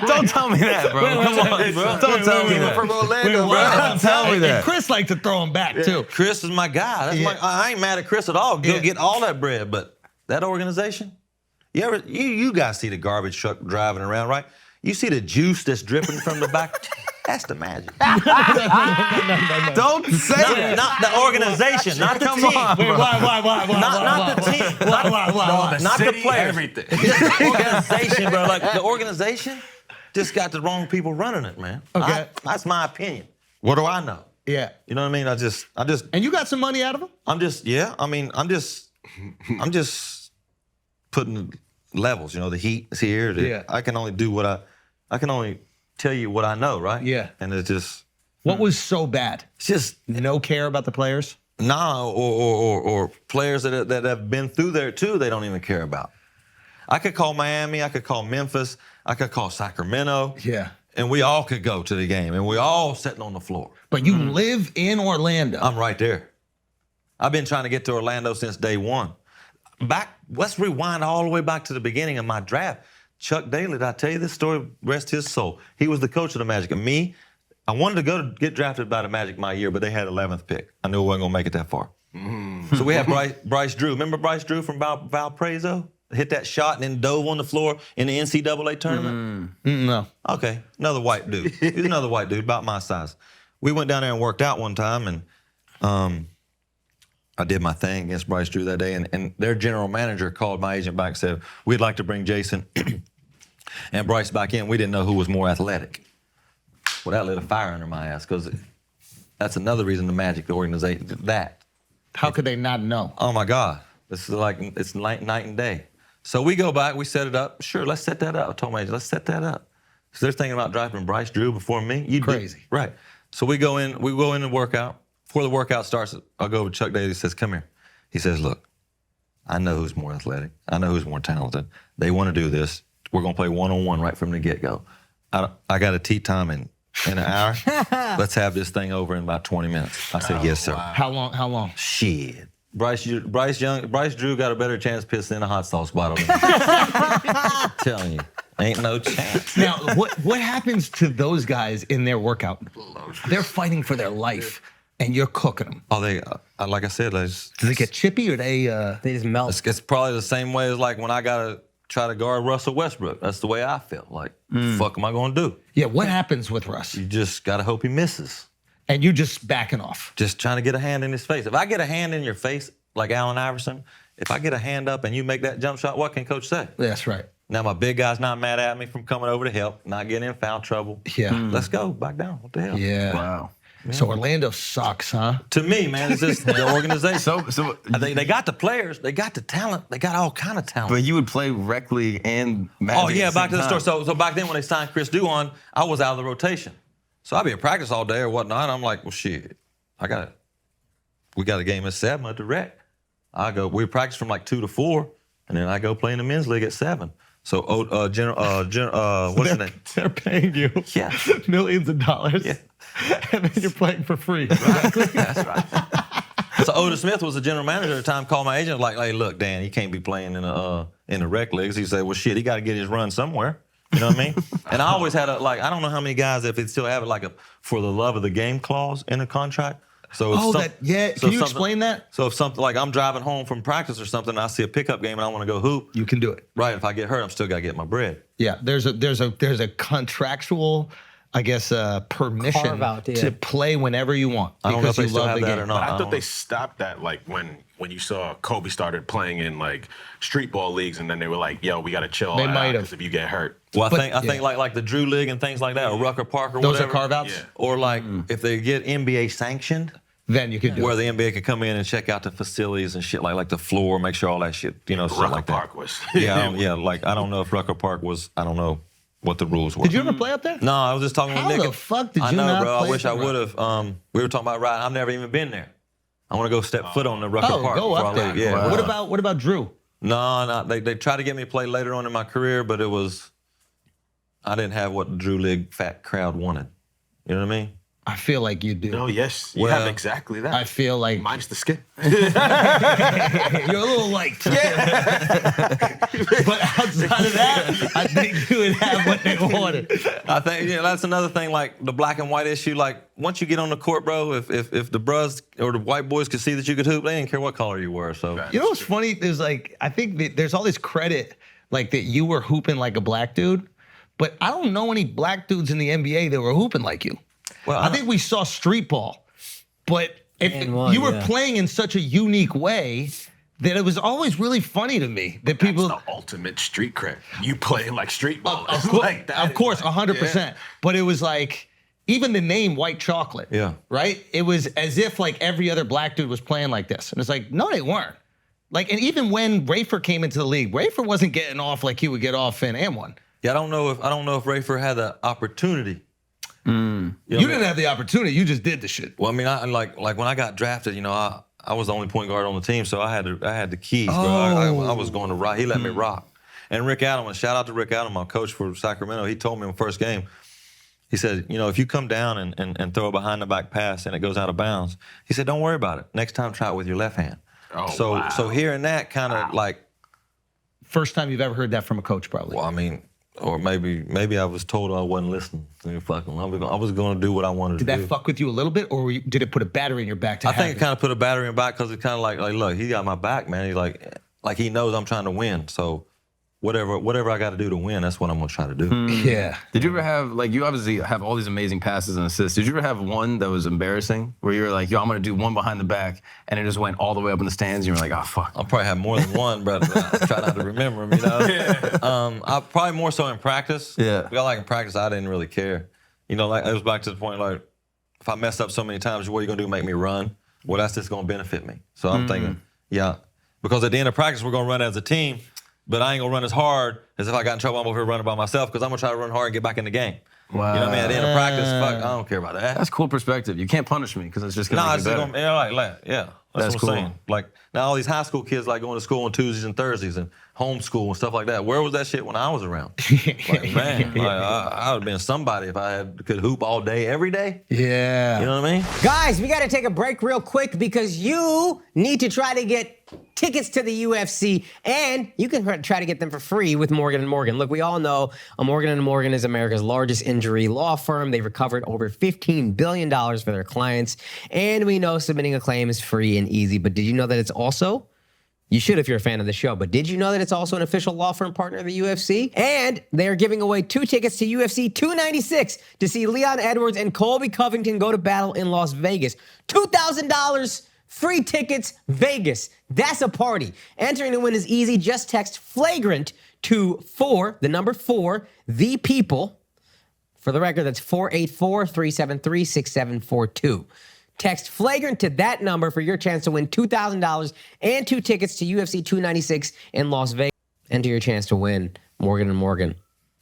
Don't tell me that, bro. Come on, bro. Don't tell me that. From Orlando, Don't tell me And that. Chris liked to throw him back too. Chris is my guy. That's Yeah. I ain't mad at Chris at all. Go Yeah. get all that bread. But that organization, you guys see the garbage truck driving around, right? You see the juice that's dripping from the back? That's the Magic. Don't say that. Not the organization, not the team. Wait, why? Not the team. Why? Not the City, players. everything. Just the organization, bro. Like the organization just got the wrong people running it, man. Okay. That's my opinion. What do I know? Yeah. You know what I mean? I just. And you got some money out of them? I'm just. Yeah. I mean, I'm just putting levels. You know, the heat is here. Yeah. I can only do what I can only tell you what I know, right? Yeah. And it's just. What was so bad? It's just No care about the players? nah, or players that have been through there too. They don't even care about. I could call Miami. I could call Memphis. I could call Sacramento. Yeah. And we all could go to the game, and we all sitting on the floor. But you live in Orlando. I'm right there. I've been trying to get to Orlando since day one. Let's rewind all the way back to the beginning of my draft. Chuck Daly, did I tell you this story? Rest his soul. He was the coach of the Magic. And me, I wanted to get drafted by the Magic my year, but they had 11th pick. I knew we wasn't gonna make it that far. So we had Bryce Drew. Remember Bryce Drew from Valparaiso? Hit that shot and then dove on the floor in the NCAA tournament? No. Okay, another white dude. He's another white dude, about my size. We went down there and worked out one time, and I did my thing against Bryce Drew that day, and their general manager called my agent back and said, we'd like to bring Jason and Bryce back in. We didn't know who was more athletic. Well, that lit a fire under my ass, because that's another reason the Magic, the organization, did that. How could they not know? Oh my God, this is like, it's night and day. So we go back, we set it up. Sure, let's set that up. I told my agent, let's set that up. So they're thinking about drafting Bryce Drew before me. Crazy. Right. So we go in and work out. Before the workout starts, I'll go over to Chuck Daly. He says, come here. He says, look, I know who's more athletic. I know who's more talented. They want to do this. We're going to play one-on-one right from the get-go. I got a tea time in an hour. Let's have this thing over in about 20 minutes. I said, yes, sir. Wow. How long? Shit. Bryce Drew got a better chance pissing in a hot sauce bottle than me. I'm telling you, ain't no chance. Now, what happens to those guys in their workout? They're fighting for their life, and you're cooking them. Oh, they, like I said, Do they get chippy or they just melt. It's probably the same way as like when I gotta try to guard Russell Westbrook. That's the way I feel. Like, fuck am I gonna do? Yeah, what happens with Russ? You just gotta hope he misses. And you just backing off. Just trying to get a hand in his face. If I get a hand in your face, like Allen Iverson, if I get a hand up and you make that jump shot, what can coach say? That's right. Now my big guy's not mad at me from coming over to help, not getting in foul trouble. Yeah. Let's go, back down. What the hell? Yeah. Wow. So Orlando sucks, huh? To me, man, it's just the organization. So They got the players, they got the talent, they got all kind of talent. but you would play rec league and Magic. Oh yeah, at the back to same the time. story. So back then when they signed Chris Duhon, I was out of the rotation. So I'd be in practice all day or whatnot. I'm like, well, shit, we got a game at 7 at the rec. We practice from like 2 to 4, and then I go play in the men's league at 7. So what's the name? They're paying you millions of dollars, and then you're playing for free. That's right. So Oda Smith was the general manager at the time. Called my agent like, hey, look, Dan, he can't be playing in the rec leagues. He said, well, shit, he got to get his run somewhere. You know what I mean? And I always had I don't know how many guys, if they still have it, like a for the love of the game clause in a contract. So can you explain that? So if something like I'm driving home from practice or something, and I see a pickup game and I want to go hoop, You can do it. right? If I get hurt, I'm still got to get my bread. Yeah, there's a contractual, I guess, permission Carve out, yeah. to play whenever you want. I don't know if because they you still love have the that game. or not. But I don't thought they know. stopped that like when you saw Kobe started playing in like street ball leagues, and then they were like, "Yo, we gotta chill They out might have. because if you get hurt." Well, But- I think like the Drew League and things like that, or Rucker Park or Those whatever. are carve-outs? Yeah. Or like if they get NBA sanctioned, Then you can do where it. the NBA could come in and check out the facilities and shit like the floor, make sure all that shit, stuff Rucker like that. Park was. Like I don't know if Rucker Park was. I don't know what the rules were. Did you ever play up there? No, I was just talking How with Nick. the fuck did I you know, not bro. play I wish at I the would have. We were talking about riding. I've never even been there. I want to go step foot on the Rucker Oh, Park. go before up I leave. there. Yeah. What about Drew? No. They tried to get me to play later on in my career, but I didn't have what the Drew League fat crowd wanted. You know what I mean? I feel like you do. No, yes, you Well, have exactly that. I feel like Minus the skin. you're a little light. But outside of that, I think you would have what they wanted. I think that's another thing, like the black and white issue. Like once you get on the court, bro, if the bros or the white boys could see that you could hoop, they didn't care what color you were. So You know what's funny is like I think that there's all this credit like that you were hooping like a black dude, but I don't know any black dudes in the NBA that were hooping like you. Well, I think we saw street ball, but And you were yeah. playing in such a unique way that it was always really funny to me that people. That's the ultimate street cred. You playing like street ball. Of Like, that of is course, like- 100%. Yeah. But it was like even the name White Chocolate. Yeah. Right? It was as if like every other black dude was playing like this. And it's like, no, they weren't. Like, and even when Rafer came into the league, Rafer wasn't getting off like he would get off in M1. Yeah, I don't know if Rafer had the opportunity. You didn't have the opportunity. You just did the shit. Well, I mean, I like when I got drafted, I was the only point guard on the team, so I had the keys, bro. I was going to rock. He let me rock. And Rick Adams, shout out to Rick Adams, my coach for Sacramento. He told me in the first game, he said, if you come down and throw a behind the back pass and it goes out of bounds, he said, don't worry about it. Next time, try it with your left hand. So hearing that kind of like, first time you've ever heard that from a coach, probably. well, I mean, or maybe I was told I wasn't listening. I was going to do what I wanted to do. Did that fuck with you a little bit, or did it put a battery in your back? I think it kind of put a battery in back because it's kind of like, look, he got my back, man. He's like he knows I'm trying to win. So whatever I got to do to win, that's what I'm going to try to do. Yeah. Did you ever have, like, you obviously have all these amazing passes and assists. Did you ever have one that was embarrassing where you were like, yo, I'm going to do one behind the back, and it just went all the way up in the stands, and you were like, oh, fuck. I'll probably have more than one, but I try not to remember them, I probably more so in practice. Yeah. Because like in practice, I didn't really care. Like it was back to the point, like, if I messed up so many times, what are you going to do, make me run? Well, that's just going to benefit me. So I'm thinking, yeah. Because at the end of practice, we're going to run as a team, but I ain't going to run as hard as if I got in trouble, I'm over here running by myself, because I'm going to try to run hard and get back in the game. Wow. You know what I mean? At the end of practice, fuck, I don't care about that. That's cool perspective. You can't punish me because it's just going to make me better. Yeah, That's what cool. I'm saying. Like, now all these high school kids like going to school on Tuesdays and Thursdays and homeschool and stuff like that. Where was that shit when I was around? Like, man, I would have been somebody if I could hoop all day, every day. Yeah. You know what I mean? Guys, we got to take a break real quick because you need to try to get tickets to the UFC, and you can try to get them for free with Morgan & Morgan. Look, we all know Morgan & Morgan is America's largest injury law firm. They've recovered over $15 billion for their clients, and we know submitting a claim is free and easy, but did you know that it's also, you should if you're a fan of the show, but did you know that it's also an official law firm partner of the UFC? And they're giving away 2 tickets to UFC 296 to see Leon Edwards and Colby Covington go to battle in Las Vegas. $2,000 free tickets, Vegas. That's a party. Entering to win is easy. Just text Flagrant to 4, the number 4, the people. For the record, that's 484-373-6742. Text Flagrant to that number for your chance to win $2,000 and 2 tickets to UFC 296 in Las Vegas. Enter your chance to win Morgan & Morgan.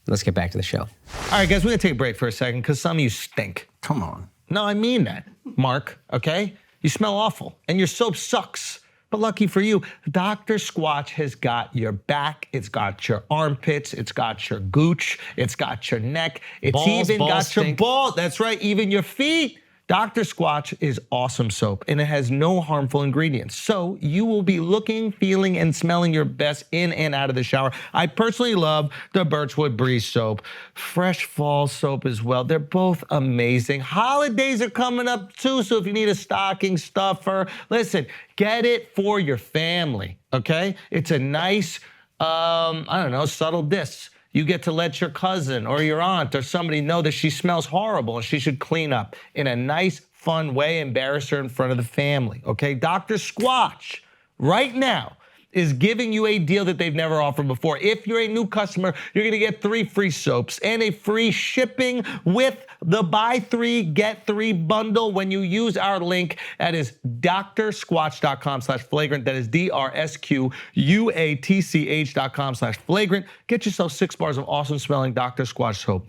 Let's get back to the show. All right, guys, we're going to take a break for a second because some of you stink. Come on. No, I mean that, Mark, okay? You smell awful, and your soap sucks. But lucky for you, Dr. Squatch has got your back. It's got your armpits. It's got your gooch. It's got your neck. It's Balls even got stink. your balls. That's right, even your feet. Dr. Squatch is awesome soap, and it has no harmful ingredients. So you will be looking, feeling, and smelling your best in and out of the shower. I personally love the Birchwood Breeze soap. Fresh fall soap as well. They're both amazing. Holidays are coming up too, so if you need a stocking stuffer, listen, get it for your family, okay? It's a nice, subtle diss. You get to let your cousin or your aunt or somebody know that she smells horrible and she should clean up in a nice, fun way, embarrass her in front of the family, okay? Dr. Squatch, right now, is giving you a deal that they've never offered before. If you're a new customer, you're gonna get 3 free soaps and a free shipping with the buy 3, get 3 bundle when you use our link. That is drsquatch.com/flagrant. That is DRSQUATCH.com/flagrant. Get yourself 6 bars of awesome smelling Dr. Squatch soap.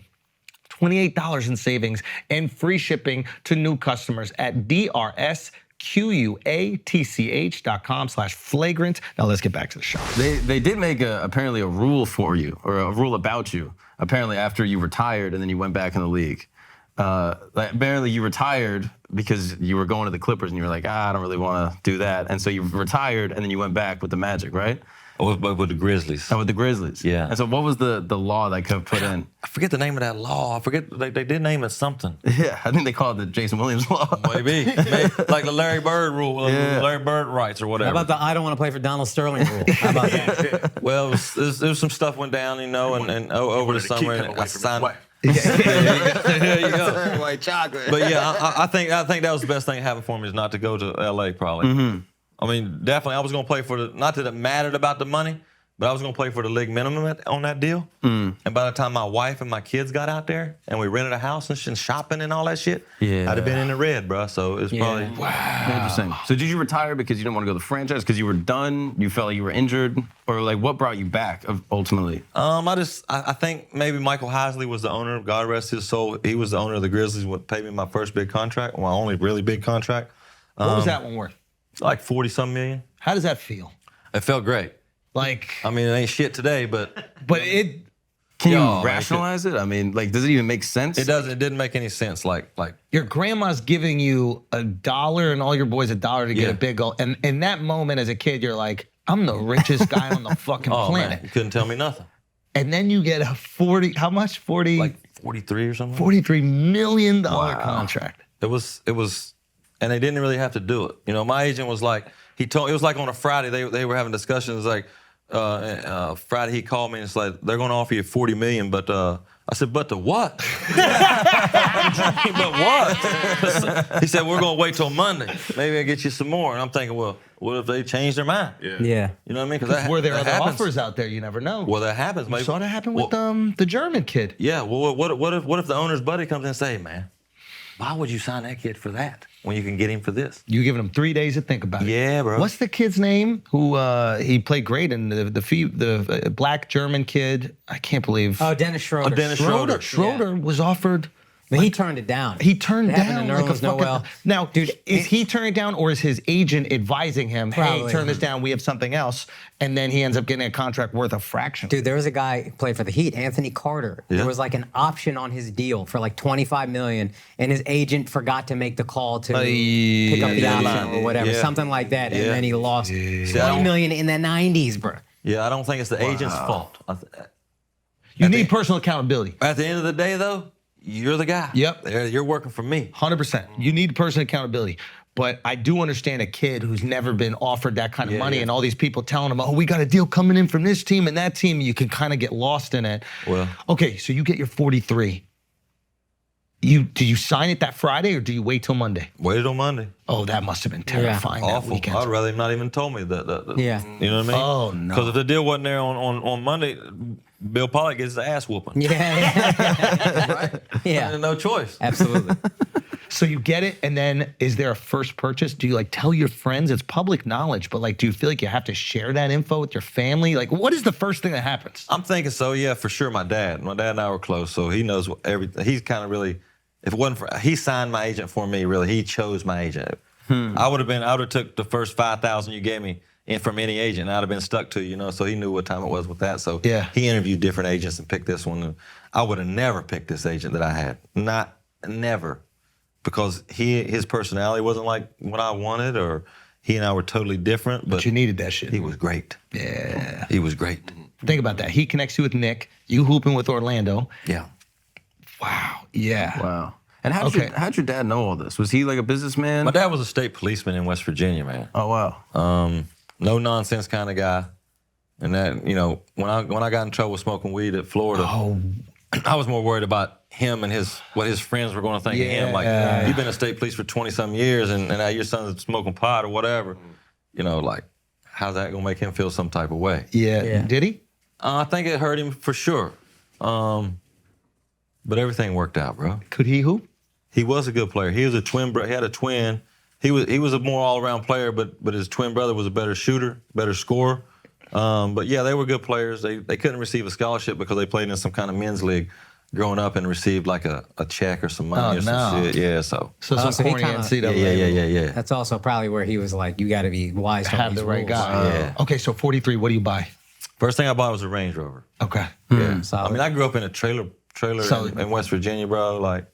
$28 in savings and free shipping to new customers at DRSQUATCH.com/flagrant. Now let's get back to the show. They did make apparently a rule for you, or a rule about you, apparently after you retired and then you went back in the league. Apparently you retired because you were going to the Clippers and you were like, I don't really want to do that. And so you retired and then you went back with the Magic, right? With the Grizzlies. Oh, with the Grizzlies. Yeah. And so what was the law that could put in? I forget the name of that law. I forget, they did name it something. Yeah, I think they call it the Jason Williams law. Maybe. Like the Larry Bird rule, Larry Bird rights or whatever. How about the I don't want to play for Donald Sterling rule? How about that? Well, there was some stuff went down, and over the summer, and I signed. There you go. White chocolate. But yeah, I think that was the best thing that happened for me is not to go to LA probably. I mean, definitely I was gonna play for not that it mattered about the money, but I was gonna play for the league minimum on that deal. And by the time my wife and my kids got out there and we rented a house and shopping and all that shit, I'd have been in the red, bro. So it's probably Interesting. So did you retire because you didn't want to go to the franchise? Because you were done? You felt like you were injured? Or like what brought you back ultimately? I think maybe Michael Heisley was the owner. God rest his soul. He was the owner of the Grizzlies. What paid me my first big contract, my only really big contract. What was that one worth? Like 40-some million. How does that feel? It felt great. Like, I mean, it ain't shit today, but it. Can you man, rationalize it? I mean, like, does it even make sense? it doesn't. It didn't make any sense. Like Your grandma's giving you $1 and all your boys $1 to get a big goal. And in that moment as a kid, you're like, I'm the richest guy on the fucking planet. Man, you couldn't tell me nothing. And then you get a 40, how much? 40? Like 43 or something. $43 million contract. It was, and they didn't really have to do it. You know, my agent was like, it was like on a Friday, they were having discussions like, Friday he called me and it's like, they're gonna offer you $40 million, but I said, but the what? But what? He said, we're gonna wait till Monday. Maybe I'll get you some more. And I'm thinking, well, what if they change their mind? Yeah. You know what I mean? Because Were there that other happens. offers out there? You never know. Well, that happens. You Maybe. saw that happen with the German kid. Yeah, well, what if the owner's buddy comes in and say, man, why would you sign that kid for that when you can get him for this? You giving him 3 days to think about it. Yeah, bro. What's the kid's name? Who he played great in the black German kid? I can't believe. Oh, Dennis Schroeder. Dennis Schroeder. Schroeder was offered. But he turned it down. He turned It happened down to like a Nerlens fucking. Noel. Now, Dude, is he turning it down or is his agent advising him, hey, Probably. turn this down, we have something else, and then he ends up getting a contract worth a fraction? Dude, there was a guy who played for the Heat, Anthony Carter. Yeah. There was like an option on his deal for like $25 million, and his agent forgot to make the call to pick up the option or whatever, Yeah. something like that, and Yeah. then he lost I $20 don't- million in the 90s, bro. Yeah, I don't think it's the agent's fault. You need personal accountability. At the end of the day, though, you're the guy. Yep. You're working for me. 100%. You need personal accountability. But I do understand a kid who's never been offered that kind of money and all these people telling him, oh, we got a deal coming in from this team and that team. You can kind of get lost in it. Well. Okay, so you get your 43. Do you sign it that Friday or do you wait till Monday? Waited on Monday. Oh, that must have been terrifying that Awful. weekend. I'd rather him not even told me that. Yeah. You know what I mean? Oh, no. Because if the deal wasn't there on Monday, Bill Pollock gets his ass whooping. Yeah. Yeah. And no choice. Absolutely. So you get it, and then is there a first purchase? Do you like tell your friends? It's public knowledge, but like, do you feel like you have to share that info with your family? Like, what is the first thing that happens? I'm thinking so, yeah, for sure. My dad and I were close, so he knows everything. He's kind of really, if it wasn't for, he signed my agent for me, really. He chose my agent. I would have took the first 5,000 you gave me in from any agent, and I'd have been stuck to, you know, so he knew what time it was with that. So Yeah. he interviewed different agents and picked this one. I would have never picked this agent that I had. Never. Because his personality wasn't like what I wanted, or he and I were totally different. But You needed that shit. he was great. Yeah. He was great. Think about that. He connects you with Nick. You hooping with Orlando. Yeah. Wow. Yeah. Wow. And how'd your dad know all this? Was he like a businessman? My dad was a state policeman in West Virginia, man. Oh, wow. No nonsense kind of guy. And that, you know, when I got in trouble smoking weed at Florida, I was more worried about him and what his friends were going to think of him. Like, you've been in state police for 20-some years, and now your son's smoking pot or whatever. You know, like, how's that going to make him feel some type of way? Yeah. Did he? I think it hurt him for sure. But everything worked out, bro. Could he hoop? He was a good player. He was a twin. He had a twin. He was a more all-around player, but his twin brother was a better shooter, better scorer. But yeah, they were good players. They couldn't receive a scholarship because they played in some kind of men's league growing up and received like a check or some money or some shit. Yeah, so So some so he corny kinda- NCAA. yeah. That's also probably where he was like, you got to be wise to all Have these the right rules. guy. Yeah. Okay, so 43, what do you buy? First thing I bought was a Range Rover. Okay. Yeah. Solid. I mean, I grew up in a trailer So- in West Virginia, bro. Like,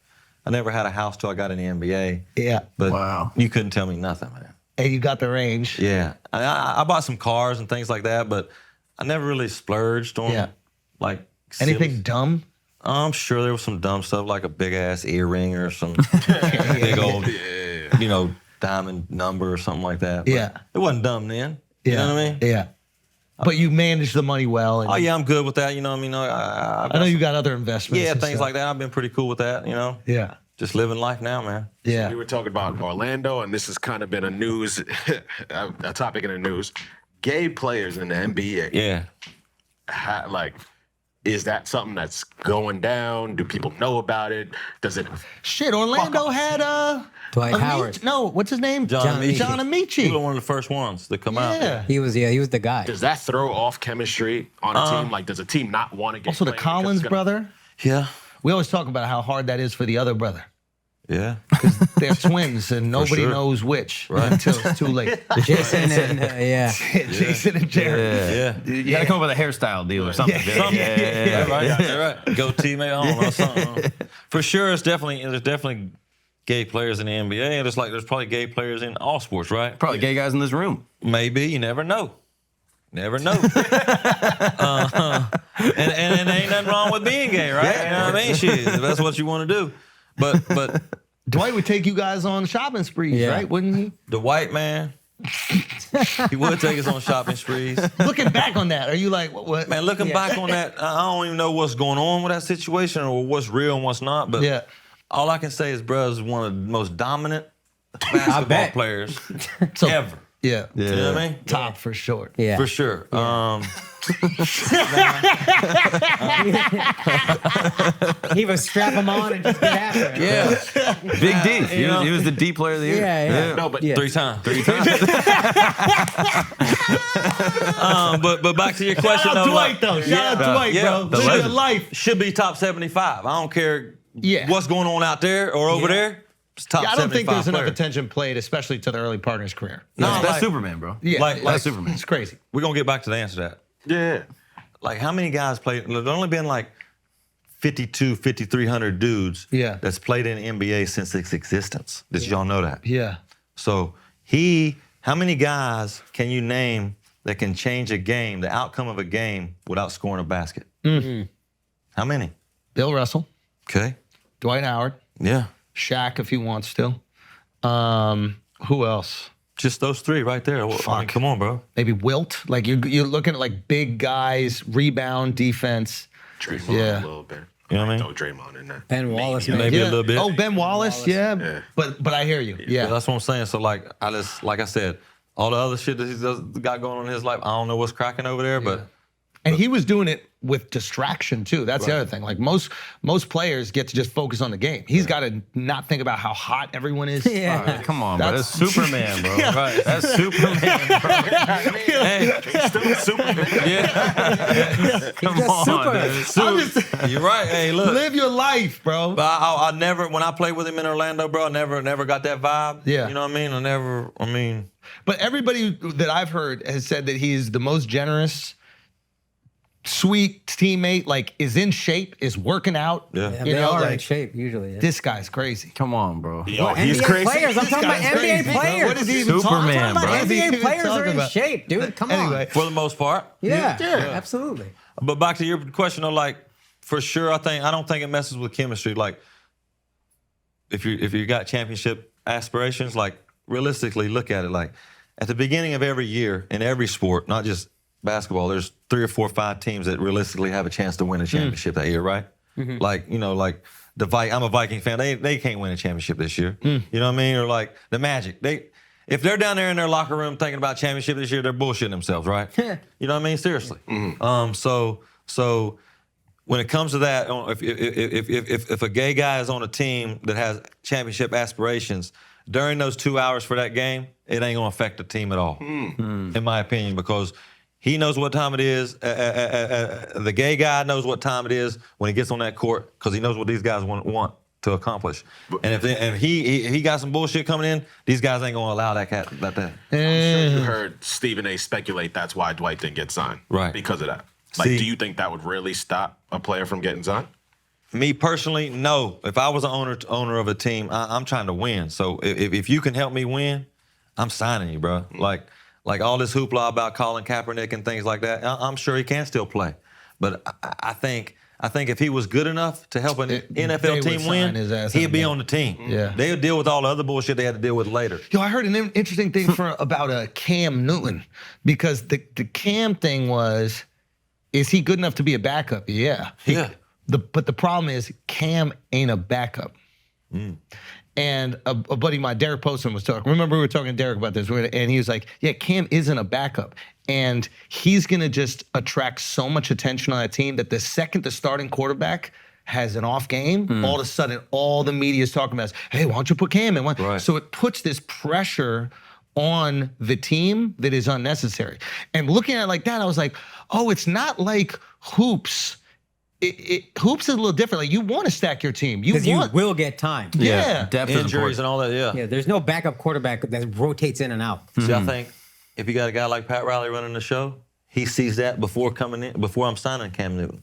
I never had a house till I got in the NBA. Yeah. But Wow. you couldn't tell me nothing, man. And you got the range. Yeah. I bought some cars and things like that, but I never really splurged on like Anything silly- dumb? I'm sure there was some dumb stuff like a big ass earring or some big old, you know, diamond number or something like that. But Yeah. It wasn't dumb then. You know what I mean? Yeah. But you managed the money well. And Oh yeah, I'm good with that. You know what I mean? I know you got other investments. Yeah, and things stuff. like that. I've been pretty cool with that. You know. Yeah. Just living life now, man. Yeah. We were talking about Orlando, and this has kind of been a topic in the news. gay players in the NBA, Yeah. like, is that something that's going down? Do people know about it? Does it? Shit, Orlando had Dwight Howard. No, what's his name? John Amici. John Amici. He was one of the first ones to come out Yeah. there. He was the guy. Does that throw off chemistry on a team? Like, does a team not want to get Also, the playing because Collins it's gonna- brother. Yeah. We always talk about how hard that is for the other brother. Yeah. They're twins, and nobody sure. knows which until it's too late. Jason and yeah. Jason and Jerry. Yeah. You gotta come up with a hairstyle deal or something. Yeah, right. Yeah, right. Goatee, maybe. I don't know. Something. For sure, there's definitely gay players in the NBA, and there's probably gay players in all sports, right? Probably gay guys in this room. Maybe. You never know. Never know. And there ain't nothing wrong with being gay, right? You know what I mean? Shit, if that's what you want to do. But Dwight would take you guys on shopping sprees, Yeah. right? Wouldn't he? the white man, he would take us on shopping sprees. Looking back on that, are you like, what? Man, looking back on that, I don't even know what's going on with that situation or what's real and what's not. But Yeah. all I can say is, bro, is one of the most dominant basketball bet. players So- ever. Yeah. You know what I mean? Top for sure. Yeah. For sure. He would strap him on and just get after it. Yeah. Big D. He, You know? was the D player of the year. Yeah. No, but Yeah. 3 times. But back to your question, Shout out though. Dwight, though. Shout out Dwight, bro. The Live your legend. life. Should be top 75. I don't care what's going on out there or over there. It's top Yeah, I don't 75 think there's enough player. attention played, especially to the early part of his career. No, That's like, Superman, bro. Yeah, Like Superman. It's crazy. we're going to get back to the answer to that. yeah. Like, how many guys played? There's only been like 5,300 dudes that's played in the NBA since its existence. Did y'all know that? Yeah. So how many guys can you name that can change a game, the outcome of a game, without scoring a basket? Mm-hmm. How many? Bill Russell, Okay. Dwight Howard, Yeah. Shaq, if he wants still. Who else? Just those 3 right there. I mean, come on, bro. Maybe Wilt. Like you're looking at like big guys, rebound, defense. Draymond Yeah. a little bit. You know what I mean? Throw Draymond in there. Ben Wallace, Maybe. maybe. Maybe a little bit. Oh, Ben Wallace, yeah. Yeah. But I hear you. Yeah, Yeah. that's what I'm saying. So like I said, all the other shit that he's got going on in his life, I don't know what's cracking over there, but And he was doing it with distraction too. That's the other thing. Like most players get to just focus on the game. He's got to not think about how hot everyone is. Yeah. Come on, bro. That's- That's Superman, bro. right. That's Superman, bro. hey, Still Superman. Come on, super. dude. you're right. Hey, look. Live your life, bro. But I never, when I played with him in Orlando, bro, I never got that vibe. Yeah. You know what I mean? But everybody that I've heard has said that he's the most generous, sweet teammate, like is in shape, is working out. Yeah. Yeah, You they know, are in like shape usually. Yeah. this guy's crazy. Come on, bro. Yo, he's NBA crazy. players. I'm talking about guy's NBA crazy, bro. players. What is he even Superman, talking I'm talking bro. about What is he NBA even players talking are in about? shape, dude. Come Anyway. For the most part. on. Yeah. Absolutely. But back to your question, though, like, for sure, I don't think it messes with chemistry. Like, if you got championship aspirations, like, realistically, look at it. Like, at the beginning of every year in every sport, not just basketball, there's 3 or 4 or 5 teams that realistically have a chance to win a championship that year, right? Like, you know, like I'm a Viking fan. They can't win a championship this year. You know what I mean? Or like the Magic. If they're down there in their locker room thinking about championship this year, they're bullshitting themselves, right? You know what I mean? Seriously. So when it comes to that, if a gay guy is on a team that has championship aspirations, during those 2 hours for that game, it ain't gonna affect the team at all, in my opinion, because he knows what time it is. The gay guy knows what time it is when he gets on that court because he knows what these guys want to accomplish. And if he got some bullshit coming in, these guys ain't gonna allow that. I'm sure you heard Stephen A. speculate that's why Dwight didn't get signed. Right. Because of that. Like, See- do you think that would really stop a player from getting signed? Me personally, no. If I was an owner of a team, I'm trying to win. So if you can help me win, I'm signing you, bro. Like all this hoopla about Colin Kaepernick and things like that, I'm sure he can still play. But I think if he was good enough to help an they NFL would team sign win, his ass he'd in be there. on the team. Yeah. They would deal with all the other bullshit they had to deal with later. Yo, I heard an interesting thing about Cam Newton, because the Cam thing was, is he good enough to be a backup? Yeah. Yeah. But the problem is Cam ain't a backup. And a buddy of mine, Derek Postman, was talking. Remember we were talking to Derek about this, and he was like, yeah, Cam isn't a backup. And he's going to just attract so much attention on that team that the second the starting quarterback has an off game, all of a sudden all the media is talking about is, hey, why don't you put Cam in? Right. So it puts this pressure on the team that is unnecessary. And looking at it like that, I was like, oh, it's not like hoops. Hoops is a little different. Like, you want to stack your team. Because you will get time. Yeah. Depth is Injuries important. and all that, yeah. Yeah, there's no backup quarterback that rotates in and out. See, I think if you got a guy like Pat Riley running the show, he sees that before coming in, before I'm signing Cam Newton.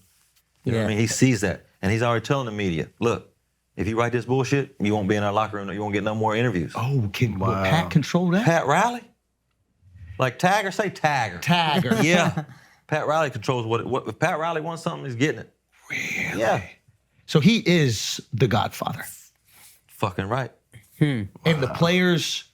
You know what I mean? He sees that. And he's already telling the media, look, if you write this bullshit, you won't be in our locker room. You won't get no more interviews. Oh, will Pat control that? Pat Riley? Like Tagger? Say Tagger. Tagger. Yeah. Pat Riley controls what if Pat Riley wants something, he's getting it. Really? Yeah. So he is the Godfather. Fucking right. And the players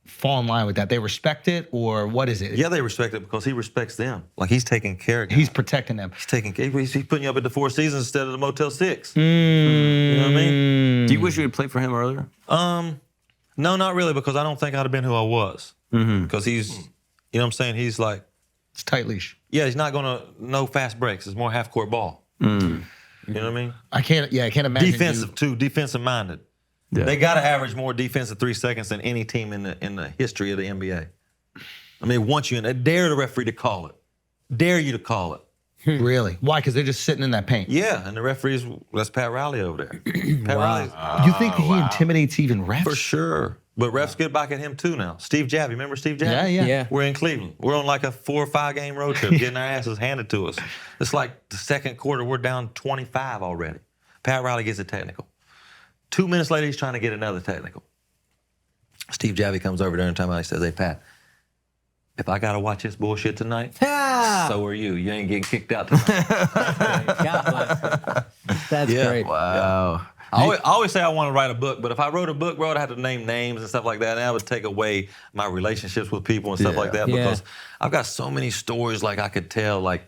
fall in line with that. They respect it, or what is it? Yeah, they respect it because he respects them. Like, he's taking care of guys. He's protecting them. He's taking care. He's putting you up at the Four Seasons instead of the Motel 6. You know what I mean? Do you wish you had played for him earlier? No, not really, because I don't think I'd have been who I was. Because he's, you know what I'm saying? He's like, It's tight leash. yeah, he's not gonna no fast breaks. It's more half court ball. You know what I mean? I can't imagine. Defensive too, defensive minded. Yeah. They got to average more defensive 3 seconds than any team in the history of the NBA. I mean, once you in, they dare the referee to call it, dare you to call it. Really? Why? Because they're just sitting in that paint. Yeah, and the referees, that's Pat Riley over there. Pat Riley's You think that he intimidates even refs? for sure. But refs get back at him too now. Steve Jabb, you remember Steve Jabb? Yeah. We're in Cleveland. We're on like a 4 or 5 game road trip, getting our asses handed to us. It's like the second quarter, we're down 25 already. Pat Riley gets a technical. 2 minutes later, he's trying to get another technical. Steve Jabb comes over there and he says, hey, Pat, if I got to watch this bullshit tonight, so are you. You ain't getting kicked out tonight. God bless. That's great. Wow. I always say I want to write a book, but if I wrote a book, bro, I'd have to name names and stuff like that, and that would take away my relationships with people and stuff like that, because I've got so many stories like I could tell, like,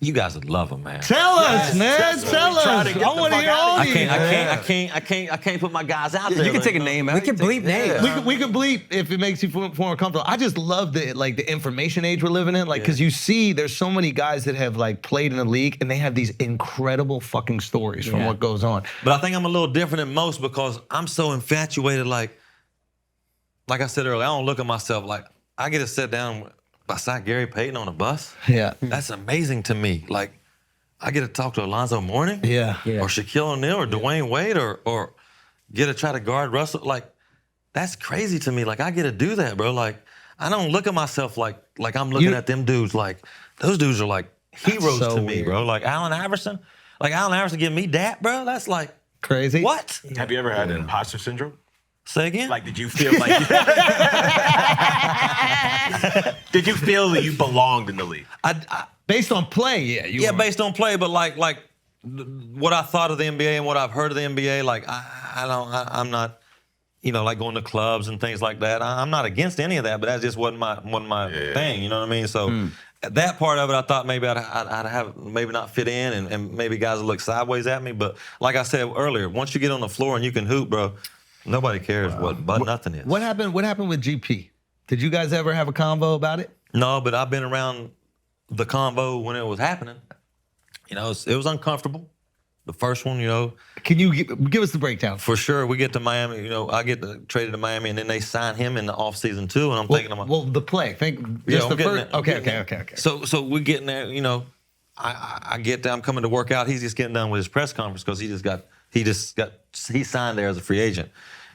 you guys would love them, man. Tell us, man. Tell us. I want to hear all I these. can't put my guys out there. You can take a name out. We can bleep names. We can bleep if it makes you feel more comfortable. I just love the information age we're living in, because you see there's so many guys that have played in the league and they have these incredible fucking stories from what goes on. But I think I'm a little different than most because I'm so infatuated. Like I said earlier, I don't look at myself like I get to sit down beside Gary Payton on a bus. Yeah. That's amazing to me. Like, I get to talk to Alonzo Mourning, Yeah. or Shaquille O'Neal, or Dwayne Wade, or get to try to guard Russell. Like, that's crazy to me. Like, I get to do that, bro. Like, I don't look at myself like I'm looking at them dudes. Like, those dudes are like heroes so to me, weird. bro. Like Allen Iverson. Like, Allen Iverson giving me that, bro. That's like, Crazy. what? Have you ever had imposter syndrome? Say again? Like, did you feel like did you feel that you belonged in the league? Based on play, yeah. Based on play, but like what I thought of the NBA and what I've heard of the NBA, like I'm not, like going to clubs and things like that. I'm not against any of that, but that just wasn't my thing. You know what I mean? So that part of it, I thought maybe I'd have maybe not fit in, and maybe guys would look sideways at me. But like I said earlier, once you get on the floor and you can hoop, bro, nobody cares what nothing is. What happened with GP? Did you guys ever have a convo about it? No, but I've been around the convo when it was happening. It was uncomfortable. The first one, Can you give us the breakdown? for sure. We get to Miami, I get traded to Miami, and then they sign him in the offseason too. And I'm thinking, The play. Think Yeah, just I'm the getting first. there. Okay. So we're getting there. I get there. I'm coming to work out. He's just getting done with his press conference because he signed there as a free agent.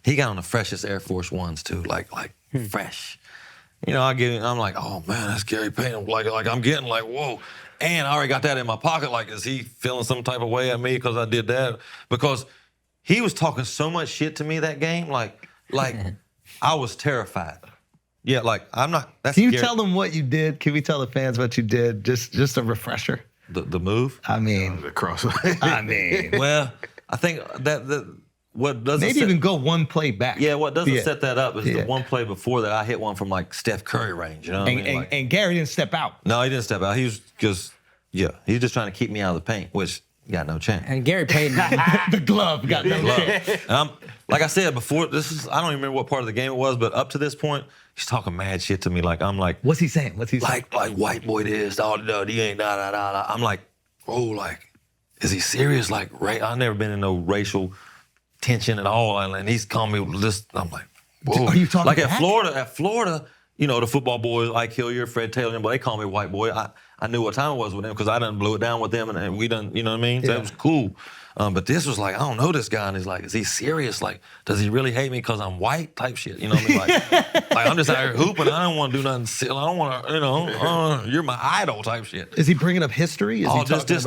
He got on the freshest Air Force Ones too, like fresh. I get in, I'm like, oh man, that's Gary Payton. Like I'm getting like, whoa. And I already got that in my pocket. Like, is he feeling some type of way at me because I did that? Because he was talking so much shit to me that game. Like I was terrified. Yeah, like I'm not. That's Can you Gary. tell them what you did? Can we tell the fans what you did? Just a refresher. The move? I mean, The cross. Well, I think that what doesn't maybe even go one play back. Yeah, what doesn't set that up is the Yeah. one play before that I hit one from like Steph Curry range. You know what I mean? And Gary didn't step out. No, he didn't step out. He was just trying to keep me out of the paint, which got no chance. And Gary Payton, The glove got no chance. like I said before, I don't even remember what part of the game it was, but up to this point, he's talking mad shit to me. Like I'm like, What's he saying? What's he saying? like white boy this, he ain't da. I'm like, bro, like, is he serious? Like, I've never been in no racial tension at all, and he's calling me this. I'm like, whoa. Are you talking like back? At Florida, you know, the football boys, Ike Hilliard, Fred Taylor, but they call me white boy. I knew what time it was with them because I done blew it down with them, and we done, you know what I mean? So that was cool. But this was like, I don't know this guy, and he's like, is he serious? Like, does he really hate me because I'm white? Type shit, you know what I mean? Like I'm just out here hooping. I don't want to do nothing silly. I don't want to, you know, you're my idol type shit. Is he bringing up history? Is he talking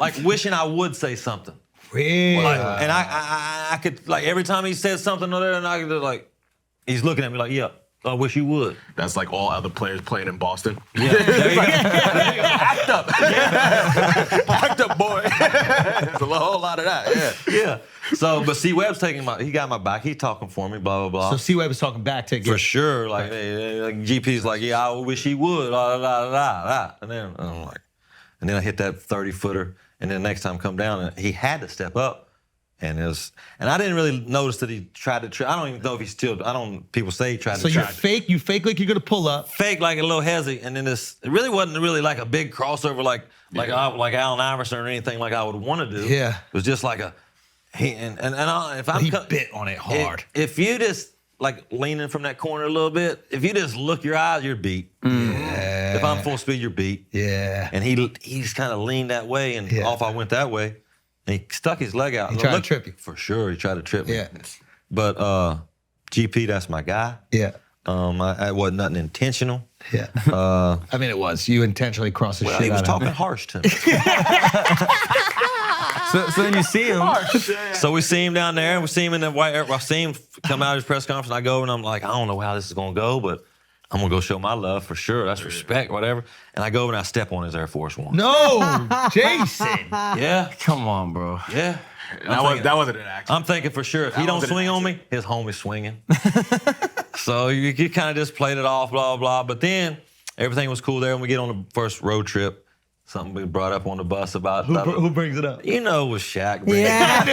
like wishing I would say something. Really? And I could, like, every time he says something or that, and I could just, like, he's looking at me like, yeah, I wish you would. That's like all other players playing in Boston. Yeah, there you go. Act up. Act up, boy. There's a whole lot of that. Yeah. So, but C Webb's he got my back. He's talking for me, blah, blah, blah. So C Webb is talking back to For sure. Like, GP's like, yeah, I wish he would, la, la, la, la, la. And then I'm like, and then I hit that 30-footer, and then the next time come down, and he had to step up. And I didn't really notice that he tried to. I don't even know if he still. People say he tried to. So you fake like you're gonna pull up. Fake like a little hezzy, and then it really wasn't really like a big crossover like Allen Iverson or anything like I would want to do. Yeah. It was just like if I'm He bit on it hard. If you just like leaning from that corner a little bit, if you just look your eyes, you're beat. Yeah. If I'm full speed, you're beat. Yeah. And he's kind of leaned that way, and off I went that way. And he stuck his leg out. He tried to trip you. For sure, he tried to trip me. Yeah. But GP, that's my guy. Yeah. I wasn't nothing intentional. Yeah. I mean, it was. You intentionally crossed the shit He was out talking of him. harsh to me. So then you see him. So we see him down there, and we see him in the white. I see him come out of his press conference. And I go, and I'm like, I don't know how this is gonna go, but I'm gonna go show my love for sure. That's respect, whatever. And I go and I step on his Air Force One. No, Jason. Yeah. Come on, bro. Yeah. That wasn't an accident. I'm thinking for sure if he don't swing on me, his homie's swinging. So you kind of just played it off, blah, blah. But then everything was cool there. When we get on the first road trip, something we brought up on the bus about. Who brings it up? You know it was Shaq. Yeah.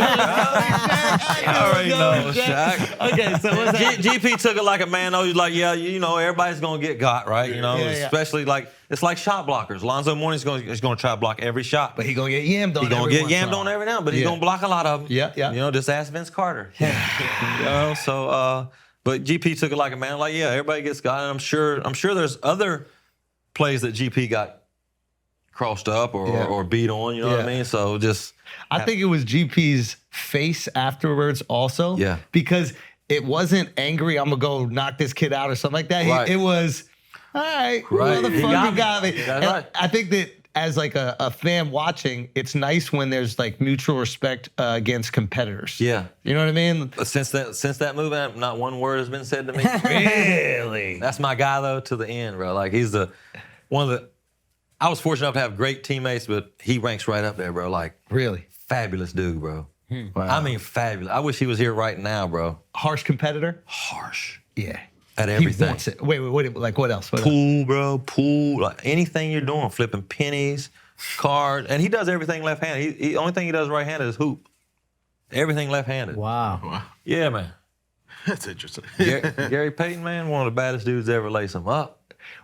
You already know it was Shaq. Okay, so what's that? GP took it like a man. Though. He's like, yeah, you know, everybody's going to get got, right? You know, especially like, it's like shot blockers. Lonzo Mourning's going to try to block every shot. But he going to get yammed on. He's going to get yammed on every now, but he's going to block a lot of them. Yeah, yeah. You know, just ask Vince Carter. Yeah. You know, so, but GP took it like a man. Like, yeah, everybody gets got. And I'm sure there's other plays that GP got crossed up or beat on, you know what I mean? So just... I think it was GP's face afterwards also. Yeah. Because it wasn't angry, I'm going to go knock this kid out or something like that. Right. It was, all right, Right. motherfucker got me. That's And right. I think that as like a fan watching, it's nice when there's like mutual respect against competitors. Yeah. You know what I mean? But since that move, not one word has been said to me. Really? That's my guy, though, to the end, bro. Like, he's one of the... I was fortunate enough to have great teammates, but he ranks right up there, bro. Like, Really? fabulous dude, bro. Wow. I mean, fabulous. I wish he was here right now, bro. Harsh competitor? Harsh. Yeah. At He everything. wants it. Wait, like what else? What else? Pool, bro. Pool. Like, anything you're doing. Flipping pennies, cards. And he does everything left-handed. The only thing he does right-handed is hoop. Everything left-handed. Wow. Yeah, man. That's interesting. Gary Payton, man, one of the baddest dudes to ever lace him up.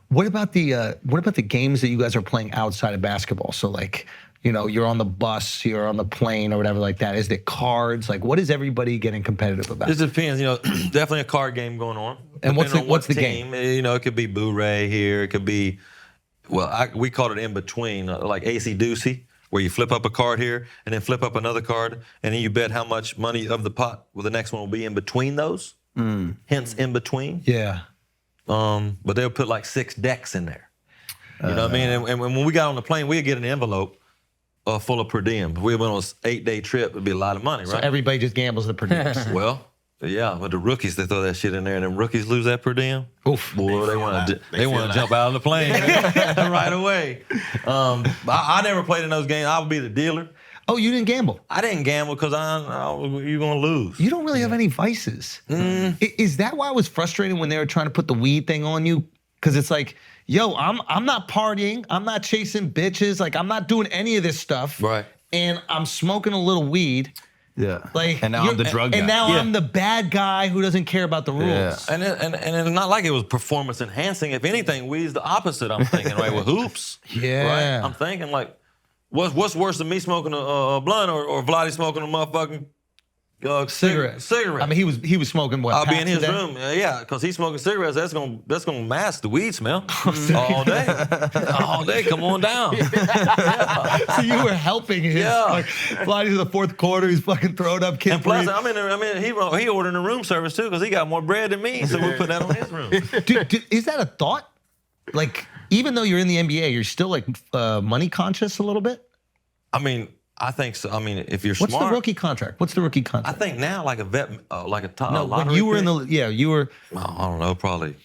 What about the games that you guys are playing outside of basketball? So like, you know, you're on the bus, you're on the plane or whatever like that. Is there cards? Like, what is everybody getting competitive about? It depends, you know, definitely a card game going on. And what's Depending on the what game? You know, it could be Boo-Ray here. It could be, we called it in between, like AC-Doocy, where you flip up a card here and then flip up another card, and then you bet how much money of the pot the next one will be in between those. Hence, in between. Yeah. But they'll put like 6 decks in there. You know what I mean? And when we got on the plane, we'd get an envelope full of per diem. If we went on an 8-day trip, it'd be a lot of money, right? So everybody just gambles the per diems. Well, yeah, but the rookies, they throw that shit in there, and them rookies lose that per diem. Oof. Boy, they want to jump out of the plane right away. I never played in those games. I would be the dealer. Oh, you didn't gamble? I didn't gamble because you're going to lose. You don't really have any vices. Is that why it was frustrating when they were trying to put the weed thing on you? Because it's like, yo, I'm not partying. I'm not chasing bitches. Like, I'm not doing any of this stuff. Right. And I'm smoking a little weed. Yeah. Like, And now I'm the drug guy. And now I'm the bad guy who doesn't care about the rules. Yeah. And it's not like it was performance enhancing. If anything, weed's the opposite. I'm thinking, right, with hoops. Yeah. Right? I'm thinking like, what's worse than me smoking a blunt or Vladdy smoking a motherfucking Cigarette. Cigarette. I mean, he was smoking what? I'll be in packs a his day? room, yeah, because he's smoking cigarettes. That's gonna mask the weed smell all day, all day. Come on down. So you were helping him. Yeah. Like, Vladdy's in the fourth quarter. He's fucking throwing up kid. And plus, he ordering the room service too because he got more bread than me, so we put that on his room. Dude, is that a thought? Like, even though you're in the NBA, you're still like money conscious a little bit? I mean, I think so. I mean, if you're What's smart, the rookie contract? What's the rookie I contract? think now like a vet, like a top. No, lottery when you were pick, you were. I don't know, probably.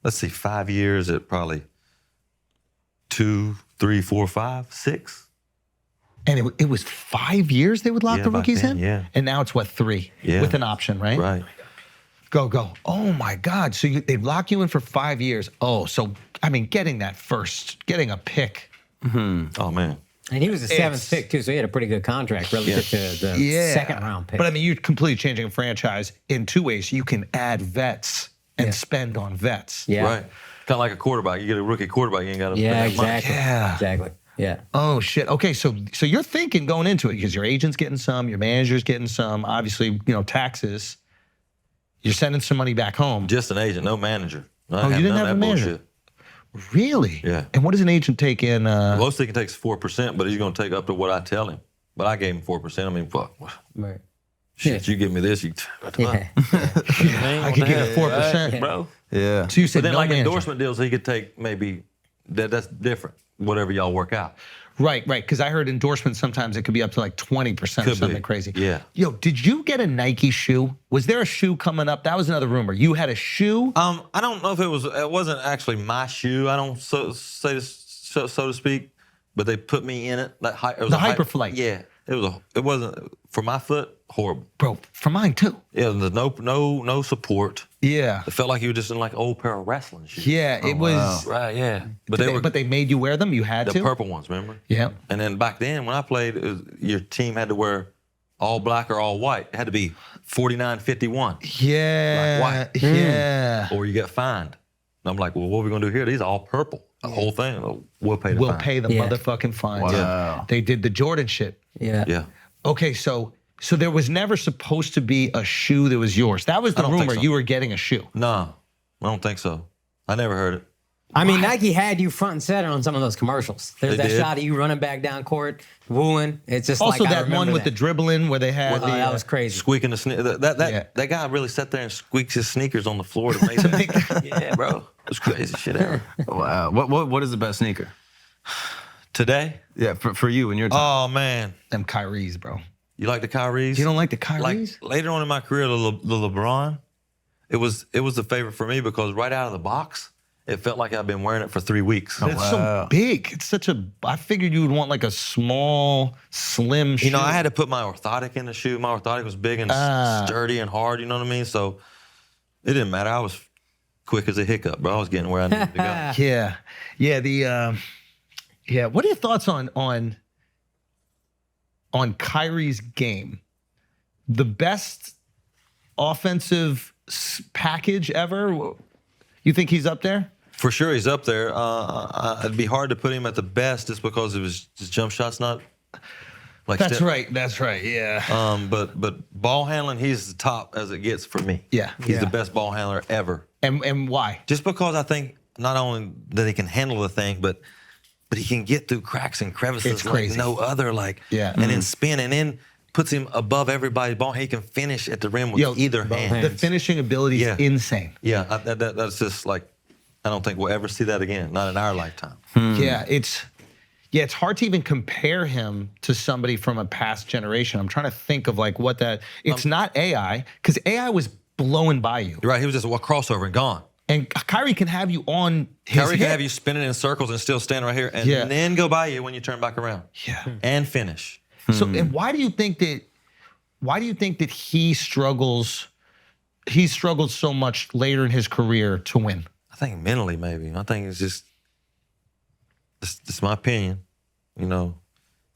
Let's see, 5 years at probably 2, 3, 4, 5, 6. And it was 5 years they would lock Yeah, the back rookies then, in? yeah. And now it's what, 3? Yeah. With an option, right? Right. Go. Oh my God. So they lock you in for 5 years. Oh, so I mean, getting a pick. Oh man. And he was the seventh pick too, so he had a pretty good contract relative to the second round pick. But I mean, you're completely changing a franchise in 2 ways. You can add vets and spend on vets. Yeah. Right. Kind of like a quarterback. You get a rookie quarterback, you ain't got to Yeah, spend that money. exactly. Yeah. Exactly. Yeah. Oh shit. Okay, so you're thinking going into it because your agent's getting some, your manager's getting some, obviously, taxes. You're sending some money back home. Just an agent, no manager. Oh, you didn't have a manager? Bullshit. Really? Yeah. And what does an agent take in? Most he can take 4%, but he's going to take up to what I tell him. But I gave him 4%. I mean, fuck. Right. Shit, you give me this, you. Yeah. I could get a 4%, bro. Yeah. So you But said then, no like manager. endorsement deals, he could take maybe that's different. Whatever y'all work out. Right. Because I heard endorsements sometimes it could be up to like 20% or Could something be. crazy. Yeah. Yo, did you get a Nike shoe? Was there a shoe coming up? That was another rumor. You had a shoe? I don't know if it wasn't actually my shoe. I don't so to speak, but they put me in it. Like it was The a Hyperflight. Yeah, it wasn't for my foot. Horrible. Bro, for mine too. Yeah, there's no support. Yeah. It felt like you were just in like an old pair of wrestling shoes. Yeah, it was. Right. Yeah. But But they made you wear them? You had the to? purple ones. Remember? Yeah. And then back then when I played, your team had to wear all black or all white. It had to be 49-51. Yeah. Like white. Yeah. Or you get fined. And I'm like, well, what are we gonna do here? These are all purple. The whole thing. We'll pay the We'll fine. pay the Yeah. motherfucking fines. Wow. They did the Jordan shit. Yeah. Yeah. Okay, so there was never supposed to be a shoe that was yours. That was the I don't think rumor. so. You were getting a shoe. No, I don't think so. I never heard it. I mean, Nike had you front and center on some of those commercials. There's They that did. shot of you running back down court, wooing. It's just Also, like I that one remember with the dribbling where they had Oh, the. that was crazy. Squeaking the sneakers. That guy really sat there and squeaked his sneakers on the floor to make that. Yeah, bro. It was crazy shit ever. Wow. What is the best sneaker? Today? Yeah, for you and your time. Oh, man. them Kyries, bro. You like the Kyries? You don't like the Like Kyries? later on in my career, the LeBron, it was the favorite for me because right out of the box, it felt like I've been wearing it for 3 weeks. It's so big. It's such a. I figured you would want like a small, slim shoe. You know, I had to put my orthotic in the shoe. My orthotic was big and sturdy and hard, you know what I mean? So it didn't matter. I was quick as a hiccup, bro. I was getting where I needed to go. Yeah, yeah. What are your thoughts on Kyrie's game? The best offensive package ever? You think he's up there? For sure, he's up there. It'd be hard to put him at the best just because his jump shot's not like That's Steph. right. That's right. Yeah. But ball handling, he's the top as it gets for me. Yeah. He's the best ball handler ever. And why? Just because I think not only that he can handle the thing, but he can get through cracks and crevices It's like crazy. no other. Like Yeah. and then spin and then puts him above everybody's ball. He can finish at the rim with either hand. The finishing ability is Yeah. insane. Yeah, that's just like I don't think we'll ever see that again. Not in our lifetime. Yeah, it's hard to even compare him to somebody from a past generation. I'm trying to think of like what that. It's not AI because AI was blowing by you, You're right. He was just a crossover and gone. and Kyrie can have you on his Kyrie can hip. have you spinning in circles and still stand right here, and Yeah. then go by you when you turn back around. Yeah. And finish. So, and why do you think that he struggles? He struggled so much later in his career to win. I think mentally, maybe. I think it's just my opinion. You know,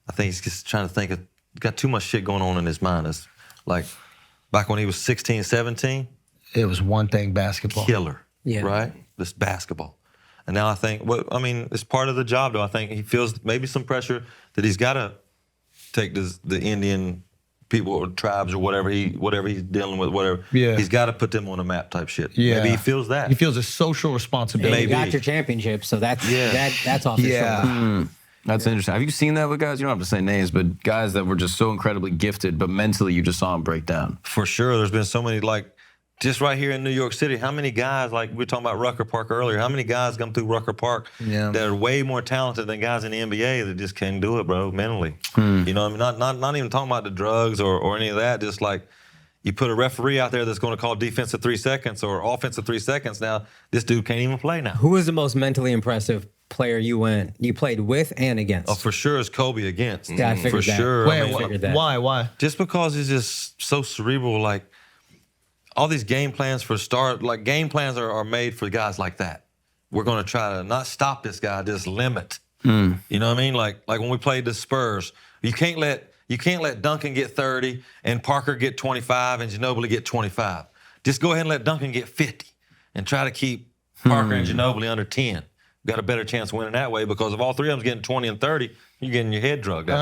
I think he's just trying to think of, got too much shit going on in his mind. It's like back when he was 16, 17, It was one thing, basketball. killer, Yeah. right? This basketball. And now I think, it's part of the job, though. I think he feels maybe some pressure that he's got to take the Indian people or tribes or whatever he's dealing with, whatever. Yeah. He's got to put them on the map type shit. Yeah. Maybe he feels that. He feels a social Hey, responsibility. you got your championship, so that's that's off the Yeah. shoulder. That's interesting. Have you seen that with guys? You don't have to say names, but guys that were just so incredibly gifted, but mentally you just saw them break down. For sure. There's been so many, like, just right here in New York City, how many guys, like we were talking about Rucker Park earlier, how many guys come through Rucker Park that are way more talented than guys in the NBA that just can't do it, bro, mentally. You know what I mean? Not even talking about the drugs or any of that, just like you put a referee out there that's going to call defensive 3 seconds or offensive 3 seconds. Now, this dude can't even play now. Who was the most mentally impressive player you played with and against? Oh, for sure it's Kobe against. Yeah, I figured for that. sure. Wait, I mean, figured that. why? just because he's just so cerebral, like all these game plans game plans are made for guys like that. We're going to try to not stop this guy, just limit. You know what I mean? Like when we played the Spurs, you can't let Duncan get 30 and Parker get 25 and Ginobili get 25. Just go ahead and let Duncan get 50 and try to keep Parker and Ginobili under 10. Got a better chance of winning that way because if all three of them's getting 20 and 30, you're getting your head drugged. You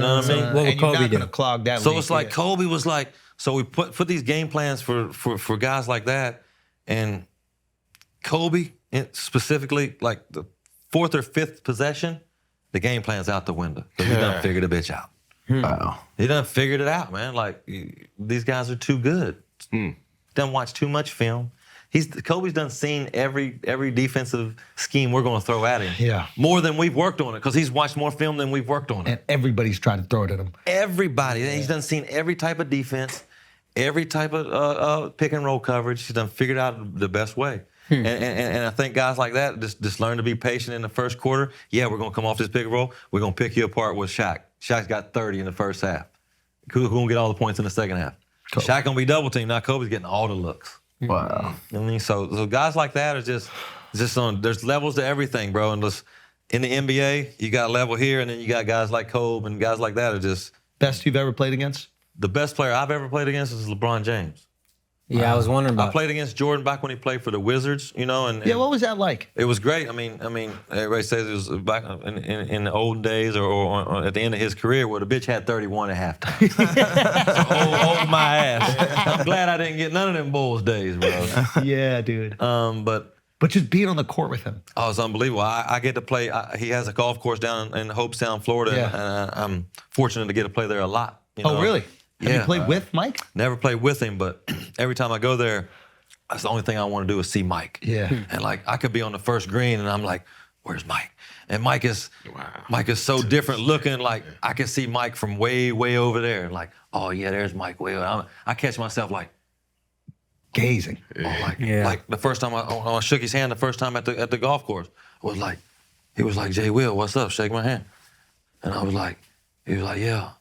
know what I mean? What would And you're Kobe not do? gonna clog that So leak, it's like yeah. Kobe was like, so we put these game plans for guys like that, and Kobe specifically, like the 4th or 5th possession, the game plan's out the window because he done figured the bitch out. Wow. He done figured it out, man. Like these guys are too good. Done watch too much film. Kobe's done seen every defensive scheme we're going to throw at him. Yeah. More than we've worked on it because he's watched more film than we've worked on it. And everybody's trying to throw it at him. Everybody. He's done seen every type of defense, every type of pick and roll coverage. He's done figured out the best way. And I think guys like that just learn to be patient in the first quarter. Yeah, we're going to come off this pick and roll. We're going to pick you apart with Shaq. Shaq's got 30 in the first half. Who's going to get all the points in the second half? Kobe. Shaq going to be double teamed. Now Kobe's getting all the looks. Wow. I mean, so guys like that are just there's levels to everything, bro. And just in the NBA, you got level here, and then you got guys like Kobe and guys like that are just Best you've ever played against? the best player I've ever played against is LeBron James. Yeah, I was wondering I about. played against Jordan back when he played for the Wizards, you know, and Yeah, what was that like? it was great. I mean, everybody says it was back in the old days or at the end of his career where the bitch had 31 at halftime. So hold my ass. I'm glad I didn't get none of them Bulls days, bro. Yeah, dude. But But just being on the court with him. oh, it's unbelievable. I get to play. He has a golf course down in Hope Sound, Florida, Yeah. and I'm fortunate to get to play there a lot. You Oh, know? really? Have you Yeah. played with Mike? Never played with him, but every time I go there, that's the only thing I want to do is see Mike. Yeah. And like I could be on the first green and I'm like, where's Mike? And Mike is so different looking. Like I can see Mike from way, way over there. And like, oh yeah, there's Mike way over. I catch myself like, Gazing. like the first time I shook his hand the first time at the golf course, was like, he was like, Jay Will, what's up? Shake my hand. And I was like, he was like, yeah.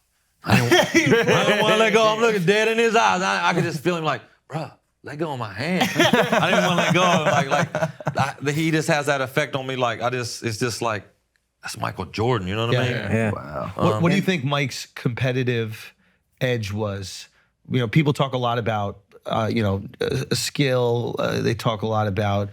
I didn't want to let go. I'm looking dead in his eyes. I could just feel him like, bruh, let go of my hand. I didn't want to let go. He just has that effect on me. Like it's just like, that's Michael Jordan. You know what I mean? Yeah. Wow. What do you think Mike's competitive edge was? You know, people talk a lot about, skill. They talk a lot about,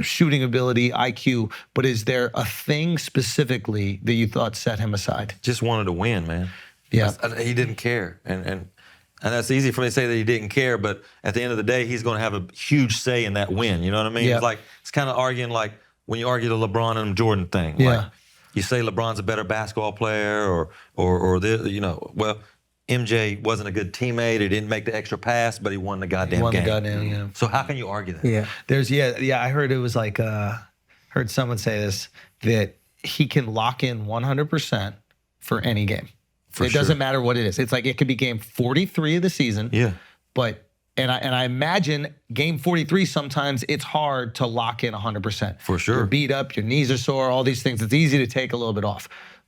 shooting ability, IQ. But is there a thing specifically that you thought set him aside? Just wanted to win, man. Yeah. He didn't care. And that's easy for me to say that he didn't care, but at the end of the day, he's going to have a huge say in that win. You know what I mean? Yeah. It's kind of arguing like when you argue the LeBron and Jordan thing. Yeah. Like, you say LeBron's a better basketball player or well, MJ wasn't a good teammate. He didn't make the extra pass, but he won the goddamn game. Yeah. So how can you argue that? Yeah. I heard it was like, heard someone say this, that he can lock in 100% for any game. It doesn't matter what it is. It's like it could be game 43 of the season. Yeah. But and I imagine game 43 sometimes it's hard to lock in 100%. For sure. You're beat up, your knees are sore, all these things. It's easy to take a little bit off.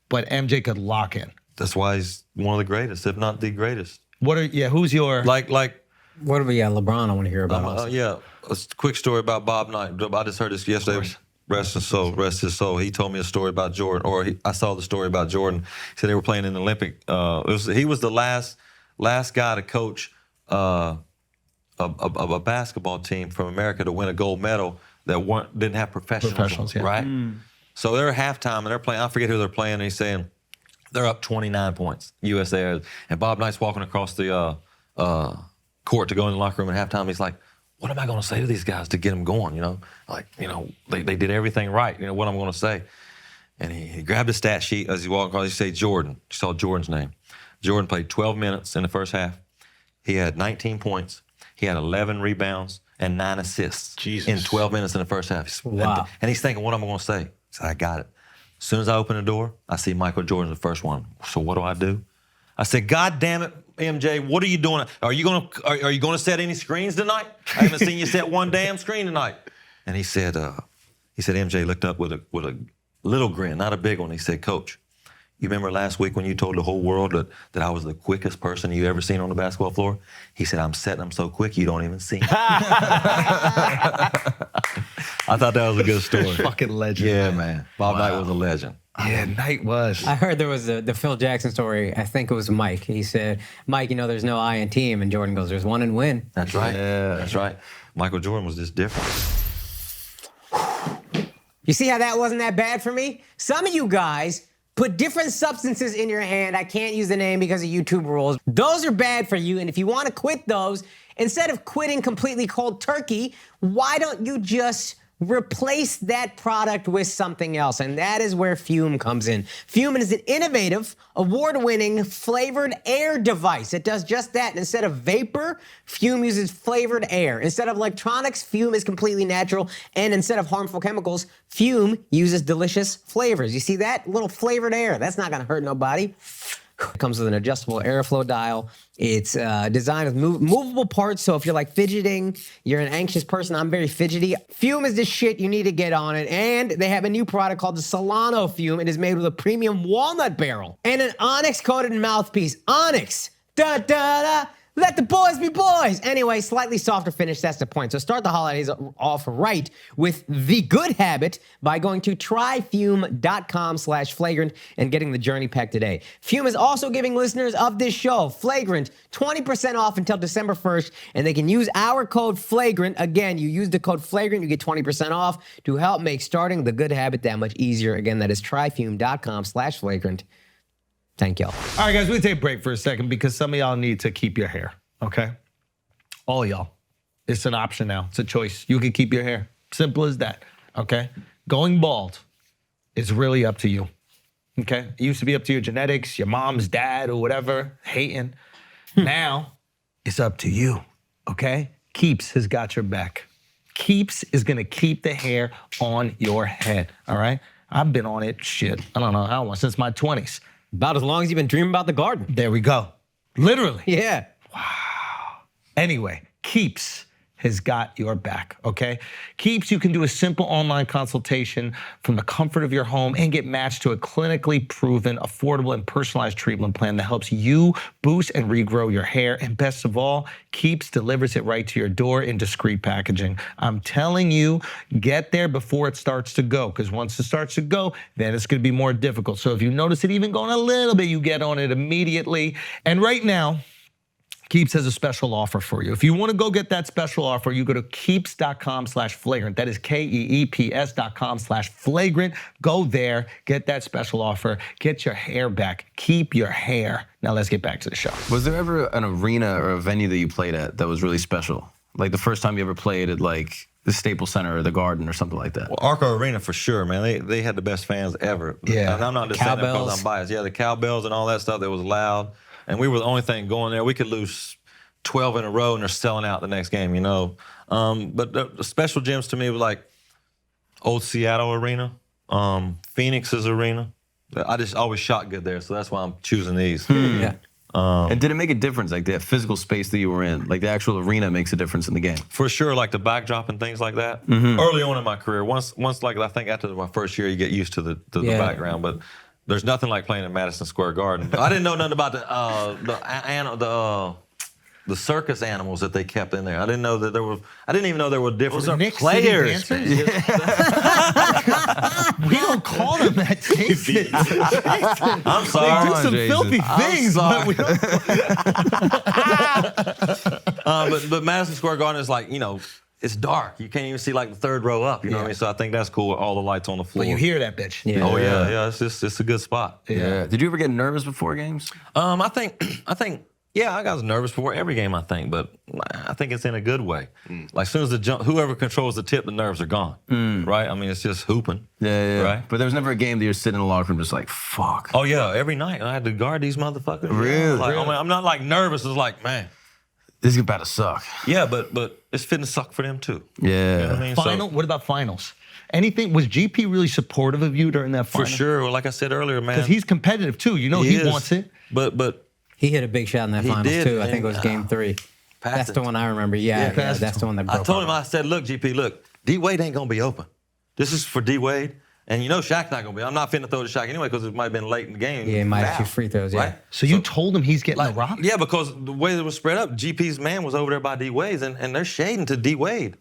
But MJ could lock in. That's why he's one of the greatest, if not the greatest. Who's your Like What about LeBron? I want to hear about. Also. yeah, a quick story about Bob Knight. I just heard this yesterday. Rest his soul, rest his soul. He told me a story about Jordan, I saw the story about Jordan. He said they were playing in the Olympic. He was the last guy to coach a basketball team from America to win a gold medal that didn't have professionals, yeah. right? So they're at halftime and they're playing. I forget who they're playing. And he's saying they're up 29 points. USA, and Bob Knight's walking across the court to go in the locker room at halftime. He's like, what am I going to say to these guys to get them going? They did everything right. What I'm going to say. And he grabbed a stat sheet as he walked across. He said Jordan. You saw Jordan's name. Jordan played 12 minutes in the first half. He had 19 points. He had 11 rebounds and 9 assists in 12 minutes in the first half. Wow. And he's thinking, what am I going to say? He said, I got it. As soon as I open the door, I see Michael Jordan, the first one. So what do? I said, God damn it, MJ, what are you doing? Are you gonna set any screens tonight? I haven't seen you set one damn screen tonight. And he said, MJ looked up with a little grin, not a big one. He said, Coach, you remember last week when you told the whole world that I was the quickest person you ever seen on the basketball floor? He said, I'm setting them so quick you don't even see me. I thought that was a good story. Fucking legend. Yeah, man. Bob Knight was a legend. Yeah, Knight was. I heard there was the Phil Jackson story. I think it was Mike. He said, Mike, there's no I in team. And Jordan goes, there's one in win. That's right. Yeah, that's right. Michael Jordan was just different. You see how that wasn't that bad for me? Some of you guys put different substances in your hand. I can't use the name because of YouTube rules. Those are bad for you. And if you want to quit those, instead of quitting completely cold turkey, why don't you just replace that product with something else? And that is where Fume comes in. Fume is an innovative, award-winning flavored air device. It does just that. Instead of vapor, Fume uses flavored air. Instead of electronics, Fume is completely natural. And instead of harmful chemicals, Fume uses delicious flavors. You see that? Little flavored air. That's not gonna hurt nobody. It comes with an adjustable airflow dial. It's designed with movable parts, so if you're fidgeting, you're an anxious person, I'm very fidgety. Fume is the shit, you need to get on it. And they have a new product called the Solano Fume. It is made with a premium walnut barrel and an onyx-coated mouthpiece. Onyx, da-da-da. Let the boys be boys. Anyway, slightly softer finish, that's the point. So start the holidays off right with The Good Habit by going to tryfume.com/flagrant and getting the journey pack today. Fume is also giving listeners of this show, Flagrant, 20% off until December 1st, and they can use our code Flagrant. Again, you use the code Flagrant, you get 20% off to help make starting The Good Habit that much easier. Again, that is tryfume.com/flagrant. Thank y'all. All right, guys, we take a break for a second because some of y'all need to keep your hair, okay? All y'all. It's an option now. It's a choice. You can keep your hair. Simple as that, okay? Going bald is really up to you, okay? It used to be up to your genetics, your mom's dad, or whatever, hating. Now, it's up to you, okay? Keeps has got your back. Keeps is gonna keep the hair on your head, all right? I've been on it, I don't know how long, since my 20s. About as long as you've been dreaming about the garden. There we go. Literally. Yeah. Anyway, Keeps has got your back, okay? Keeps, you can do a simple online consultation from the comfort of your home and get matched to a clinically proven, affordable, and personalized treatment plan that helps you boost and regrow your hair. And best of all, Keeps delivers it right to your door in discreet packaging. I'm telling you, get there before it starts to go, because once it starts to go, then it's gonna be more difficult. So if you notice it even going a little bit, you get on it immediately. And right now, Keeps has a special offer for you. If you want to go get that special offer, you go to keeps.com/flagrant. That is KEEPS.com/flagrant. Go there, get that special offer, get your hair back, keep your hair. Now let's get back to the show. Was there ever an arena or a venue that you played at that was really special? Like the first time you ever played at the Staples Center or the Garden or something like that? Well, Arco Arena for sure, man. They had the best fans ever. Yeah. And I'm not just saying that because I'm biased. Yeah, the cowbells and all that stuff that was loud. And we were the only thing going there. We could lose 12 in a row and they're selling out the next game, But the special gems to me were like old Seattle Arena, Phoenix's Arena. I just always shot good there, so that's why I'm choosing these. Yeah. And did it make a difference, like that physical space that you were in? Like the actual arena makes a difference in the game? For sure, like the backdrop and things like that. Early on in my career, once I think after my first year, you get used to the background, but there's nothing like playing in Madison Square Garden. I didn't know nothing about the circus animals that they kept in there. I didn't know that there were. I didn't even know there were different Those are Nick players. City dancers? We don't call them that, Jason. I'm sorry. They do some Jason. filthy things, but we don't. But Madison Square Garden is like, it's dark. You can't even see like the third row up. You know what I mean? So I think that's cool with all the lights on the floor. But you hear that bitch. Yeah. Oh yeah. It's a good spot. Yeah. Did you ever get nervous before games? I think. Yeah, I got nervous before every game, I think, but I think it's in a good way. Like, as soon as whoever controls the tip, the nerves are gone, right? I mean, it's just hooping. Yeah. Right? But there was never a game that you're sitting in the locker room just like, fuck. Oh, yeah, every night I had to guard these motherfuckers. Really? Like, I mean, I'm not, like, nervous. It's like, man. This is about to suck. Yeah, but it's fitting to suck for them, too. Yeah. You know what I mean? Final? What about finals? Anything? Was GP really supportive of you during that final? For sure. Well, like I said earlier, man. Because he's competitive, too. He is. wants it. But He hit a big shot in that He finals did, too. I man. think it was game 3. Passed That's it. the one I remember. Yeah, that's the one that broke. I told him, our I said, look, GP, look, D Wade ain't gonna be open. This is for D Wade, and Shaq's not gonna be. I'm not finna throw to Shaq anyway because it might have been late in the game. Yeah, he might have Foul, 2 free throws. Yeah. Right? So you told him he's getting the rock? Yeah, because the way it was spread up, GP's man was over there by D Wade's, and they're shading to D Wade.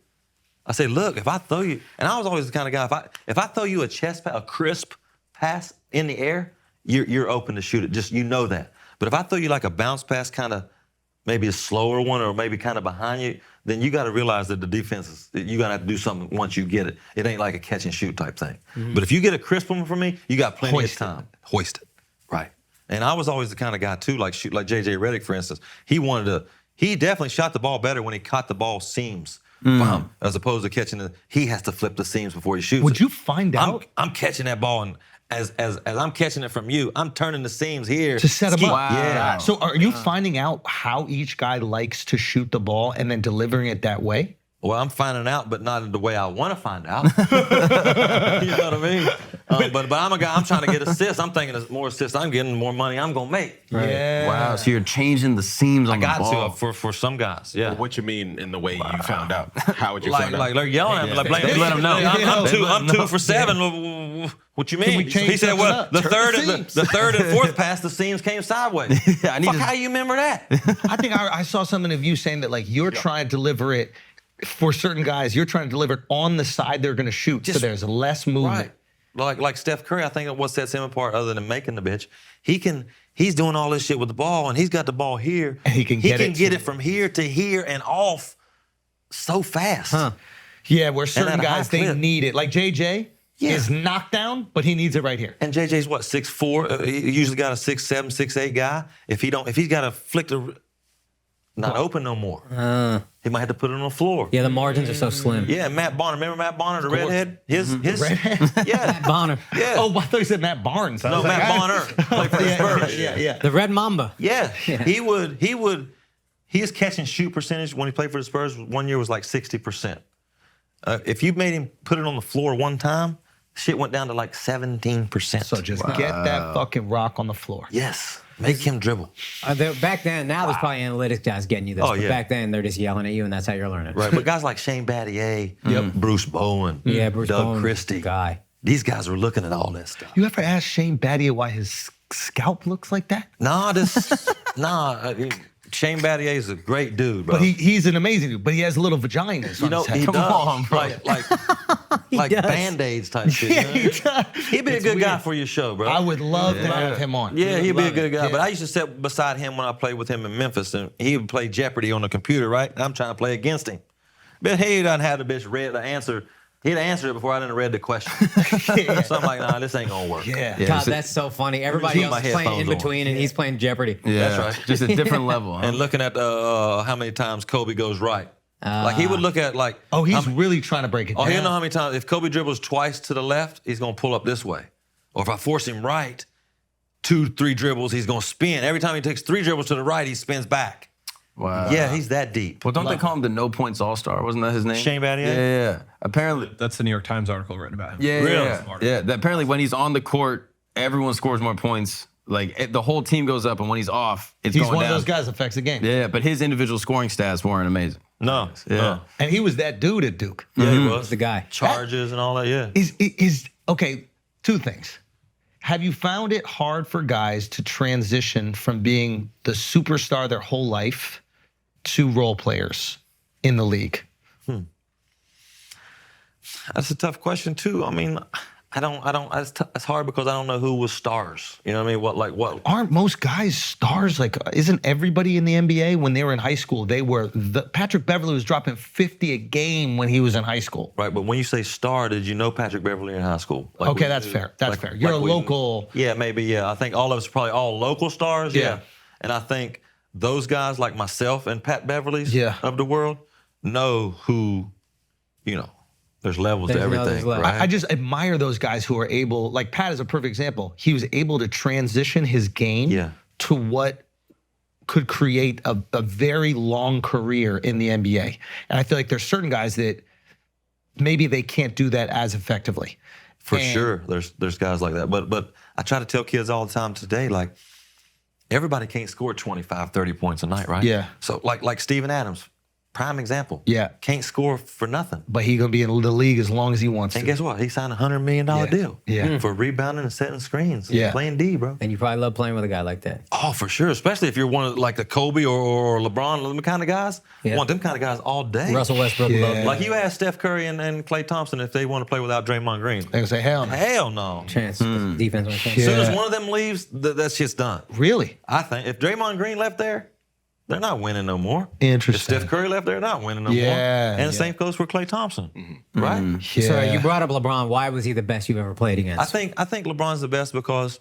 I say, look, if I throw you, and I was always the kind of guy, if I throw you a chest pass, a crisp pass in the air, you're open to shoot it. Just that. But if I throw you like a bounce pass, kind of maybe a slower one or maybe kind of behind you, then you got to realize that the defense you got to have to do something once you get it. It ain't like a catch and shoot type thing. But if you get a crisp one from me, you got plenty of time. Hoist it. Right. And I was always the kind of guy too, like JJ Redick, for instance. He definitely shot the ball better when he caught the ball seams. As opposed to catching he has to flip the seams before he shoots. Would you find out? I'm catching that ball, and as I'm catching it from you, I'm turning the seams here To set him up. Wow. Yeah. So are you finding out how each guy likes to shoot the ball and then delivering it that way? Well, I'm finding out, but not the way I want to find out. You know what I mean? But I'm a guy. I'm trying to get assists. I'm thinking the more assists I'm getting, the more money I'm gonna make. Yeah. Wow. So you're changing the seams on I got the ball. to for some guys. Yeah. What you mean in the way you found out? How would you Like find out? they're yelling at me, like They let 'em know. I'm 2 for 7. What you mean? we change He said, something well, up? the Turn third the seams. the third and fourth pass, the seams came sideways. I need Fuck, to- how you remember that? I think I saw something of you saying that like you're trying to deliver it for certain guys. You're trying to deliver it on the side they're going to shoot, so Just- there's less movement. Right. Like Steph Curry, I think what sets him apart other than making the bitch, he's doing all this shit with the ball, and he's got the ball here. And he can get it from here to here and off so fast. Yeah, where certain at a high guys they clip. need it. Like JJ is knocked down, but he needs it right here. And JJ's what, 6'4"? He usually got a 6'7", 6'8" guy. If he's got to flick not open no more. He might have to put it on the floor. Yeah, the margins are so slim. Yeah, Matt Bonner. Remember Matt Bonner, the redhead? His Redhead? Yeah. Bonner. Yeah. Oh, I thought you said Matt Barnes. I No, was like, Matt Bonner played for the Spurs. Yeah. The Red Mamba. Yeah, his catch and shoot percentage when he played for the Spurs one year was like 60%. If you made him put it on the floor one time, shit went down to like 17%. So just get that fucking rock on the floor. Yes, make him dribble. Back then, now there's probably analytics guys getting you this. Oh, but yeah. back then, they're just yelling at you, and that's how you're learning. Right, but guys like Shane Battier, Bruce Bowen, Yeah, Bruce Doug Bowen, Christie, guy. these guys were looking at all that stuff. You ever asked Shane Battier why his scalp looks like that? Shane Battier is a great dude, bro. But he's an amazing dude. But he has little vaginas. you on know, his head. he Come does. on, bro. Like does. Band-Aids type shit. Yeah, you know? he does. He'd be a It's good guy weird. for your show, bro. I would love to have him on. Yeah, he'd be a Love good it. guy. Yeah. But I used to sit beside him when I played with him in Memphis, and he would play Jeopardy on the computer, right? And I'm trying to play against him. But he done had the bitch read the answer. He'd answered it before I done read the question. So I'm like, nah, this ain't gonna work. Yeah. God, that's so funny. Everybody keep else my is playing in headphones on. between, and he's playing Jeopardy. Yeah, That's right. Just a different level. Huh? And looking at how many times Kobe goes right. Like he would look at like, Oh, he's really trying to break it oh, down. he'll know how many times. If Kobe dribbles twice to the left, he's gonna pull up this way. Or if I force him right, 2-3 dribbles, he's gonna spin. Every time he takes 3 dribbles to the right, he spins back. Wow. Yeah, he's that deep. Well, don't they call him the No Points All Star? Wasn't that his name? Shane Battier? Yeah. Apparently. That's the New York Times article written about him. Yeah. That apparently, when he's on the court, everyone scores more points. Like the whole team goes up, and when he's off, it's He's going one down. of those guys that affects the game. Yeah, but his individual scoring stats weren't amazing. No. Yeah. No. And he was that dude at Duke. Yeah, he was. The guy. Charges and all that, yeah. Is okay, 2 things. Have you found it hard for guys to transition from being the superstar their whole life to role players in the league? That's a tough question too. I mean, it's hard because I don't know who was stars. You know what I mean? What? Aren't most guys stars? Like, isn't everybody in the NBA when they were in high school, Patrick Beverley was dropping 50 a game when he was in high school. Right, but when you say star, did you know Patrick Beverley in high school? Okay, that's fair. That's fair. You're a local. Yeah, maybe, yeah. I think all of us are probably all local stars, Yeah. yeah. And I think those guys like myself and Pat Beverley's Yeah. of the world know who, there's levels to There's everything, levels. right? I just admire those guys who are able, like Pat is a perfect example. He was able to transition his game Yeah. to what could create a very long career in the NBA. And I feel like there's certain guys that maybe they can't do that as effectively. For And- sure, there's guys like that. But I try to tell kids all the time today, like, everybody can't score 25, 30 points a night, right? Yeah. So like Steven Adams, prime example. Yeah. Can't score for nothing. But he's gonna be in the league as long as he wants And to. guess what? He signed a $100 million deal. Yeah. For rebounding and setting screens. Yeah. Playing D, bro. And you probably love playing with a guy like that. Oh, for sure. Especially if you're one of like the Kobe or LeBron, them kind of guys. Yeah. Want them kind of guys all day. Russell Westbrook. Yeah. Love Like you ask Steph Curry and Klay Thompson if they want to play without Draymond Green. They're gonna say, hell no. Hell no. chance. Defense on chance. As soon as Yeah. one of them leaves, that shit's done. Really? I think if Draymond Green left there, they're not winning no more. Interesting. If Steph Curry left there, they're not winning no Yeah, more. And the yeah. same goes for Klay Thompson, right? Yeah. So you brought up LeBron. Why was he the best you've ever played against? I think LeBron's the best because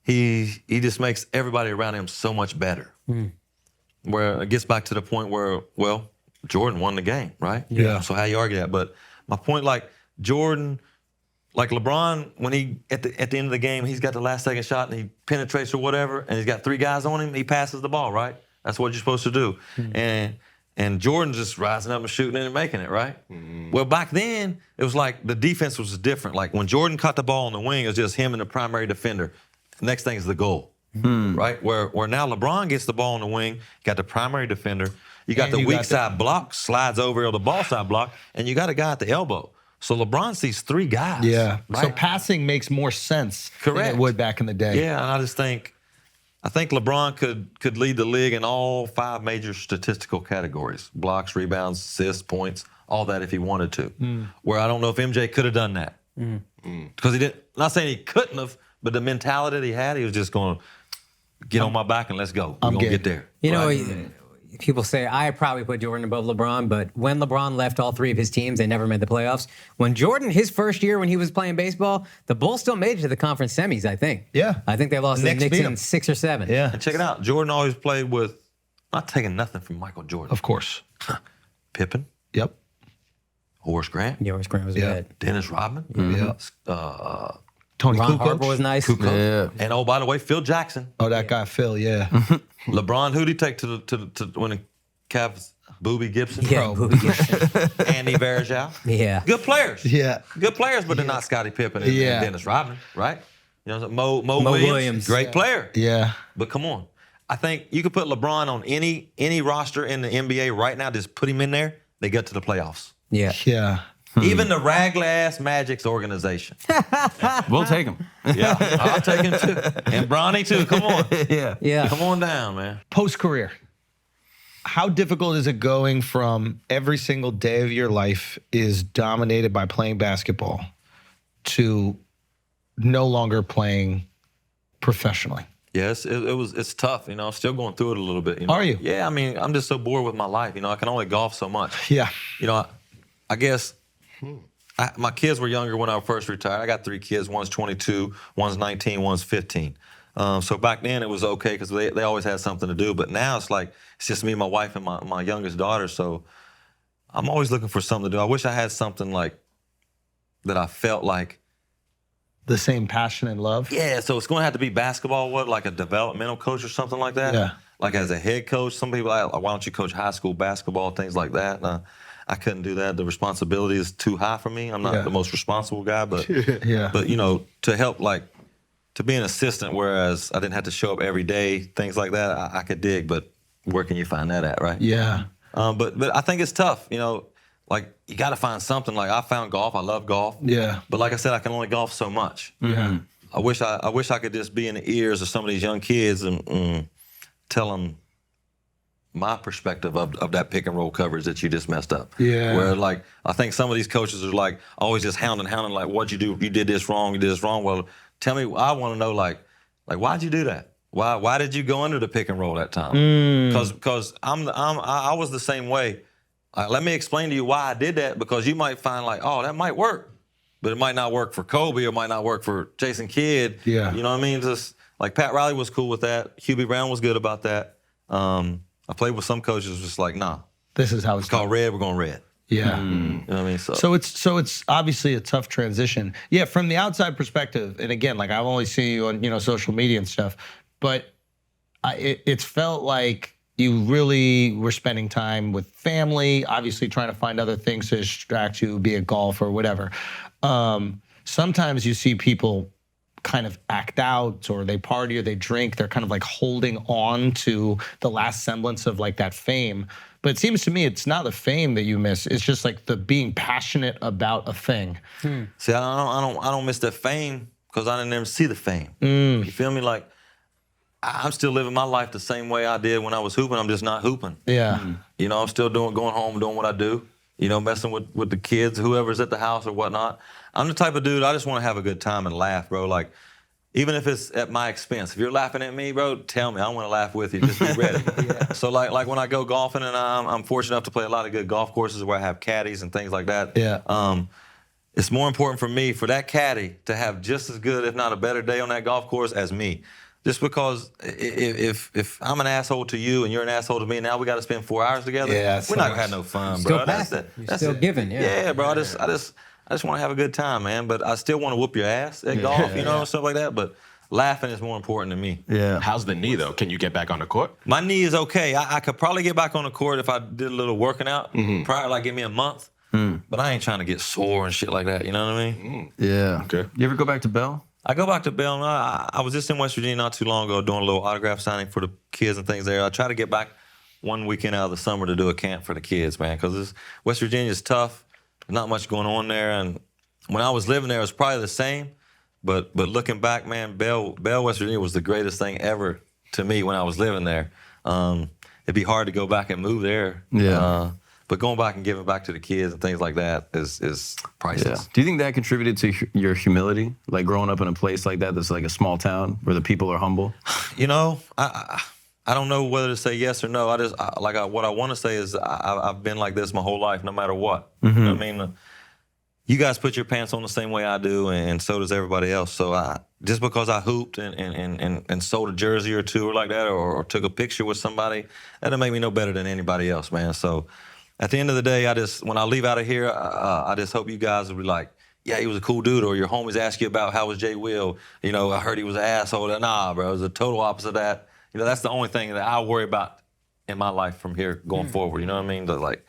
he just makes everybody around him so much better. Where it gets back to the point where, well, Jordan won the game, right? Yeah. So how you argue that? But my point, like Jordan, like LeBron, when he at the end of the game, he's got the last second shot and he penetrates or whatever, and he's got 3 guys on him, he passes the ball, right? That's what you're supposed to do. And Jordan just rising up and shooting it and making it, right? Well, back then, it was like the defense was different. Like when Jordan caught the ball on the wing, it was just him and the primary defender. Next thing is the goal, right? Where now LeBron gets the ball on the wing, got the primary defender, you got And the you weak got side block, slides over the ball side block, and you got a guy at the elbow. So LeBron sees 3 guys. Yeah. Right? So passing makes more sense than Correct. it would back in the day. Yeah, and I think LeBron could lead the league in all 5 major statistical categories: blocks, rebounds, assists, points, all that if he wanted to. Where I don't know if MJ could have done that. Because he didn't, not saying he couldn't have, but the mentality that he had, he was just going to get on my back and let's go. We're going to game. get there. You know, Right? people say I probably put Jordan above LeBron, but when LeBron left all 3 of his teams, they never made the playoffs. When Jordan, his first year when he was playing baseball, the Bulls still made it to the conference semis, I think. Yeah. I think they lost to the Knicks Knicks beat in 'em. 6 or 7. Yeah. And check it out. Jordan always played with, not taking nothing from Michael Jordan. Of course. Pippen, Yep. Horace Grant, Yours Grant was Yeah. good. Dennis Rodman, Tony Ron Kukoc. Harper was nice. Kukoc. And oh, by the way, Phil Jackson. Oh, that guy Phil, yeah. LeBron, who'd he take to when the Cavs? Booby Gibson, Yeah, Booby Gibson. Andy Varejao. Yeah. Good players. Yeah. Good players, but they're not Scottie Pippen and, Yeah. and Dennis Rodman, right? You know, Mo Mo Williams, Williams. great player. Yeah. But come on, I think you could put LeBron on any roster in the NBA right now. Just put him in there. They get to the playoffs. Yeah. Yeah. Even the raglass Magic's organization. We'll take him. Yeah, I'll take him too. And Bronny too. Come on, Yeah. come on down, man. Post-career, how difficult is it going from every single day of your life is dominated by playing basketball to no longer playing professionally? Yes, it's tough. You know, I'm still going through it a little bit. You know? Are you? Yeah, I mean, I'm just so bored with my life. You know, I can only golf so much. Yeah. You know, I guess my kids were younger when I first retired. I got 3 kids. One's 22, one's 19, one's 15. So back then it was okay because they always had something to do. But now it's like it's just me, my wife, and my youngest daughter. So I'm always looking for something to do. I wish I had something like that I felt like. The same passion and love? Yeah, so it's going to have to be basketball, like a developmental coach or something like that? Yeah. Like as a head coach, some people are like, why don't you coach high school basketball, things like that. I couldn't do that. The responsibility is too high for me. I'm not the most responsible guy, but Yeah. but you know, to help to be an assistant, whereas I didn't have to show up every day, things like that, I could dig, but where can you find that at, right? Yeah. But I think it's tough, you know, like you got to find something. Like I found golf, I love golf. Yeah. But like I said, I can only golf so much. Yeah. I wish I could just be in the ears of some of these young kids and tell them my perspective of that pick and roll coverage that you just messed up. Yeah. Where like I think some of these coaches are like always just hounding like, what'd you do? You did this wrong. You did this wrong. Well, tell me. I want to know like why'd you do that? Why did you go under the pick and roll that time? Because I was the same way. Let me explain to you why I did that, because you might find like, oh, that might work, but it might not work for Kobe or it might not work for Jason Kidd. Yeah. You know what I mean? Just like Pat Riley was cool with that. Hubie Brown was good about that. I played with some coaches just like, nah, This is how it's it's called done. red, we're going red. Yeah. You know what I mean? So it's obviously a tough transition. Yeah, from the outside perspective, and again, like I've only seen you on social media and stuff, but it's felt like you really were spending time with family, obviously trying to find other things to distract you, be it golf or whatever. Sometimes you see people kind of act out, or they party or they drink. They're kind of like holding on to the last semblance of like that fame. But it seems to me it's not the fame that you miss. It's just like the being passionate about a thing. See, I don't miss that fame because I didn't ever see the fame. You feel me? Like I'm still living my life the same way I did when I was hooping. I'm just not hooping. Yeah. You know, I'm still going home, doing what I do. You know, messing with the kids, whoever's at the house or whatnot. I'm the type of dude, I just want to have a good time and laugh, bro. Like, even if it's at my expense. If you're laughing at me, bro, tell me. I want to laugh with you. Just be ready. So, like when I go golfing, and I'm fortunate enough to play a lot of good golf courses where I have caddies and things like that. Yeah. It's more important for me, for that caddy, to have just as good, if not a better day on that golf course as me. Just because if I'm an asshole to you and you're an asshole to me, now we got to spend 4 hours together. Yeah, we're not gonna have no fun, Still bro. passing. You're still giving, yeah. Yeah, bro. I just want to have a good time, man. But I still want to whoop your ass at golf, you know, and stuff like that. But laughing is more important to me. Yeah. How's the knee though? Can you get back on the court? My knee is okay. I could probably get back on the court if I did a little working out. Probably like give me a month. But I ain't trying to get sore and shit like that. You know what I mean? Yeah. Okay. You ever go back to Belle? I go back to Belle. I was just in West Virginia not too long ago doing a little autograph signing for the kids and things there. I try to get back one weekend out of the summer to do a camp for the kids, man, because West Virginia is tough. There's not much going on there. And when I was living there, it was probably the same. But looking back, man, Belle, West Virginia was the greatest thing ever to me when I was living there. It'd be hard to go back and move there. Yeah. But going back and giving back to the kids and things like that is priceless. Yeah. Do you think that contributed to your humility? Like growing up in a place like that that's like a small town where the people are humble? You know, I don't know whether to say yes or no. What I want to say is I've been like this my whole life, no matter what. You know what I mean? You guys put your pants on the same way I do, and so does everybody else. So just because I hooped and sold a jersey or two or like that, or took a picture with somebody, that don't make me no better than anybody else, man. So at the end of the day, when I leave out of here, I just hope you guys will be like, yeah, he was a cool dude, or your homies ask you about how was Jay Will. You know, I heard he was an asshole. Nah, bro, it was the total opposite of that. You know, that's the only thing that I worry about in my life from here going forward. You know what I mean? Like,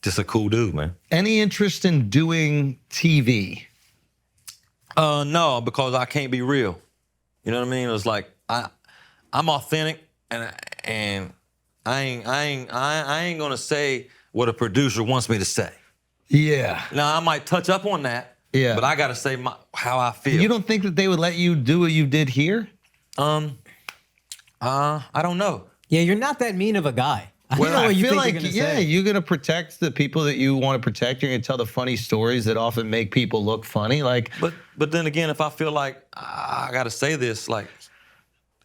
just a cool dude, man. Any interest in doing TV? No, because I can't be real. You know what I mean? It was like I'm authentic, and I ain't gonna say what a producer wants me to say. Yeah. Now I might touch up on that. Yeah. But I gotta say how I feel. You don't think that they would let you do what you did here? I don't know. Yeah, you're not that mean of a guy. I don't know I what you feel think like, you're gonna say. you're gonna protect the people that you want to protect. You're gonna tell the funny stories that often make people look funny. Like, But then again, if I feel like I gotta say this, like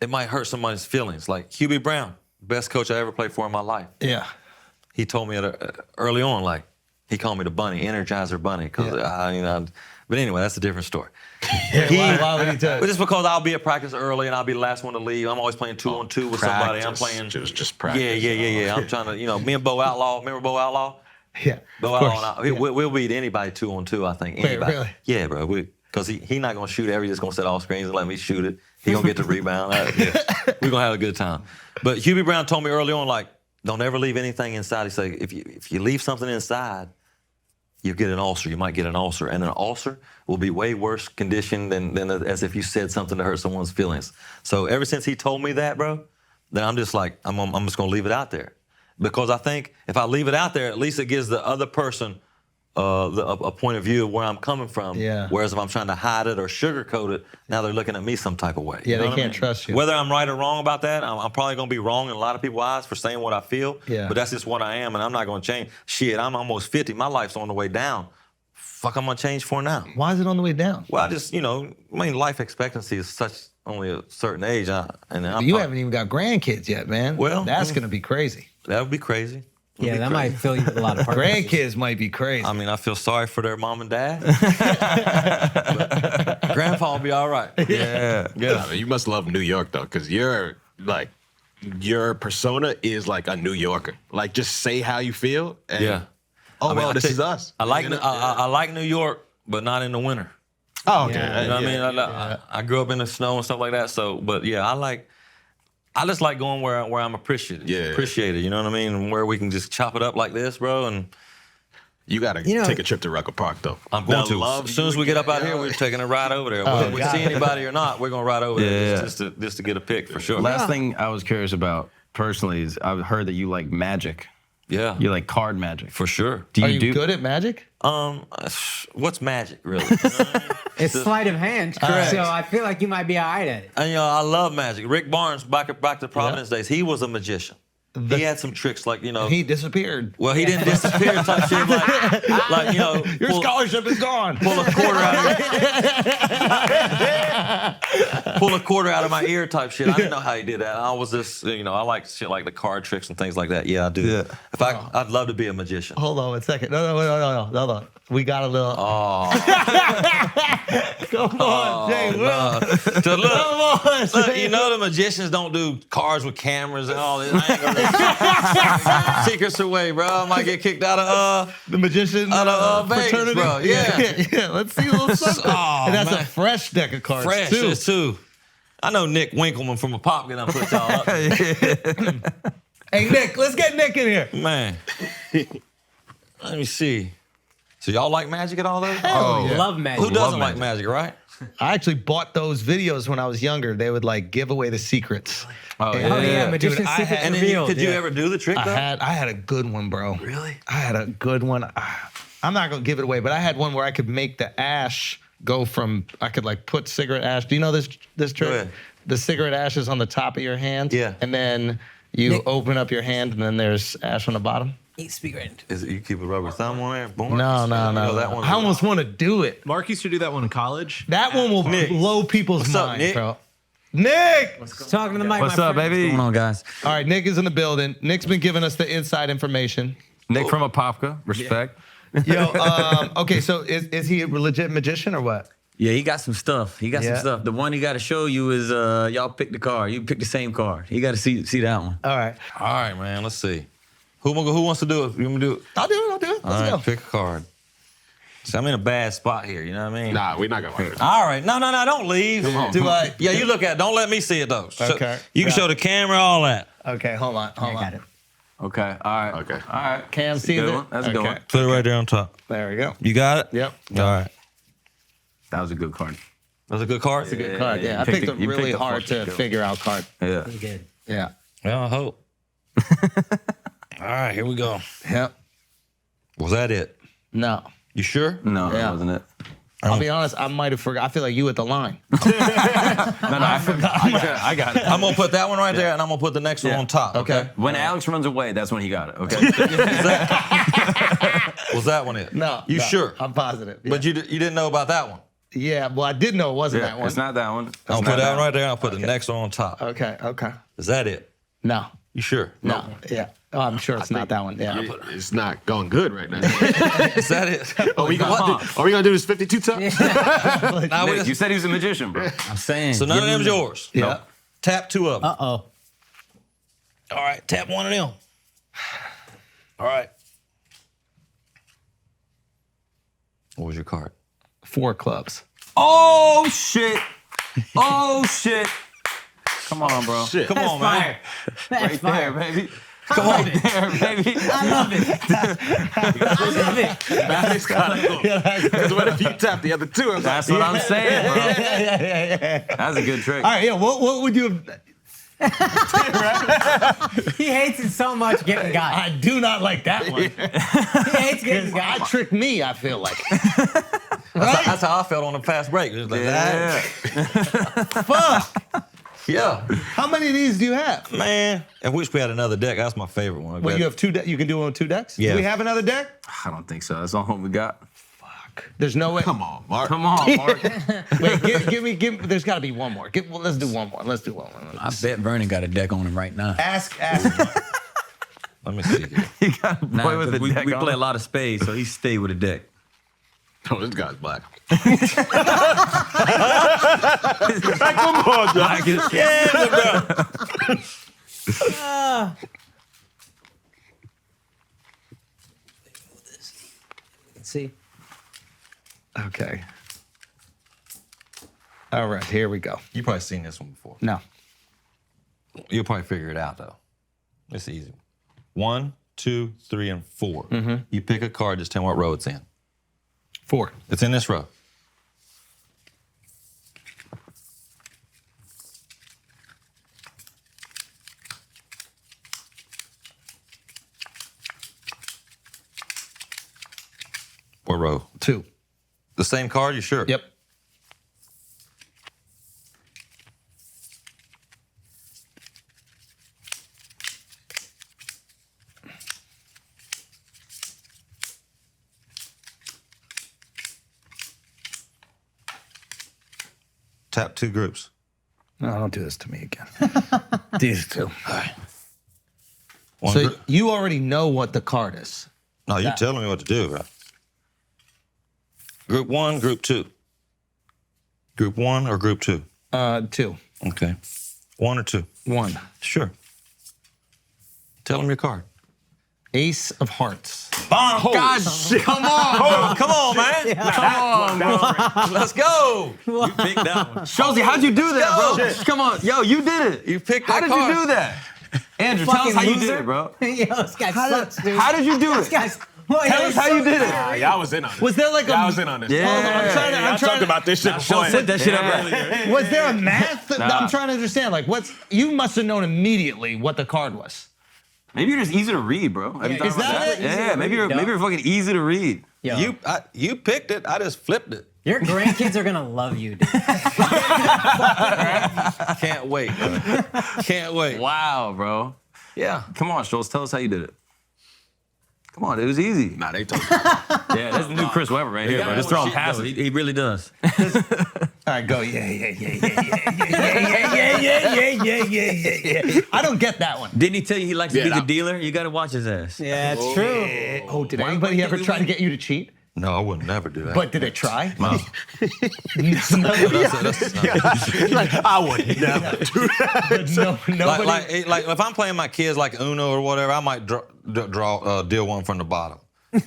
it might hurt somebody's feelings. Like Hubie Brown, best coach I ever played for in my life. yeah, He told me early on, like he called me the bunny, Energizer Bunny, because But anyway, that's a different story. why would he tell? But just because I'll be at practice early and I'll be the last one to leave. I'm always playing 2-on-2 with somebody. I'm playing just practice. Yeah. I'm trying to, me and Bo Outlaw. Remember Bo Outlaw? Yeah, Bo of course. Outlaw. And we'll beat anybody 2-on-2. I think. Anybody. really? Yeah, bro. Because he not gonna shoot every. He's just gonna set all screens and let me shoot it. He gonna get the rebound. We're gonna have a good time. But Hubie Brown told me early on, like, don't ever leave anything inside. He said, if you leave something inside, you get an ulcer. You might get an ulcer, and an ulcer will be way worse condition than as if you said something to hurt someone's feelings. So ever since he told me that, bro, then I'm just like, I'm just gonna leave it out there, because I think if I leave it out there, at least it gives the other person a point of view of where I'm coming from. Yeah. Whereas if I'm trying to hide it or sugarcoat it, now they're looking at me some type of way. Yeah, You know they what I can't mean? trust you. Whether I'm right or wrong about that, I'm probably gonna be wrong in a lot of people's eyes for saying what I feel. Yeah. But that's just what I am, and I'm not gonna change. Shit, I'm almost 50. My life's on the way down. Fuck, I'm gonna change for now. Why is it on the way down? Well, I just, life expectancy is such only a certain age, and I'm You haven't even got grandkids yet, man. Well, that's gonna be crazy. That would be crazy. Yeah, that might fill you with a lot of purpose. Grandkids might be crazy. I mean, I feel sorry for their mom and dad. But Grandpa will be all right. Yeah. I mean, you must love New York though, because your persona is like a New Yorker. Like, just say how you feel. And, Yeah. Oh, I mean, well, this is us. I like I like New York, but not in the winter. Oh, okay. Yeah. You know what I mean? I grew up in the snow and stuff like that. So, but yeah, I just like going where I'm appreciated. Yeah. Appreciated. You know what I mean? And where we can just chop it up like this, bro. And You got to take a trip to Rucker Park, though. I'm going The to. love As soon as we get up out here, we're taking a ride over there. Whether we see anybody or not, we're gonna ride over there just to get a pic for sure. Last thing I was curious about personally is I've heard that you like magic. Yeah, You like card magic. for sure. Do Are you you do? good at magic? What's magic, really? You know what I mean? It's sleight of hand. Correct. So I feel like you might be all right at it. And I love magic. Rick Barnes, back to Providence days, he was a magician. He had some tricks like, He disappeared. well, he didn't disappear type shit like Your scholarship is gone. pull a quarter out of my ear type shit. I didn't know how he did that. I was just, I like shit like the card tricks and things like that. Yeah, I do. Yeah. I'd love to be a magician. Hold on 1 second. No. We got a little. Oh, Come on, Jay. so look, Come on, Jay. the magicians don't do cards with cameras and all this. I ain't gonna secrets away, bro. I might get kicked out of The magician out of Vegas, fraternity. bro. Yeah. yeah. Let's see a little something. Oh, and that's man. a fresh deck of cards fresh too. too. I know Nick Winkleman from a pop get put y'all up. Hey Nick, let's get Nick in here. Man. Let me see. So y'all like magic at all though? Love magic. Who doesn't like magic, right? I actually bought those videos when I was younger. They would like give away the secrets. Oh yeah, magician's Dude, I secret had- And then revealed. could you ever do the trick though? I had a good one, bro. Really? I had a good one. I'm not gonna give it away, but I had one where I could make the ash go from. I could like put cigarette ash. Do you know this trick? ahead. The cigarette ash is on the top of your hand. Yeah. And then you open up your hand, and then there's ash on the bottom. Speak right. Is it you keep a rubber thumb on there? Boom. No. That one. I almost want to do it. Mark used to do that one in college. That one will Nick. blow people's What's up, minds, Nick? bro. Nick! Talking to the mic. What's my up, friend. baby? What's going on, guys? All right, Nick is in the building. Nick's been giving us the inside information. Nick from Apopka. Respect. Yo, okay, so is he a legit magician or what? Yeah, he got some stuff. He got Yeah. some stuff. The one he got to show you is y'all pick the card. You pick the same card. You got to see that one. All right. All right, man. Let's see. Who wants to do it? You want me to do it? I'll do it. Let's All right, go. pick a card. See, I'm in a bad spot here. You know what I mean? Nah, we're not going to. All right. No, don't leave. Do I? Yeah, you look at it. Don't let me see it, though. Okay. You can show the camera all that. Okay, hold on. I got it. Okay. All right. Okay. All right. Cam sees good it. one. That's a good Okay. one. Put it right there on top. There we go. You got it? Yep. All right. That was a good card. That's a good card? Good card. Yeah, I you picked picked a- a you really picked a hard fucking to good one. figure out card. Yeah. Good. Yeah. Well, I hope. All right, here we go. Yep. Was that it? No. You sure? No, Yeah. that wasn't it. I'll be honest, I might have forgot. I feel like you at the line. No, I forgot. I got it. I'm going to put that one right there, and I'm going to put the next one on top. Okay. When Alex runs away, that's when he got it. Okay. Was that one it? No. You no. sure? I'm positive. Yeah. But you didn't know about that one. Yeah, well, I did know it wasn't that one. It's not that one. I'll put that one right there, and I'll put the next one on top. Okay. Is that it? No. You sure? No. Yeah. Oh, I'm sure it's not that one. Yeah. It's not going good right now. Is that it? Are we gonna do this 52 times? Now Nick, you said he was a magician, bro. I'm saying. so none of them's yours. Yeah. Tap two of them. Uh-oh. All right, tap one of them. All right. What was your card? 4 clubs. Oh shit! Oh shit! Come on, bro. Shit. Come on, man. That's Right fire. there, baby. Come on. Right there, baby. I love it. I love it. That's kind of cool. Because what if you tap the other two? That's what I'm saying, bro. Yeah. That's a good trick. All right. Yeah. What would you have? He hates it so much getting got. I do not like that one. He hates getting I got. tricked me, I feel like. That's how I felt on the fast break. It was like that. Fuck. Yeah. How many of these do you have? Man, I wish we had another deck. That's my favorite one. Well, you have two decks. You can do it on 2 decks? Yeah. Do we have another deck? I don't think so. That's all we got. There's no way. Come on, Mark. Come on, Mark. Wait, give me. There's got to be one more. Let's do one more. Let's do one more. I bet Vernon got a deck on him right now. Ask. Let me see here. You got a boy with a we deck on play a him. lot of spades, so he stayed with a deck. Oh, this guy's black. Come on, Jack. Yeah, bro. See? Okay. All right, here we go. You probably seen this one before. No. You'll probably figure it out though. It's easy. 1, 2, 3, and 4. You pick a card. Just tell me what row it's in. 4. It's in this row. What row? 2. The same card, you sure? Yep. Tap 2 groups. No, don't do this to me again. These 2. One So group. you already know what the card is. No, you're telling me what to do, right? Group 1, group 2. Group 1 or group 2? 2. Okay. 1 or 2? 1. Sure. Tell them your card. Ace of Hearts. Bomb! God, come on, bro. Come on, man. Come on, let's go. You picked that one. Josie, how'd you do that, bro? Shit. Come on. Yo, you did it. You picked How that did card. you do that? Andrew, tell us Fucking how you loser. did it, bro. Yo, this guy sucks, dude. How did you do This it? guy's. Well, Tell us how you did it. Yeah, I was in on it. Was there like I was in on this. Yeah. I talked about this shit before. Set that shit up earlier. Was there a math? Nah. I'm trying to understand. Like, you must have known immediately what the card was. Maybe you're just easy to read, bro. Have you thought Is about that it? Yeah, maybe you're fucking easy to read. Yo, You picked it. I just flipped it. your grandkids are gonna love you, dude. Can't wait, bro. Can't wait. Wow, bro. Yeah. Come on, Schultz, tell us how you did it. Come on, it was easy. Nah, they told me. Yeah, that's the new Chris Webber right here, bro. Just throw him past it. He really does. All right, go. Yeah. I don't get that one. Didn't he tell you he likes to Yeah, be the that- dealer? You got to watch his ass. Yeah, it's true. Oh, did anybody ever try to get you to cheat? No, I would never do that. But did they try? No. I would never do that. Nobody. Like if I'm playing my kids like Uno or whatever, I might draw deal one from the bottom. But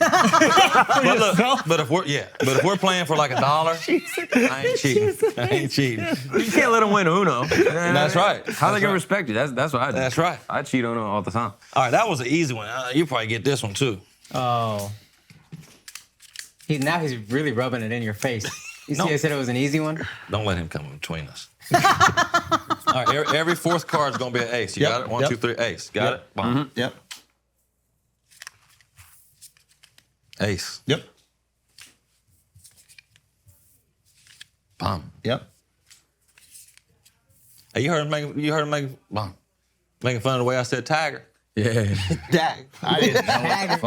look, but if we're playing for like $1, I ain't cheating. I ain't cheating. You can't let him win Uno. That's right. How they That's gonna right. respect you? That's what I do. That's right. I cheat Uno all the time. All right, that was an easy one. You probably get this one too. Oh. Now he's really rubbing it in your face. You see, No. I said it was an easy one. Don't let him come in between us. All right, every fourth card is gonna be an ace. You Yep, got it? One, yep. 2, 3, ace. Got it? Bomb. Yep. Ace. Yep. Bomb. Yep. Hey, you heard him making fun of the way I said tiger. Yeah. Dag. I didn't know what the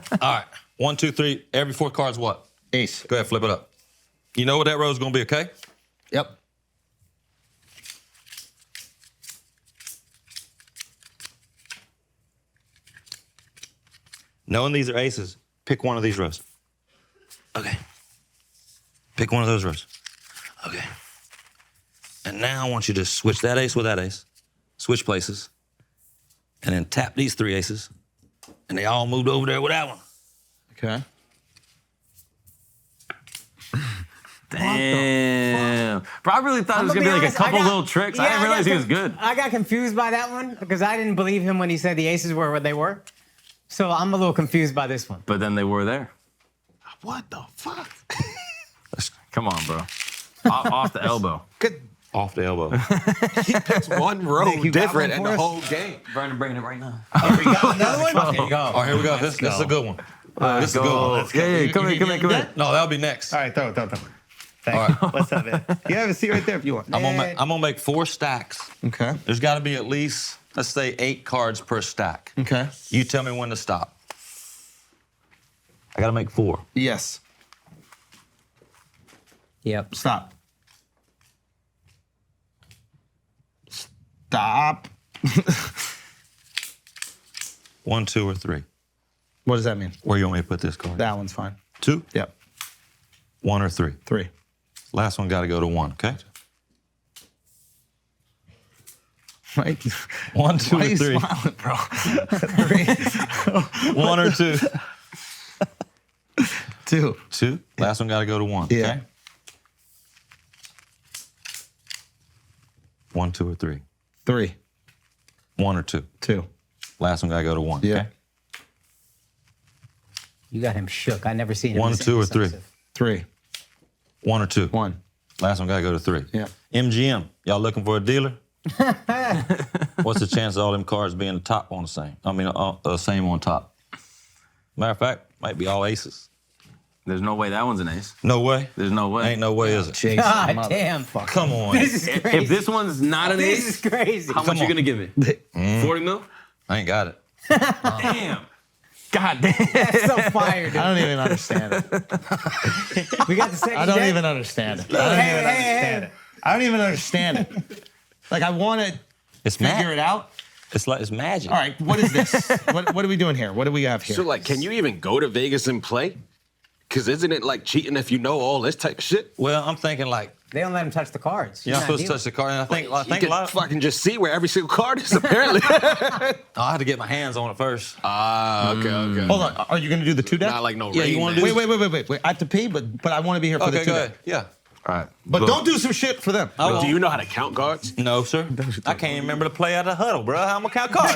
fuck. All right. 1, 2, 3. Every fourth card's what? Ace. Go ahead, flip it up. You know what that row's gonna be, okay? Yep. Knowing these are aces, pick one of these rows. Okay. Pick one of those rows. Okay. And now I want you to switch that ace with that ace. Switch places. And then tap these 3 aces. And they all moved over there with that one. Okay. Damn. Bro, I really thought it was gonna be like a couple little tricks. I didn't realize he was good. I got confused by that one because I didn't believe him when he said the aces were what they were. So I'm a little confused by this one. But then they were there. What the fuck? Come on, bro. Off the elbow. Good. Off the elbow. He picks one row You got different one in for the us? whole game. Vernon bringing it right now. Another one? Here you go. All right, here we go. This is a good one. This is a good one. Yeah, come here. No, that'll be next. All right, throw it. Thank you. What's up, man? You have a seat right there if you want. I'm gonna make 4 stacks. Okay. There's got to be at least, let's say, 8 cards per stack. Okay. You tell me when to stop. I gotta make 4. Yes. Yep. Stop. Stop. 1, 2, or 3. What does that mean? Where you want me to put this card? That one's fine. 2, Yep. 1, or 3. 3. Last one got to go to 1. Okay. Right? 1, 2, Why are or you 3. smiling, bro? 1 or 2. 2. 2. Last one got to go to 1. Yeah. Okay. 1, 2, or 3. 3. 1 or 2. 2. Last one got to go to 1. Yeah. Okay. You got him shook. I never seen him. 1, this 2, or 3. indecisive. 3. 1 or 2. 1. Last one got to go to 3. Yeah. MGM, y'all looking for a dealer? What's the chance of all them cards being the top on the same? I mean, same on top. Matter of fact, might be all aces. There's no way that one's an ace. No way. There's no way. Ain't no way, is it? God damn. Come on. This is crazy. If this one's not an This ace, is crazy. how much you gonna give it? 40 mil? I ain't got it. Damn. God damn. That's so fire, dude. I don't even understand it. We got the second I don't deck? even understand it. I don't even understand it. Like, I want to It's figure it out. It's like it's magic. All right, what is this? What are we doing here? What do we have here? So, like, can you even go to Vegas and play? Because isn't it like cheating if you know all this type of shit? Well, I'm thinking like They don't let him touch the cards. you're not supposed to dealing. touch the card, and I think You a can lot. fucking just see where every single card is, apparently. I had to get my hands on it first. Okay. Hold on. Are you going to do the 2 deck? Not like no Yeah, you Rain wanna Man. do- Wait. I have to pee, but I want to be here for the Okay, 2 go deck. ahead. Yeah. All right. But don't do some shit for them. I Do you know how to count cards? No, sir. I can't even remember to play out of the huddle, bro. How am I count cards?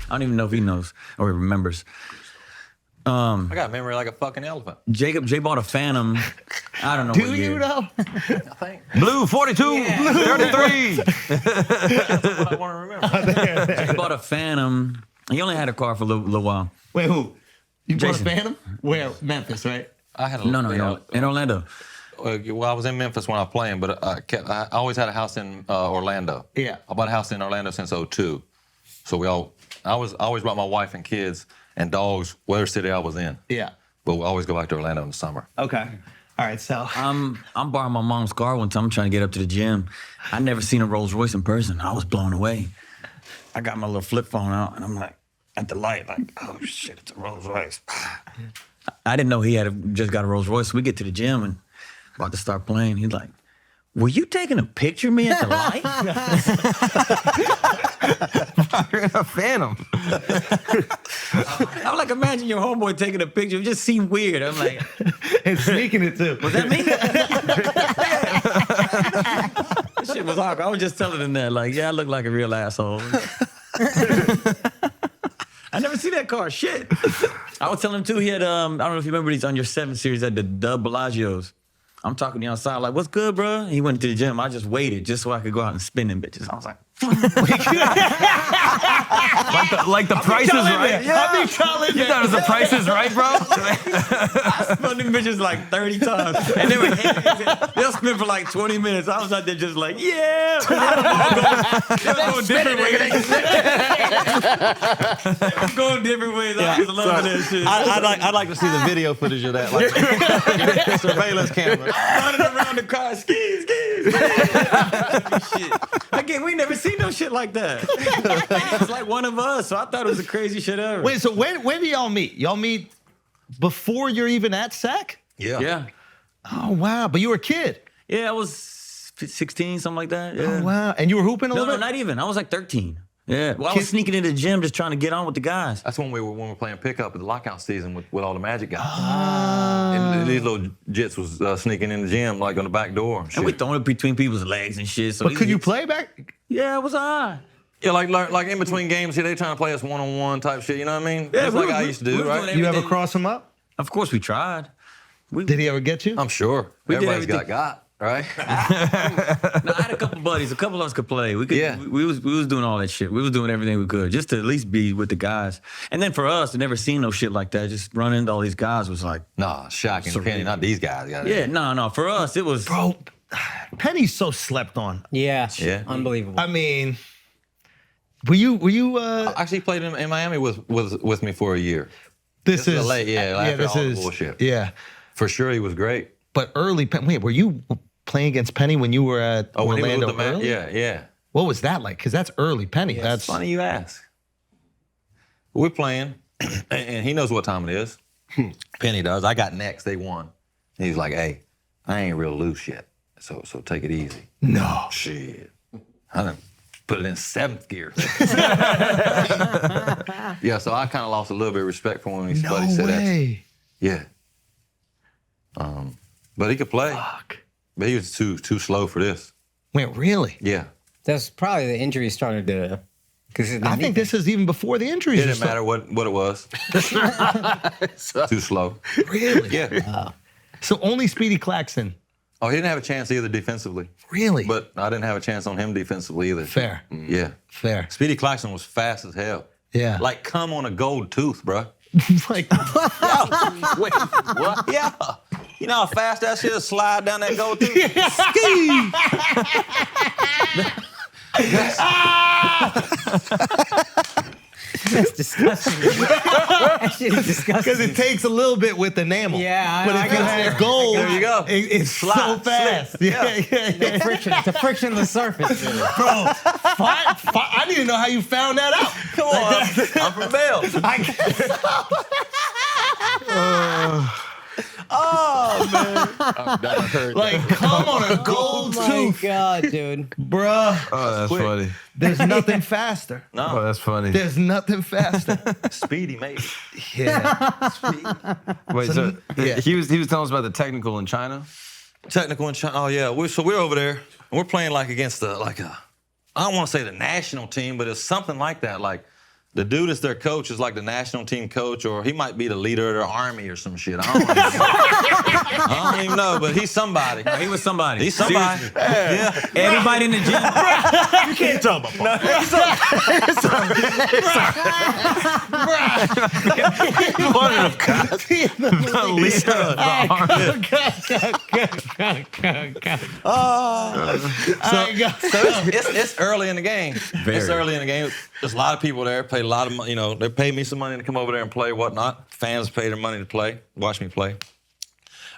I don't even know if he knows or he remembers. I got memory like a fucking elephant. Jay bought a Phantom. I don't know. Do what you year. know? I think Blue 42, 33. that's what I want to remember. He bought a Phantom. He only had a car for a little while. Wait, who? You bought a Jason. Phantom? Where? Memphis, right? I had a No, in Orlando. Well, I was in Memphis when I was playing, but I always had a house in Orlando. Yeah. I bought a house in Orlando since '02. So I always brought my wife and kids and dogs, whatever city I was in. Yeah. But we always go back to Orlando in the summer. Okay. All right, so. I'm borrowing my mom's car one time. I'm trying to get up to the gym. I never seen a Rolls Royce in person. I was blown away. I got my little flip phone out, and I'm like, at the light, like, oh shit, it's a Rolls Royce. I didn't know he had just got a Rolls Royce. We get to the gym and about to start playing. He's like, were you taking a picture of me at the light? You're in a Phantom. I'm like, imagine your homeboy taking a picture. It just seemed weird. I'm like, And sneaking it too. was that me? That shit was awkward. I was just telling him that, like, yeah, I look like a real asshole. I never see that car. Shit. I was telling him too, he had, I don't know if you remember these on your 7 series at the Dub Bellagio's. I'm talking to you outside, like, what's good, bro? He went to the gym. I just waited just so I could go out and spin them bitches. I was like, like the price is right. I'll be calling You thought it was the price is right, bro? I spun them bitches like 30 times. And they were they'll spin for like 20 minutes. I was out there just like, yeah. They were going different ways. Going different ways. I was loving that shit. I'd like to see the video footage of that, like surveillance camera. Running around the car, skis. Shit. Again, we never seen no shit like that. He was like one of us, so I thought it was the craziest shit ever. Wait, so when do y'all meet? Y'all meet before you're even at SAC? Yeah. Oh, wow. But you were a kid. Yeah, I was 16, something like that. Yeah. Oh, wow. And you were hooping a No, little bit? not even. I was like 13. Yeah. Well, I was sneaking into the gym just trying to get on with the guys. That's when we were playing pickup at the lockout season with all the Magic guys. And these little jits was sneaking in the gym like on the back door. And, And we shit. throwing it between people's legs and shit. So But these- could you play back? Yeah, it was all right. Yeah, like in between games here, they trying to play us one-on-one type shit, you know what I mean? Yeah, That's we like was- I used to we do, was right? doing You ever everything. cross them up? Of course we tried. Did he ever get you? Oh. I'm sure. We did Everybody's everything. got, right? No, I had a couple buddies. A couple of us could play. We could. Yeah. We was doing all that shit. We was doing everything we could just to at least be with the guys. And then for us, to never seen no shit like that, just run into all these guys was like, Nah, Shaq and Penny, not these guys. yeah, no. For us, it was. Bro, Penny's so slept on. Yeah. Yeah. Unbelievable. I mean, were you Actually played in Miami with me for a year. this is LA, yeah, after this all the is bullshit. Yeah. For sure, he was great. But early wait, were you playing against Penny when you were at Oh, when he was Orlando with the man, early? yeah. What was that like? Because that's early Penny. It's That's funny you ask. We're playing, and he knows what time it is. Penny does. I got next. They won. And he's like, "Hey, I ain't real loose yet, so take it easy." no. Shit, I done put it in 7th gear. Yeah, so I kind of lost a little bit of respect for when No somebody said that. way. Yeah. But he could play. Fuck. But he was too slow for this. Wait, really? Yeah. That's probably the injury started to. Because I think this is even before the injuries. It didn't matter what it was. Too slow. Really? Yeah. So only Speedy Claxton. Oh, he didn't have a chance either defensively. Really? But I didn't have a chance on him defensively either. Fair. Yeah. Fair. Speedy Claxton was fast as hell. Yeah. Like come on a gold tooth, bruh. like Wait, what? Yeah. You know how fast that shit'll slide down that gold tooth? That's disgusting. That shit is disgusting. because it takes a little bit with enamel. Yeah, But I if you got had you. gold, There you go. It's so Slide, fast. slip. Yeah. friction. It's a frictionless surface. Dude. Bro, I need to know how you found that out. Come on. I'm from Belle. Like, come on a gold Oh my tooth, god, dude. bruh. Oh, that's funny. There's nothing faster. Oh, that's funny. There's nothing faster. Speedy, maybe. Yeah. Wait, so yeah. he was telling us about the technical in China. Technical in China. Oh yeah. So we're over there and we're playing like against I don't want to say the national team, but it's something like that. Like the dude is their coach is like the national team coach, or he might be the leader of their army or some shit. I don't even know, but he's somebody. He was somebody. He's somebody. Seriously. Yeah. Everybody in the gym. You can't tell about It's early in the game. It's early in the game. There's a lot of people there. Paid a lot of money. You know, they paid me some money to come over there and play, whatnot. Fans paid their money to play, watch me play.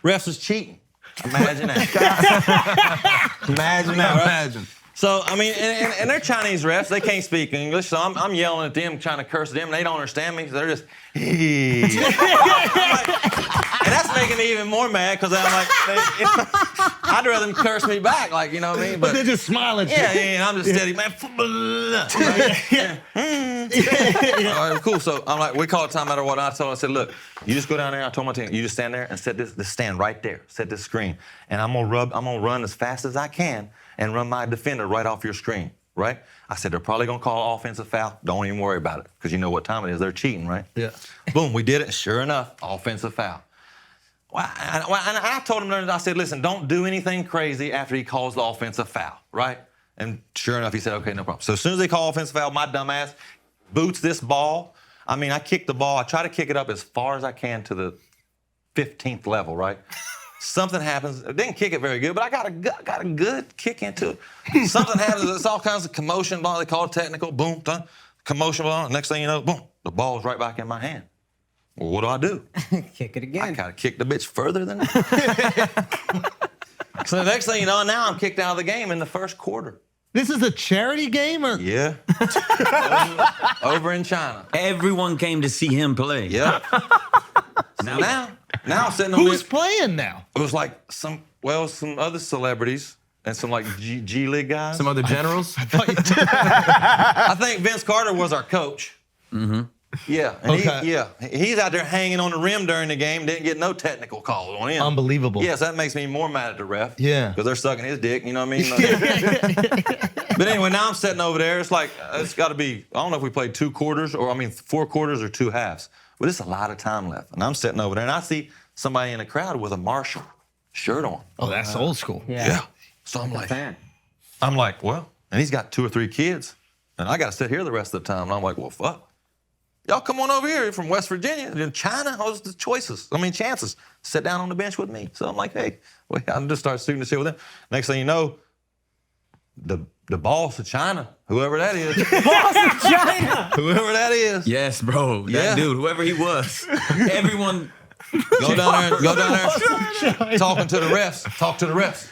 Refs was cheating. Imagine that. Imagine that. Right? Imagine. So I mean, and they're Chinese refs. They can't speak English, so I'm yelling at them, trying to curse them. And they don't understand me, so they're just. And that's making me even more mad because I'm like, I'd rather them curse me back, like you know what I mean. But they're just smiling. Yeah, and I'm just steady, man. All right, cool. So I'm like, we call it timeout or what? I told him, I said, look, you just go down there. I told my team, you just stand there and set this stand right there. Set this screen, and I'm gonna run as fast as I can and run my defender right off your screen, right? I said, they're probably gonna call offensive foul. Don't even worry about it, because you know what time it is. They're cheating, right? Yeah. Boom, we did it. Sure enough, offensive foul. Well, and I told him, I said, listen, don't do anything crazy after he calls the offensive foul, right? And sure enough, he said, okay, no problem. So as soon as they call offensive foul, my dumb ass boots this ball. I mean, I kick the ball. I try to kick it up as far as I can to the 15th level, right? Something happens. I didn't kick it very good, but I got a good kick into it. Something happens. It's all kinds of commotion. Ball, they call it technical. Boom, done. Commotion ball. Next thing you know, boom, the ball's right back in my hand. Well, what do? Kick it I again. gotta kick the bitch further than that. So the next thing you know, now I'm kicked out of the game in the first quarter. This is a charity game, or Yeah. Over in China. Everyone came to see him play. Yep. Now I'm sitting on who's this. playing now? It was like some other celebrities and some like G League guys. Some other generals. I think Vince Carter was our coach. Mm-hmm. Yeah. And Okay. He's out there hanging on the rim during the game. Didn't get no technical calls on him. Unbelievable. Yes, that makes me more mad at the ref. Yeah. Because they're sucking his dick, you know what I mean? But anyway, now I'm sitting over there. It's like, it's got to be, I don't know if we played 4 quarters or 2 halves. But it's a lot of time left. And I'm sitting over there and I see somebody in the crowd with a Marshall shirt on. Oh, that's old school. Yeah. So I'm like, well, and he's got 2 or 3 kids, and I got to sit here the rest of the time. And I'm like, well, fuck. Y'all come on over here. You're from West Virginia. In China, what's the chances? Sit down on the bench with me. So I'm like, hey, well, I just start shooting the shit with him. Next thing you know, the boss of China, whoever that is. Boss of China. Whoever that is. Yes, bro. That Yeah. dude, whoever he was, everyone. Go down there, talking to the refs. Talk to the refs.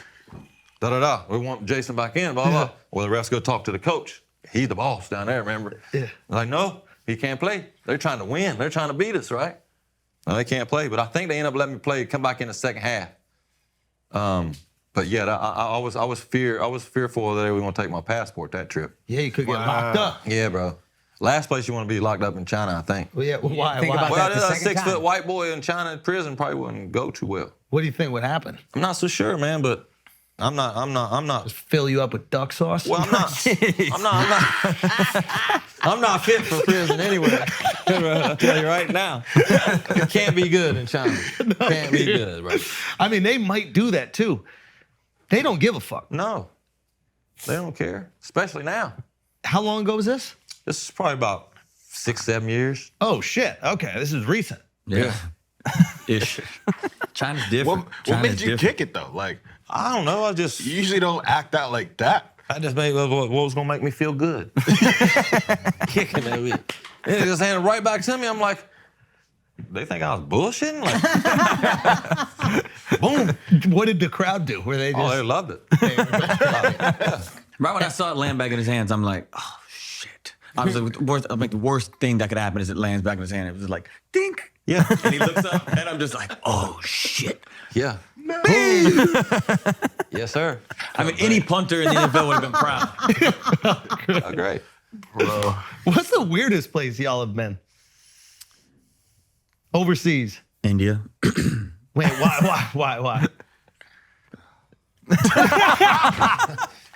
Da-da-da. We want Jason back in, blah, blah. Well, the refs go talk to the coach. He's the boss down there, remember? Yeah. Like, no, he can't play. They're trying to win. They're trying to beat us, right? No, they can't play. But I think they end up letting me play, come back in the second half. But yeah, I was fearful that they were going to take my passport that trip. Yeah, you could get locked up. Yeah, bro. Last place you want to be locked up in China, I think. Well, yeah, why? Think about Well, that the a second 6-foot time. white boy in China in prison probably wouldn't go too well. What do you think would happen? I'm not so sure, man, but I'm not. Fill you up with duck sauce? Well, I'm not fit for prison anyway. I'll tell you right now. It can't be good in China. Can't be good, bro. I mean, they might do that too. They don't give a fuck. No, they don't care, especially now. How long ago was this? This is probably about 6-7 years. Oh, shit. Okay, this is recent. Yeah. Ish. China's different. What made you kick it though? Like, I don't know. you usually don't act out like that. I just made what was gonna make me feel good. Kicking that bit. And they just handed it right back to me. I'm like, they think I was bullshitting? Like, boom. What did the crowd do? Were they just... Oh, they loved it. Right when I saw it land back in his hands, I'm like, oh shit. I was like, the worst thing that could happen is it lands back in his hand. It was just like, dink. Yeah. And he looks up, and I'm just like, oh shit. Yeah. Yes, sir. I mean, any punter in the NFL would have been proud. Oh, great. Bro. What's the weirdest place y'all have been? Overseas. India. Wait, why?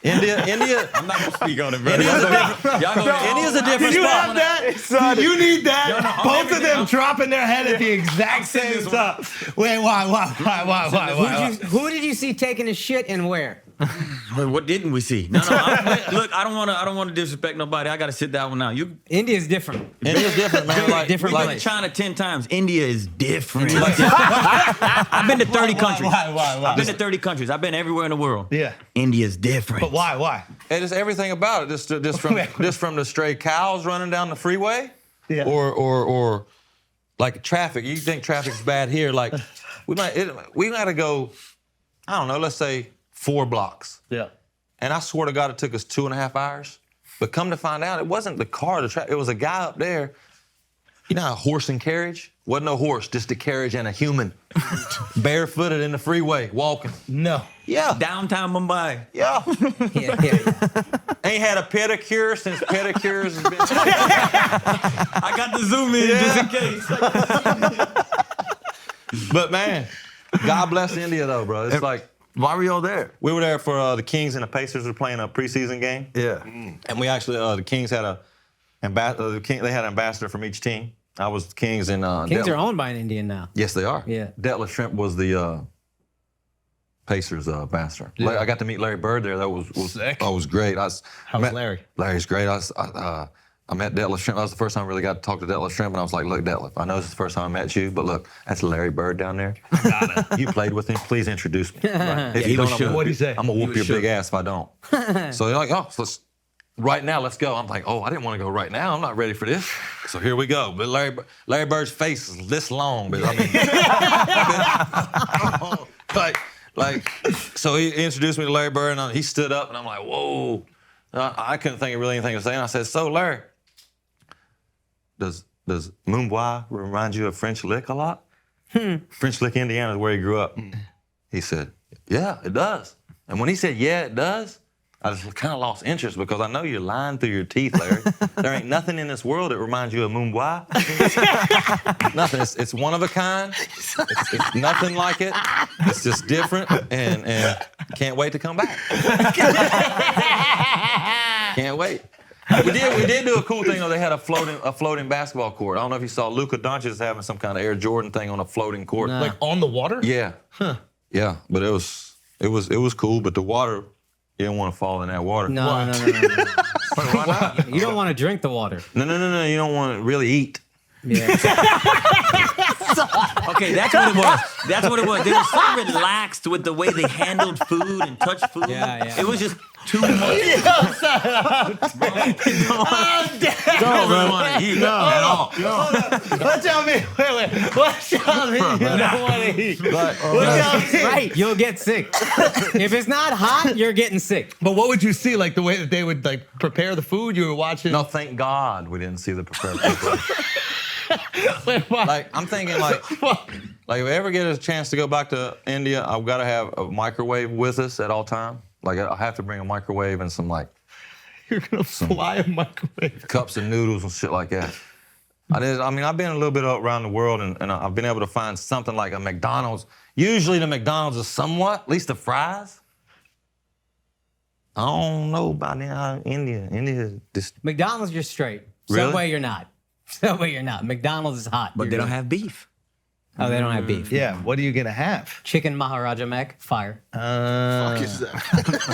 India. I'm not gonna speak on it, bro. India's a different You spot. have that? You need that? Both of them dropping their head at the exact saying same this time. Wait, why? Who did you see taking a shit and where? Wait, what didn't we see? No. Look, I don't want to disrespect nobody. I got to sit that one out. India's different. India's different, man. Like, Different We've place. been to China 10 times. India is different. I've been to 30 countries. Why? I've been to 30 countries. I've been everywhere in the world. Yeah. India's different. But why? and it's everything about it. Just from the stray cows running down the freeway, Yeah. or like traffic. You think traffic's bad here? Like we got to go. I don't know. Let's say 4 blocks. Yeah. And I swear to God, it took us 2.5 hours. But come to find out, it wasn't the car, it was a guy up there. You know, a horse and carriage? Wasn't no horse, just a carriage and a human. Barefooted in the freeway, walking. No. Yeah. Downtown Mumbai. Yeah. Yeah. Ain't had a pedicure since pedicures has been. I got to zoom in just in case. But man, God bless India though, bro. It's like, Why were y'all there? we were there for the Kings and the Pacers were playing a preseason game. Yeah. And we actually, the Kings had they had an ambassador from each team. I was the Kings and Kings Detlef. are owned by an Indian now. Yes, they are. Yeah. Detlef Shrimp was the Pacers ambassador. I got to meet Larry Bird there. That was Sick. was great. How's Larry? Larry's great. I met Detlef Shrimp. That was the first time I really got to talk to Detlef Shrimp, and I was like, look, Detlef, I know this is the first time I met you, but look, that's Larry Bird down there. You played with him. Please introduce me. Right? If he you was don't, shook. What'd he say? I'm going to whoop your was big ass if I don't. So they're like, oh, so right now, let's go. I'm like, oh, I didn't want to go right now. I'm not ready for this. So here we go. But Larry Bird's face is this long. But I mean, so he introduced me to Larry Bird, and he stood up, and I'm like, whoa. I couldn't think of really anything to say. And I said, so Larry, does Mumbai remind you of French Lick a lot? French Lick, Indiana is where he grew up. He said, yeah, it does. And when he said, yeah, it does, I just kind of lost interest because I know you're lying through your teeth, Larry. There ain't nothing in this world that reminds you of Mumbai. Nothing. It's one of a kind. It's nothing like it. It's just different, and can't wait to come back. Can't wait. We did do a cool thing though. They had a floating basketball court. I don't know if you saw Luka Doncic is having some kind of Air Jordan thing on a floating court. Nah. Like on the water? Yeah. Huh. Yeah, but it was cool. But the water, you didn't want to fall in that water. No. You don't want to drink the water. No. You don't want to really eat. Yeah. Okay, that's what it was. That's what it was. They were so relaxed with the way they handled food and touched food. Yeah. It was just too much. Don't really want to eat at all. What y'all mean? Wait. What y'all mean you don't want to eat? What y'all mean? Right, you'll get sick. If it's not hot, you're getting sick. But what would you see? Like the way that they would like prepare the food? You were watching? No, thank God we didn't see the prepared food. Wait, why? Like I'm thinking like if I ever get a chance to go back to India, I've got to have a microwave with us at all time. Like I have to bring a microwave and some like You're going to fly a microwave. cups of noodles and shit like that. I mean, I've been a little bit around the world and I've been able to find something like a McDonald's. Usually the McDonald's is somewhat, at least the fries. I don't know about India. India is just McDonald's, you're straight. Really? Subway, you're not. Subway, you're not. McDonald's is hot. But You're they don't good. have beef. Oh, they don't have beef. Yeah, what are you going to have? Chicken Maharaja Mac, fire. Fuck is that?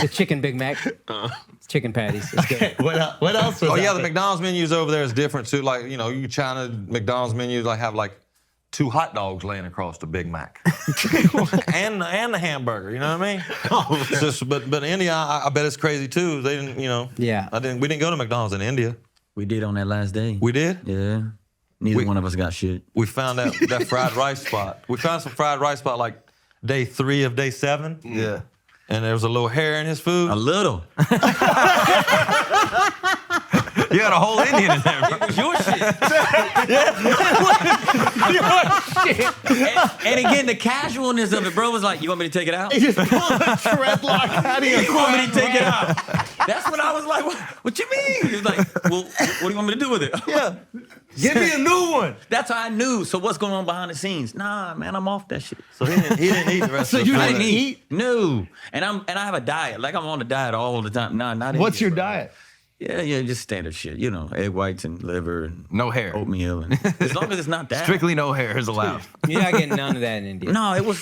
The chicken Big Mac. It's chicken patties. It's good. What else was Oh yeah, out the there? McDonald's menus over there is different too. Like, you know, you China McDonald's menus like have like 2 hot dogs laying across the Big Mac. and the hamburger, you know what I mean? It's just, but India, I bet it's crazy too. They didn't, you know. Yeah. We didn't go to McDonald's in India. We did on that last day. We did? Yeah. Neither one of us got shit. We found that fried rice spot. We found some fried rice spot like day 3 of day 7. Yeah. And there was a little hair in his food. A little. You got a whole Indian in there, bro. It was your shit. And again, the casualness of it, bro, was like, you want me to take it out? You just pulled a dreadlock out of your You want me to take it out? That's what I was like, what you mean? He was like, well, what do you want me to do with it? Yeah. Give me a new one. That's how I knew. So what's going on behind the scenes? Nah, man, I'm off that shit. So he didn't eat the rest So of the you food. I didn't didn't eat? eat. No. And I have a diet. Like I'm on a diet all the time. Nah, not What's India, your bro. diet? Yeah, just standard shit. You know, egg whites and liver and No hair. oatmeal. And as long as it's not that. Strictly no hair is allowed. You're not getting none of that in India. No, it was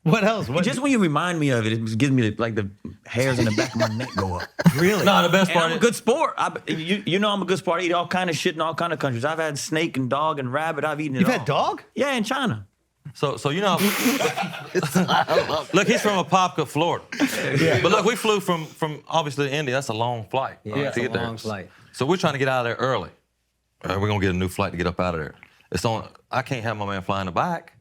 What else? What? just when you remind me of it, it just gives me the hairs in the back of my neck go up. really? No, the best And part I'm a good sport. You know I'm a good sport. I eat all kind of shit in all kind of countries. I've had snake and dog and rabbit. I've eaten it You've all. had dog? Yeah, in China. So you know, look, he's from Apopka, Florida. But look, we flew from obviously India. That's a long flight. Yeah, right, it's to a get there. long flight. So we're trying to get out of there early. We're gonna get a new flight to get up out of there. I can't have my man fly in the back.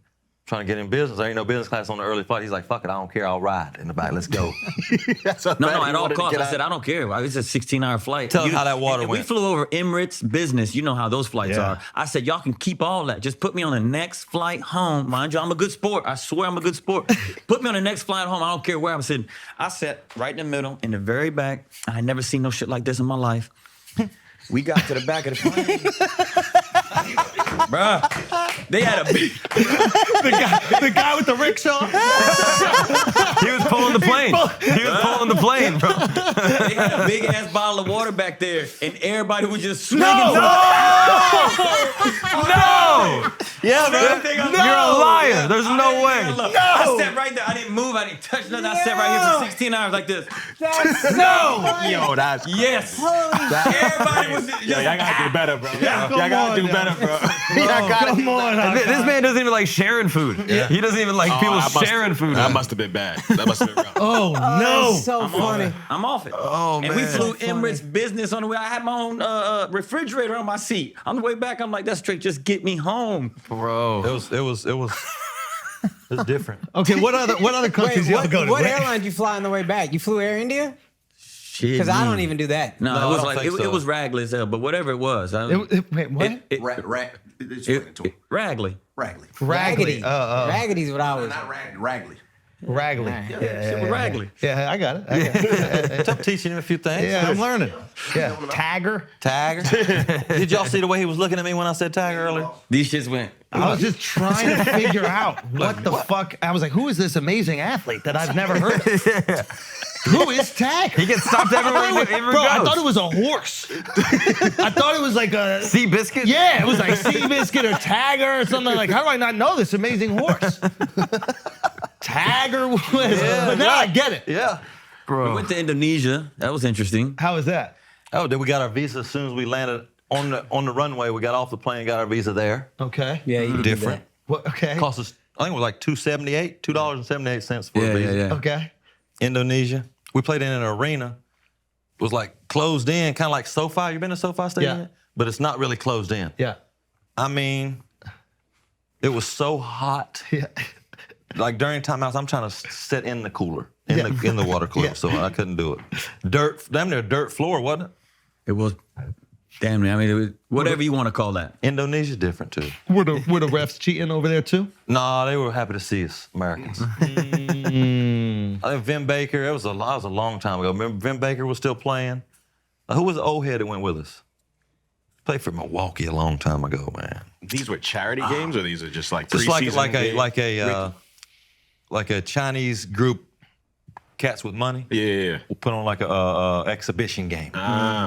Trying to get in business. There ain't no business class on the early flight. He's like, fuck it, I don't care. I'll ride in the back. Let's go. No, at all costs. I said, I don't care. It's a 16-hour flight. Tell him how that water and we went. flew over Emirates Business. You know how those flights Yeah. are. I said, y'all can keep all that. Just put me on the next flight home. Mind you, I'm a good sport. I swear I'm a good sport. Put me on the next flight home. I don't care where I'm sitting. I sat right in the middle, in the very back. I had never seen no shit like this in my life. We got to the back of the plane. Bruh, they had a big... The guy with the rickshaw? He was pulling the plane. He was pulling the plane, bro. They had a big ass bottle of water back there, and everybody was just swinging. No! Yeah, man. You're a liar. There's no way. I sat right there. I didn't move. I didn't touch nothing. I sat right here for 16 hours like this. Yo, that's Yes. Everybody was just. Yo, y'all gotta do better, bro. Y'all gotta do better, bro. Come on. This man doesn't even like sharing food. He doesn't even like people sharing food. That must have been bad. That must have been rough. Oh, no. So funny. I'm off it. Oh, And we man. flew Emirates Business on the way. I had my own refrigerator on my seat. On the way back, I'm like, that's straight. Just get me home. Bro. It was different. Okay, what other countries y'all go to? What airline did you fly on the way back? You flew Air India? Shit. Because I don't even do that. No, No, it I was don't like think it so. was Ragley as hell, but whatever it was. Wait, what? Ragley. Ragley. Raggedy. Raggedy's what I was. Not Ragley. Raggly. Shit with Ragley. Yeah, I got it. I'm teaching him a few things. Yeah, I'm learning. Yeah, Tagger. Tagger. Did y'all see the way he was looking at me when I said Tagger earlier? These shits went. I was just trying to figure out what the fuck. I was like, who is this amazing athlete that I've never heard of? Who is Tag? He gets stopped everywhere he ever Bro, goes. I thought it was a horse. I thought it was like a Sea Biscuit? Yeah, it was like Seabiscuit or Tagger or something. Like, how do I not know this amazing horse? Tagger, but now I get it. Yeah. We went to Indonesia. That was interesting. How is that? Oh, then we got our visa as soon as we landed on the runway. We got off the plane, got our visa there. Okay. Yeah, you can do Different. What? Okay. Cost us, I think it was like $2.78 for a visa. Okay. Indonesia. We played in an arena. It was like closed in, kind of like SoFi. You been to SoFi Stadium? Yeah. yet? But it's not really closed in. Yeah. I mean, it was so hot. Yeah. Like during timeouts, I'm trying to sit in the cooler, in the water cooler, so I couldn't do it. Damn near dirt floor, wasn't it? It was damn near. I mean, it was, whatever you want to call that. Indonesia's different too. Were the refs cheating over there too? No, they were happy to see us, Americans. I think Vin Baker, that was a long time ago. Remember Vin Baker was still playing? Who was the old head that went with us? Played for Milwaukee a long time ago, man. These were charity games, or these are just like Just preseason games? like a Chinese group, cats with money. Yeah. We'll put on like a exhibition game.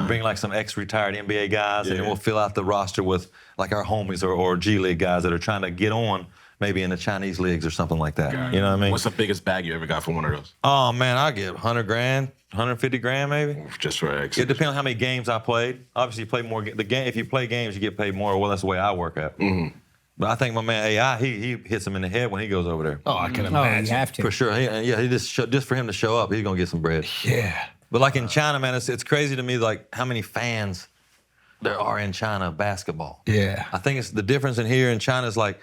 Bring like some ex-retired NBA guys, and then we'll fill out the roster with like our homies or G League guys that are trying to get on, maybe in the Chinese leagues or something like that. You know what I mean? What's the biggest bag you ever got for one of those? Oh man, I get 100 grand, 150 grand maybe. Just for It exhibition. depends on how many games I played. Obviously, you play more. If you play games, you get paid more. Well, that's the way I work at. But I think my man AI, he hits him in the head when he goes over there. Oh, I can Oh, imagine. you have to. For sure. He just for him to show up, he's gonna get some bread. Yeah. But like in China, man, it's crazy to me like how many fans there are in China of basketball. Yeah. I think it's the difference in here in China is like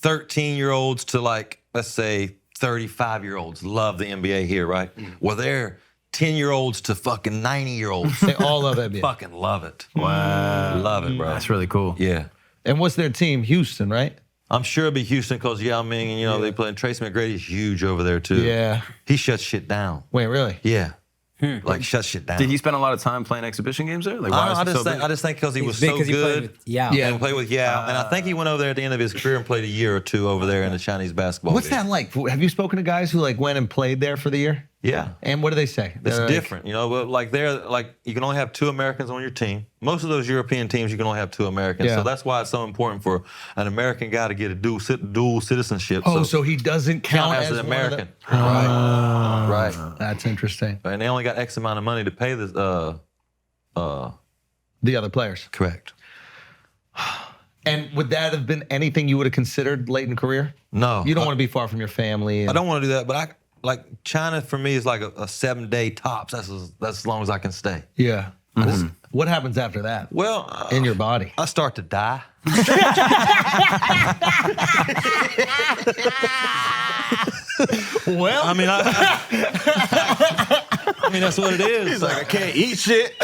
13-year-olds to like, let's say 35-year-olds love the NBA here, right? Well, they're 10-year-olds to fucking 90-year-olds. They all love NBA. Fucking love it. Wow. Love it, bro. That's really cool. Yeah. And what's their team? Houston, right? I'm sure it'll be Houston because Yao Ming and, they play. And Tracy McGrady's huge over there, too. Yeah. He shuts shit down. Wait, really? Yeah. Like, shut shit down. Did he spend a lot of time playing exhibition games there? Like, why I is he so big? just think because he was big so 'cause he played good. with Yao. Yeah. And played with Yao. And I think he went over there at the end of his career and played a year or two over there in the Chinese basketball What's league. that like? Have you spoken to guys who like went and played there for the year? Yeah. And what do they say? It's They're like, different, but like you can only have 2 Americans on your team. Most of those European teams, you can only have 2 Americans. Yeah. So that's why it's so important for an American guy to get a dual citizenship. Oh, so he doesn't count as an one of American. the- Right. That's interesting. And they only got X amount of money to pay this. The other players. Correct. And would that have been anything you would have considered late in career? No. You don't want to be far from your family. I don't want to do that, but China for me is like a 7-day tops. That's as long as I can stay. Yeah. What happens after that? Well, In your body. I start to die. Well, I mean, I mean that's what it is. He's like, I can't eat shit.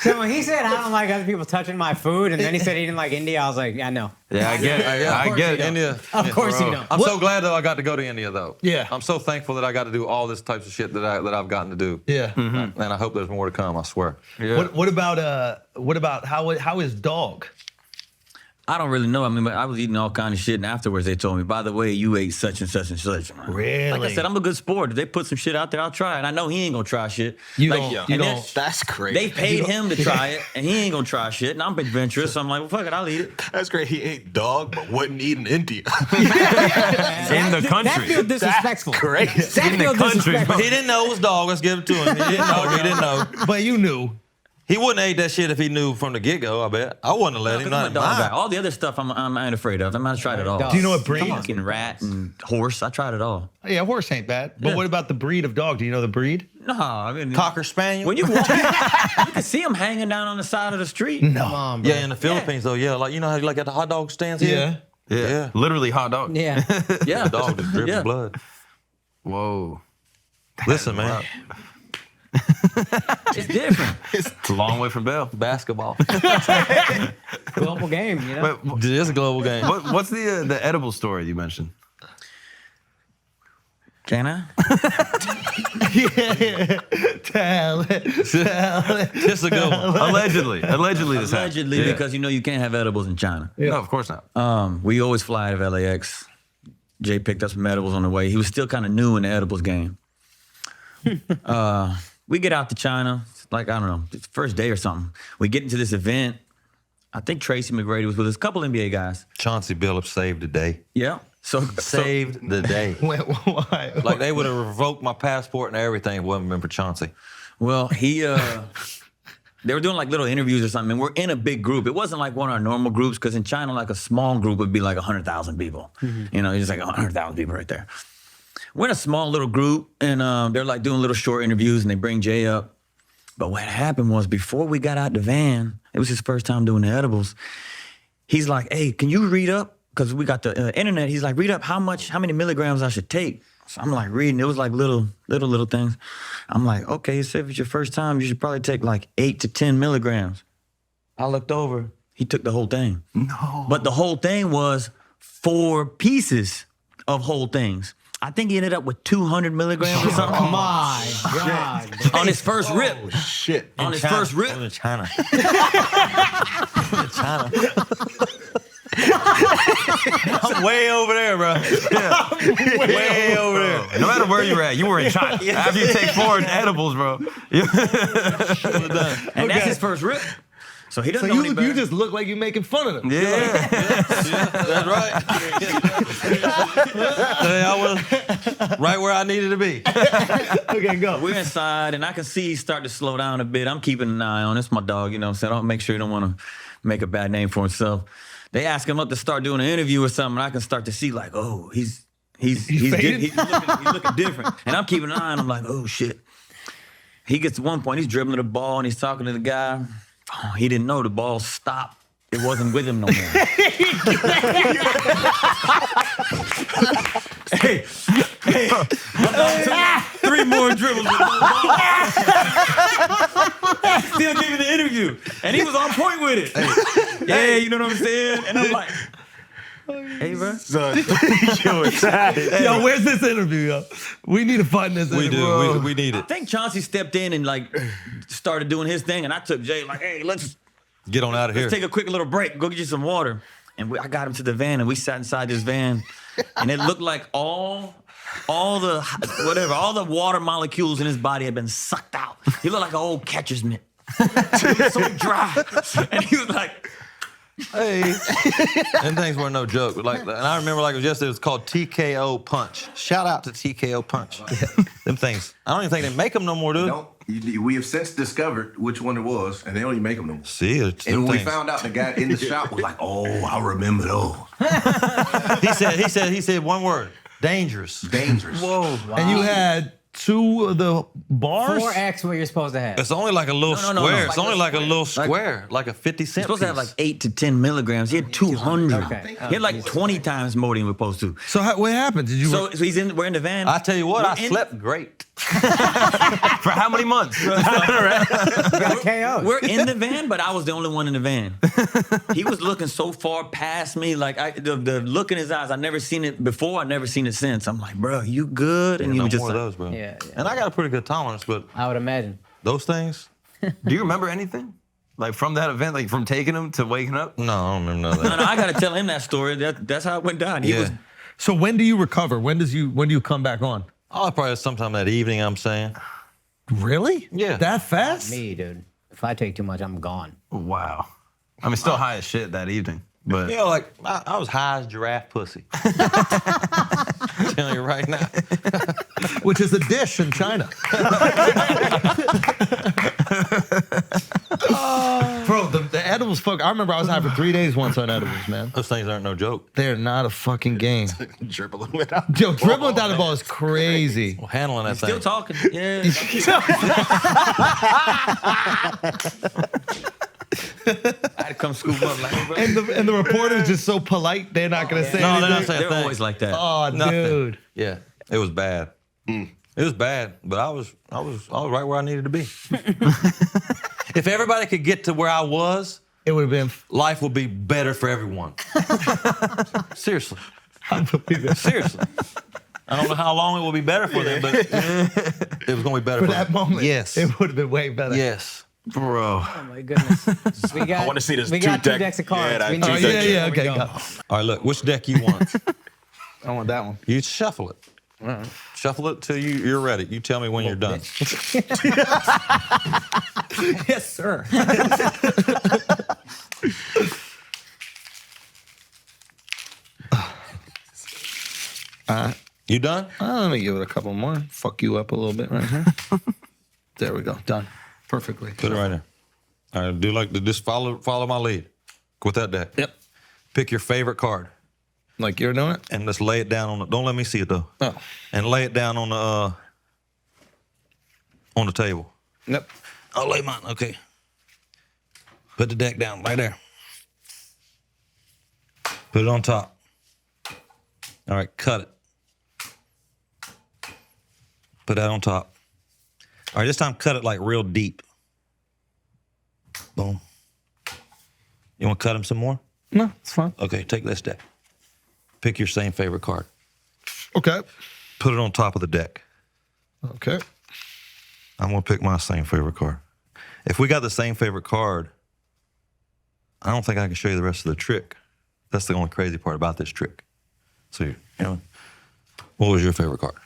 So when he said, I don't like other people touching my food, and then he said he didn't like India, I was like, yeah, no. Yeah, I get it. I get it. India. Of course you don't. I'm so glad that I got to go to India though. Yeah. I'm so thankful that I got to do all this types of shit that I've gotten to do. yeah. And I hope there's more to come. I swear. What about how is dog? I don't really know. I mean, but I was eating all kind of shit, and afterwards they told me, by the way, you ate such and such and such. Really? Like I said, I'm a good sport. If they put some shit out there, I'll try it. And I know he ain't gonna try shit. You Like, don't- and you then don't- That's crazy. They paid him to try it, and he ain't gonna try shit. And I'm adventurous, so I'm like, well, fuck it, I'll eat it. That's great. He ate dog, but wouldn't eat in India. In the That country. feels disrespectful. Crazy. That feels disrespectful. He didn't know it was dog. Let's give it to him. He didn't know. He didn't know. But you knew. He wouldn't have ate that shit if he knew from the get-go, I bet. I wouldn't have let him. I'm a Not dog guy. mine. All the other stuff I'm ain't afraid of. I'm not tried it all. Dog. Do you know what breed? Fucking rat and horse. I tried it all. Yeah, horse ain't bad. But Yeah. what about the breed of dog? Do you know the breed? No, I mean, Cocker Spaniel? when you walk, you can see them hanging down on the side of the street. No. Come on, bro. Yeah, in the Philippines, though, yeah. Like, you know how you like at the hot dog stands here? Yeah. Literally hot dog. Yeah. Yeah, The dog just dripping Yeah. blood. Whoa. Listen, man. It's different. It's a long way from Belle. Basketball. Global game, you know? But It is a global game. what's the edible story you mentioned? Can I? Tell it. Tell it. It's a good one. Allegedly this happened. Allegedly, Yeah. because you know you can't have edibles in China. No, of course not. We always fly out of LAX. Jay picked up some edibles on the way. He was still kind of new in the edibles game. We get out to China, like, I don't know, it's the first day or something. We get into this event. I think Tracy McGrady was with us, a couple NBA guys. Chauncey Billups saved the day. Yeah. Saved the day. Why? Like they would have revoked my passport and everything if it wasn't been for Chauncey. Well, they were doing like little interviews or something, and we're in a big group. It wasn't like one of our normal groups, because in China, like a small group would be like 100,000 people. You know, it's just like 100,000 people right there. We're in a small little group, and they're like doing little short interviews, and they bring Jay up. But what happened was, before we got out the van, it was his first time doing the edibles. He's like, hey, can you read up? Because we got the internet. He's like, read up how many milligrams I should take. So I'm like reading. It was like little things. I'm like, okay, so if it's your first time, you should probably take like 8 to 10 milligrams. I looked over. He took the whole thing. No. But the whole thing was 4 pieces of whole things. I think he ended up with 200 milligrams or something. Oh my God. On his first rip. Oh, shit. On his first rip. In China. China. I'm way over there, bro. Yeah. Way over there. No matter where you're at, you were in China. After you take 4 edibles, bro. And that's his first rip. So he doesn't So know any better. you just look like you're making fun of them. Yeah. That's right. I was right where I needed to be. Okay, go. We're inside, and I can see he's starting to slow down a bit. I'm keeping an eye on. It's my dog, you know what I'm saying? I'll make sure he don't want to make a bad name for himself. They ask him up to start doing an interview or something, and I can start to see like, oh, he's looking different. And I'm keeping an eye on him like, oh, shit. He gets to one point, he's dribbling the ball, and he's talking to the guy. Oh, he didn't know the ball stopped. It wasn't with him no more. hey, I'm down to 3 more dribbles with no ball. Still giving the interview. And he was on point with it. Yeah, you know what I'm saying? And I'm like, hey, bro. Yo, where's this interview, yo? We need to find this We interview. do. We need I it. think Chauncey stepped in and like started doing his thing, and I took Jay like, hey, let's Get on out of here. take a quick little break, go get you some water. And I got him to the van, and we sat inside this van, and it looked like all the water molecules in his body had been sucked out. He looked like an old catcher's mitt. He was so dry. And he was like, Hey, them things weren't no joke. Like, and I remember like it was yesterday. It was called TKO Punch. Shout out to TKO Punch. Them things. I don't even think they make them no more, dude. No, we have since discovered which one it was, and they don't even make them no more. See, it's And them when we things. found out, the guy in the shop was like, "Oh, I remember those. He said one word: dangerous. Dangerous." Whoa. And you had 2 of the bars? 4X what you're supposed to have. It's only like a little No. square. It's only like a little square, like a 50-cent you're supposed to have piece. like 8 to 10 milligrams. He had 200. Okay. He had like 20 times more than he was supposed to. So what happened? Did you? So we're in the van. I tell you what, I We're in- slept great. For how many months? Got KO'd. We're in the van, but I was the only one in the van. He was looking so far past me, like the look in his eyes. I never seen it before. I never seen it since. I'm like, bro, you good? And he No was just more of like, those, bro. Yeah. And I got a pretty good tolerance, but I would imagine. those things, Do you remember anything? Like from that event, like from taking him to waking up? no, I don't remember none of no, that. I gotta tell him that story. That's how it went down. He Yeah. was So when do you recover? When do you come back on? Oh, probably sometime that evening, I'm saying. Really? Yeah. That fast? Me, dude. If I take too much, I'm gone. Wow. I mean, still high as shit that evening. But You know, like, I was high as giraffe pussy. I'm telling you right now. Which is a dish in China. Bro, the edibles fuck. I remember I was high for 3 days once on edibles, man. Those things aren't no joke. They're not a fucking game. Dribbling without. Yo, dribbling down the ball is crazy. Well, handling that still thing. talking. Yeah. I had to come scoop up like, hey, bro. And the reporter's just so polite, they're not gonna say No, anything. they're not saying a They're thing. always like that. Oh, Nothing. dude. Yeah, it was bad. It was bad, but I was right where I needed to be. If everybody could get to where I was, It would have been life would be better for everyone. Seriously. Seriously. I don't know how long it will be better for them, but it was going to be better for for that them. moment. Yes. It would have been way better. Yes. bro. Oh my goodness. We got, I wanna see this we got two two deck- decks of cards. yeah, that We two need deck- to- yeah, here we okay, go. go. All right, look, which deck you want? I want that one. You shuffle it. Shuffle it till you're ready. You tell me when you're done. Yes, sir. You done? Let me give it a couple more. Fuck you up a little bit right here. There we go. Done. Perfectly. Put it right there. All right, just follow my lead with that deck. Yep. Pick your favorite card Like you're doing it? and just lay it down on the. Don't let me see it though. Oh. And lay it down on the table. Yep. I'll lay mine. Okay. Put the deck down right there. Put it on top. All right, cut it. Put that on top. All right, this time cut it like real deep. Boom. You want to cut him some more? No, it's fine. Okay, take this deck. Pick your same favorite card. Okay. Put it on top of the deck. Okay. I'm going to pick my same favorite card. If we got the same favorite card, I don't think I can show you the rest of the trick. That's the only crazy part about this trick. So, you know, what was your favorite card?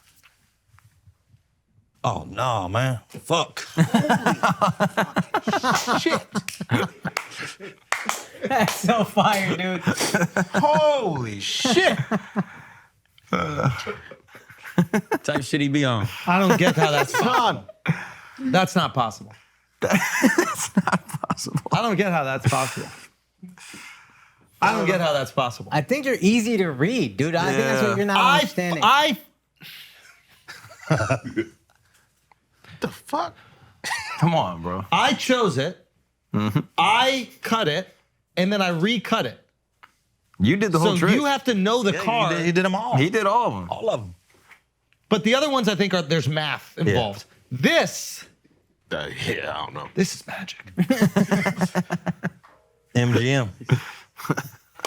Oh, no, man. Fuck. Shit. That's so fire, dude. Holy shit. Type shit he be on. I don't get how that's possible. That's not possible. It's not possible. I don't get how that's possible. I don't get how that's possible. I think you're easy to read, dude. I think that's what you're not understanding. The fuck? Come on, bro. I chose it. I cut it, and then I recut it. You did the whole So trick. you have to know the card. He did them all. He did all of them. All of them. But the other ones, I think, there's math involved. This Yeah, I don't know. is magic. MGM.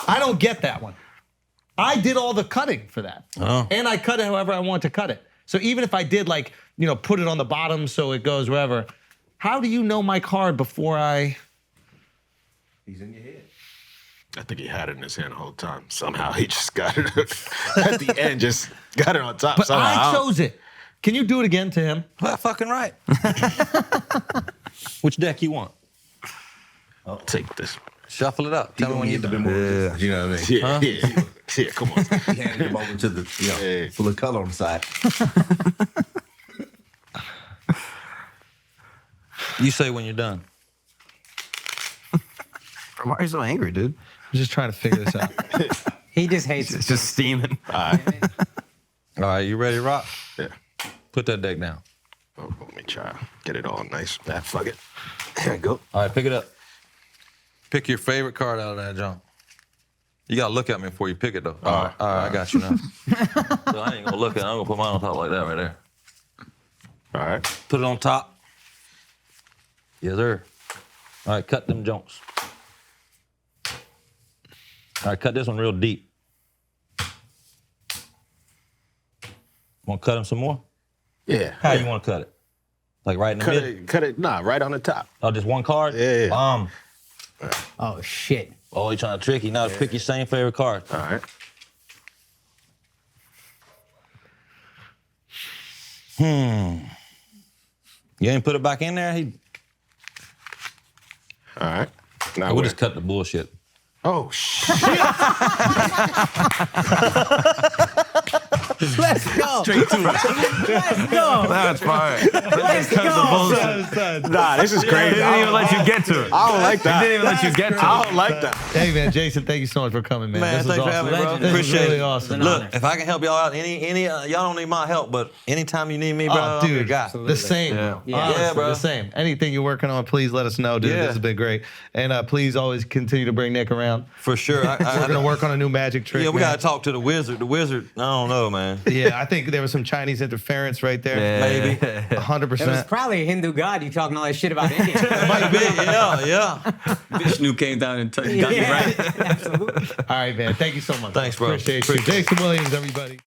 I don't get that one. I did all the cutting for that. Oh. And I cut it however I want to cut it. So even if I did put it on the bottom so it goes wherever, how do you know my card before I... He's in your head. I think he had it in his hand the whole time. Somehow he just got it at the end, just got it on top. But somehow. I chose it. Can you do it again to him? Well, fucking right. Which deck you want? I'll take this. Shuffle it up. Tell me when you're done. You know what I mean? Yeah, yeah, come on. He handed him over to the, full of color on the side. You say when you're done. Why are you so angry, dude? I'm just trying to figure this out. He just hates It's it. just steaming. All right, you ready to rock? Yeah. Put that deck down. Oh, let me try. Get it all nice. Ah, fuck it. There you go. All right, pick it up. Pick your favorite card out of that junk. You gotta look at me before you pick it, though. All right, I got you now. So I ain't gonna look at it. I'm gonna put mine on top like that right there. All right. Put it on top. Yes, sir. All right, cut them junks. All right, cut this one real deep. Want to cut them some more? Yeah. How you want to cut it? Like right in the middle? Cut it, nah, right on the top. Oh, just one card? Yeah. Oh, shit. Oh, you trying to trick you. Now pick your same favorite card. All right. You ain't put it back in there? All right. Now We'll where? just cut the bullshit. Oh, shit. Let's go. Straight to it. Let's go. That's fire. Let's go. Nah, this is crazy. He didn't even let you get to it. I don't like that. He didn't even let you get to it. I don't like that. Hey, man, Jason, thank you so much for coming, man. Man, This thanks was for having me, awesome. bro. This was Appreciate really it. awesome. Look, if I can help y'all out, y'all don't need my help, but anytime you need me, bro, Oh, I'm your dude, guy. the same. Yeah. Honestly, bro. the same. Anything you're working on, please let us know, dude. Yeah. This has been great. And please always continue to bring Nick around. For sure. We're gonna work on a new magic trick. Yeah, we man. gotta talk to the wizard. The wizard, I don't know, man. Yeah, I think there was some Chinese interference right there. Maybe. 100%. It was probably a Hindu god. You talking all that shit about India. Might be, yeah. Vishnu came down and got you right. Absolutely. All right, man. Thank you so much. Thanks, bro. Appreciate you. Appreciate it. Jason Williams, everybody.